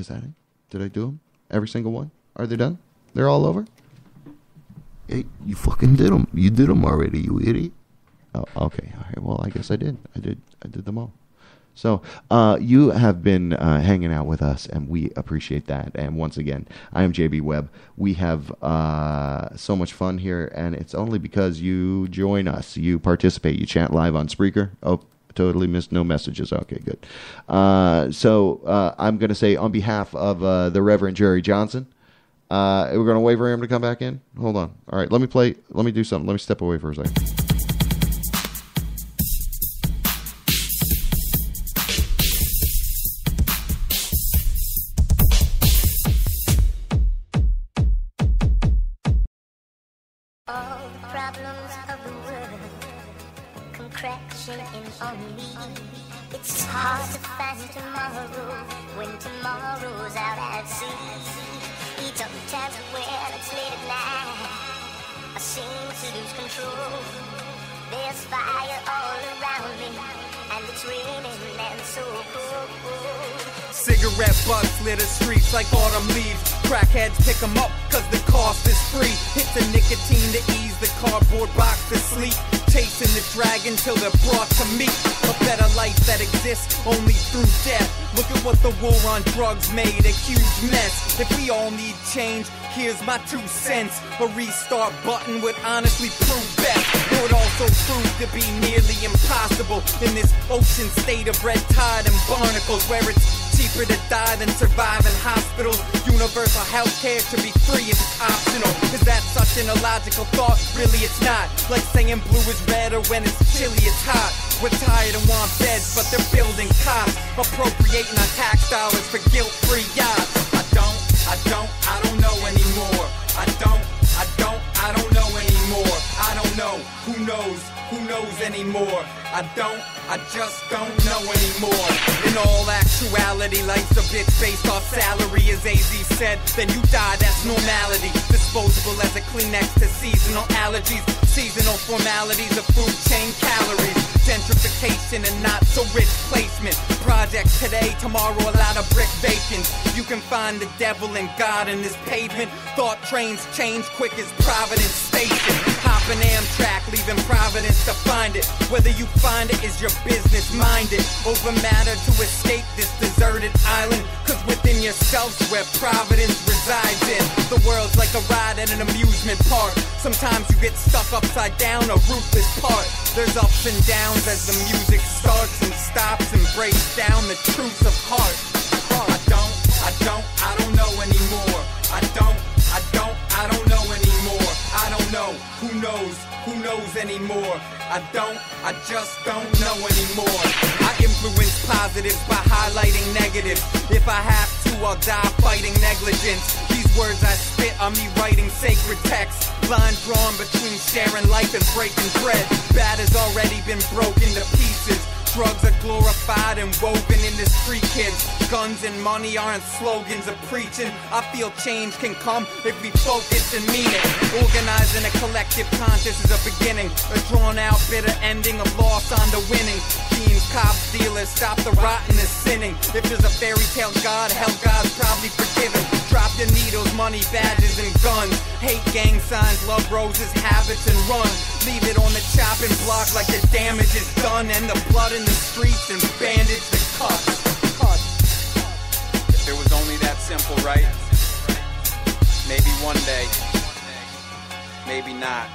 that it? Did I do them? Every single one? Are they done? They're all over? Hey, you fucking did them. You did them already, you idiot. Oh, okay. All right. Well, I guess I did. I did them all. So you have been hanging out with us, and we appreciate that. And once again, I am JB Webb. We have so much fun here, and it's only because you join us. You participate. You chat live on Spreaker. Oh, totally missed no messages. Okay, good. So I'm going to say on behalf of the Reverend Jerry Johnson, we're going to wait for him to come back in. Hold on. All right, let me do something. Let me step away for a second. It's hard to find tomorrow when tomorrow's out at sea. Sometimes when it's late at night, I seem to lose control. There's fire all around me, and it's raining and so cold. Cigarette butts litter streets like autumn leaves. Crackheads pick them up cause the cost is free. Hit the nicotine to ease the cardboard box to sleep. Chasing the dragon till they're brought to meet a better life that exists only through death. Look at what the war on drugs made, a huge mess. If we all need change, here's my 2 cents. A restart button would honestly prove best. It would also prove to be nearly impossible in this ocean state of red tide and barnacles, where it's cheaper to die than survive in hospitals. Universal health care should be free if it's optional. Is that such an illogical thought? Really it's not. Like saying blue is red or when it's chilly it's hot. We're tired and want beds, but they're building cops, appropriating our tax dollars for guilt-free yachts. I don't know anymore. I don't know anymore. I don't know. Who knows anymore? I just don't know anymore. In all actuality, life's a bitch based off salary. As AZ said, then you die, that's normality. Disposable as a Kleenex to seasonal allergies. Seasonal formalities of food chain calories. Gentrification and not so rich placement. Projects today, tomorrow a lot of brick vacants. You can find the devil and God in this pavement. Thought trains change quick as Providence Station. Hop an Amtrak, leaving Providence to find it. Whether you find it is your business, mind it. Over matter to escape this deserted island. Cause within yourself's where Providence resides in. The world's like a ride at an amusement park. Sometimes you get stuck upside down a ruthless part. There's ups and downs as the music starts and stops and breaks down the truths of heart. I don't know anymore. I don't know anymore. I don't know. Who knows anymore? I just don't know anymore. I influence positives by highlighting negatives. If I have to, I'll die fighting negligence. These words I spit are me writing sacred texts. Lines drawn between sharing life and breaking bread. Bad has already been broken to pieces. Drugs are glorified and woven into street kids. Guns and money aren't slogans of preaching. I feel change can come if we focus and mean it. Organizing a collective conscious is a beginning. A drawn out bitter ending of loss on the winning. Fiends, cops, dealers, stop the rotten and sinning. If there's a fairy tale god, hell God's probably forgiven. Drop your needles, money, badges, and guns. Hate, gang signs, love roses, habits, and run. Leave it on the chopping block like the damage is done. And the blood in the streets and bandage the cuts. If it was only that simple, right? Maybe one day. Maybe not.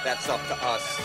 That's up to us.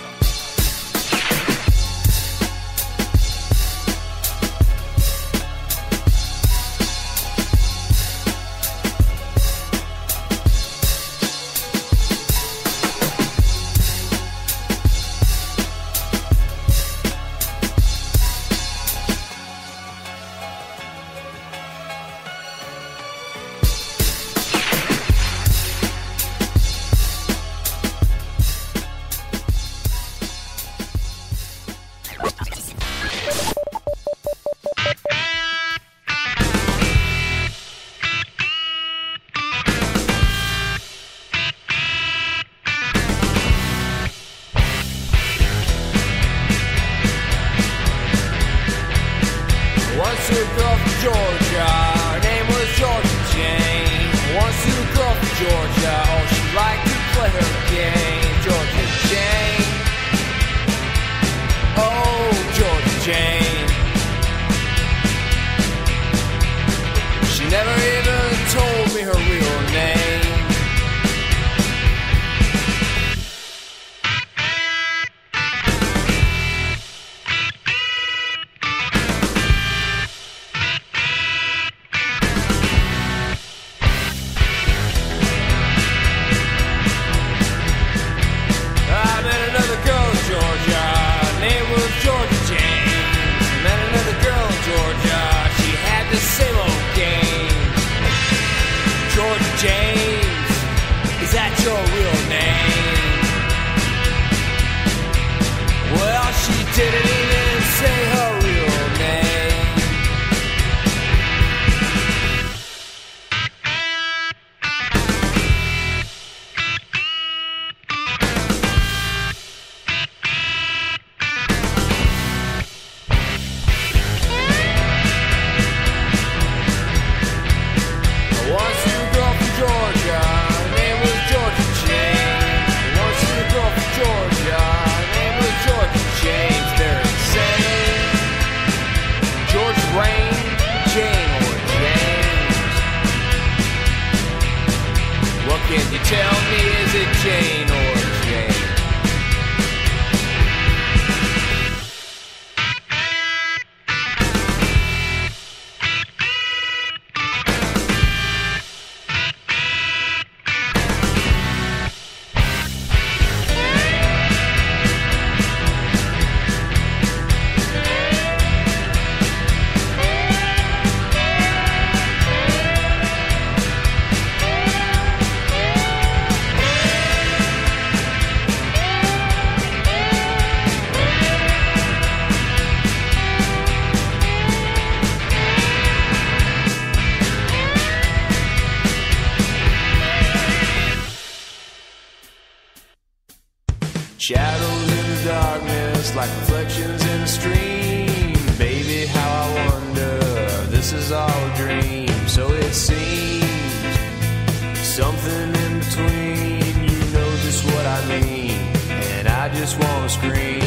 just wanna scream.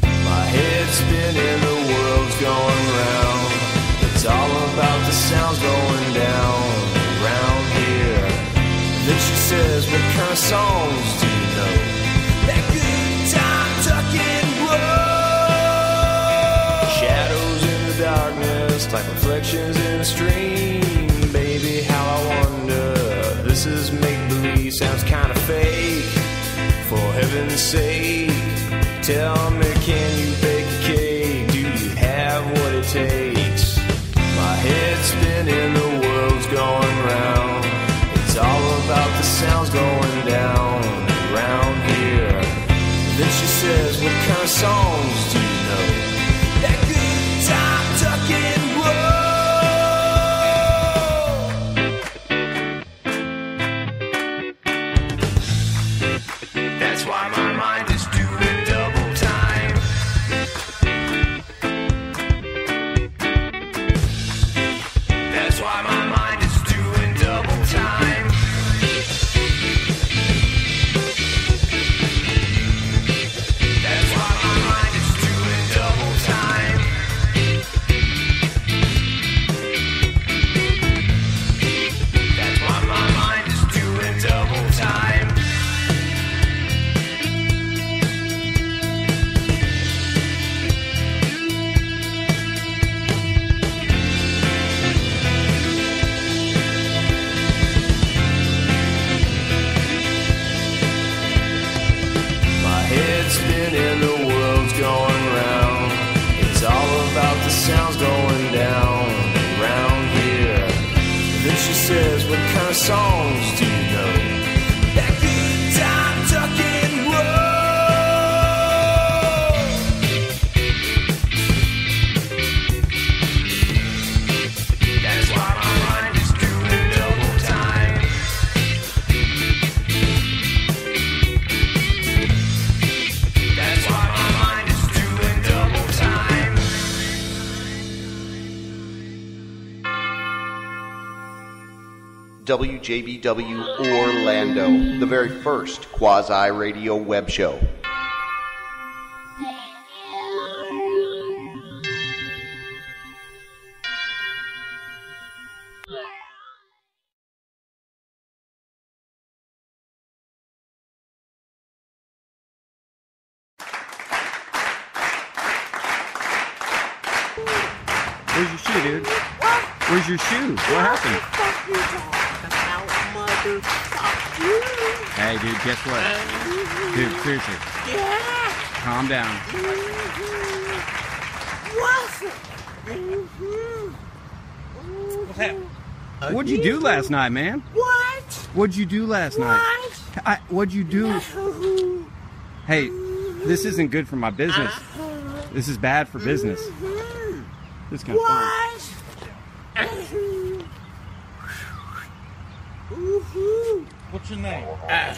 My head's spinning, the world's going round. It's all about the sounds going down around here. Then she says, what kind of songs do you know? That good time tucking roll. Shadows in the darkness, like reflections in a stream. Baby, how I wonder, this is make-believe, sounds kind of fake. For heaven's sake, tell me, can you bake a cake? Do you have what it takes? My head's spinning, the world's going round. It's all about the sounds going down around here. Then she says, what kind of songs do you know? That good time tucking roll. That's why my mind is doing double time. That's why my mind is doing double time. That's why my mind is doing double time. That's why my mind is doing double time. Head's spinning, the world's going round. It's all about the sounds going down around here. Then she says, what kind of songs do you know? That good time tucking roll. That's why my mind is doing double time. That's why my mind is doing double time. WJBW Orlando, the very first quasi-radio web show. Where's your shoe, dude? Where's your shoe? What happened? Hey, dude, guess what? Dude, seriously. Yeah. Calm down. What's that? What'd you do last night, man? What? What'd you do last night? What'd you do? Hey, this isn't good for my business. This is bad for business. This is kind of fun. What's your name? What?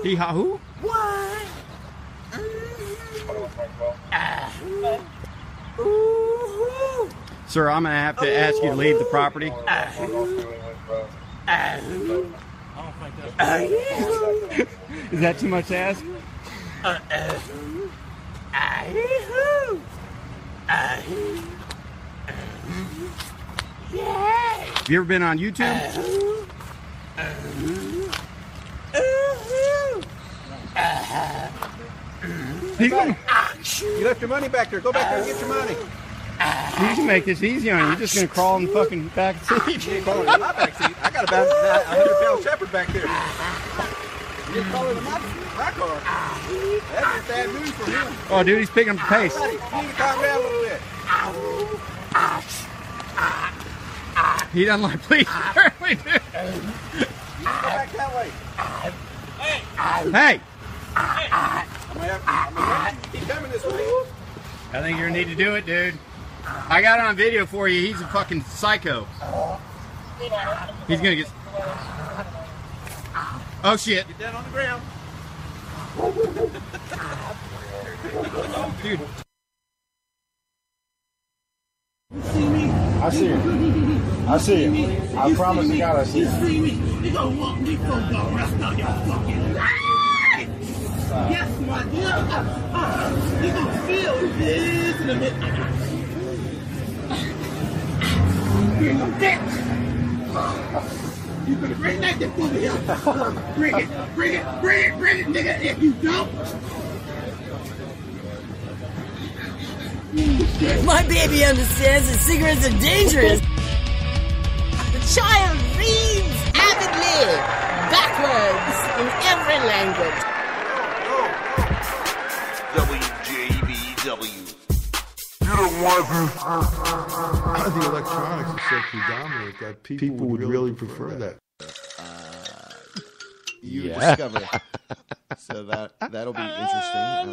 Hee-haw who? What? Sir, I'm going to have to ask you to leave the property. Is that too much to ask? Have you ever been on YouTube? You left your money back there. Go back there and get your money. You can make this easy on you. You're just going to crawl in the fucking back seat. You ain't crawling in my back seat. I got about a 100-pound shepherd back there. You're crawling in my car. That's a bad news for him. Oh, dude, he's picking up the pace. Buddy, you need to calm down a little bit. He doesn't like police. Apparently, dude. You go back that way. Hey! Keep coming this way. I think you're going to need to do it, dude. I got it on video for you. He's a fucking psycho. He's going to get... Oh, shit. Get down on the ground. Dude. I see him. I see him. I promise to God I see him. You see me? You gonna want me for the rest of your fucking life. Yes, my dear. You gonna feel this in a minute. Bring them back. You can bring that thing over here. Bring it, nigga. If you don't. My baby understands that cigarettes are dangerous. The child reads avidly, backwards, in every language. WJBW. You don't want the electronics is so predominant that people would really prefer that. You discover it. So that'll be interesting.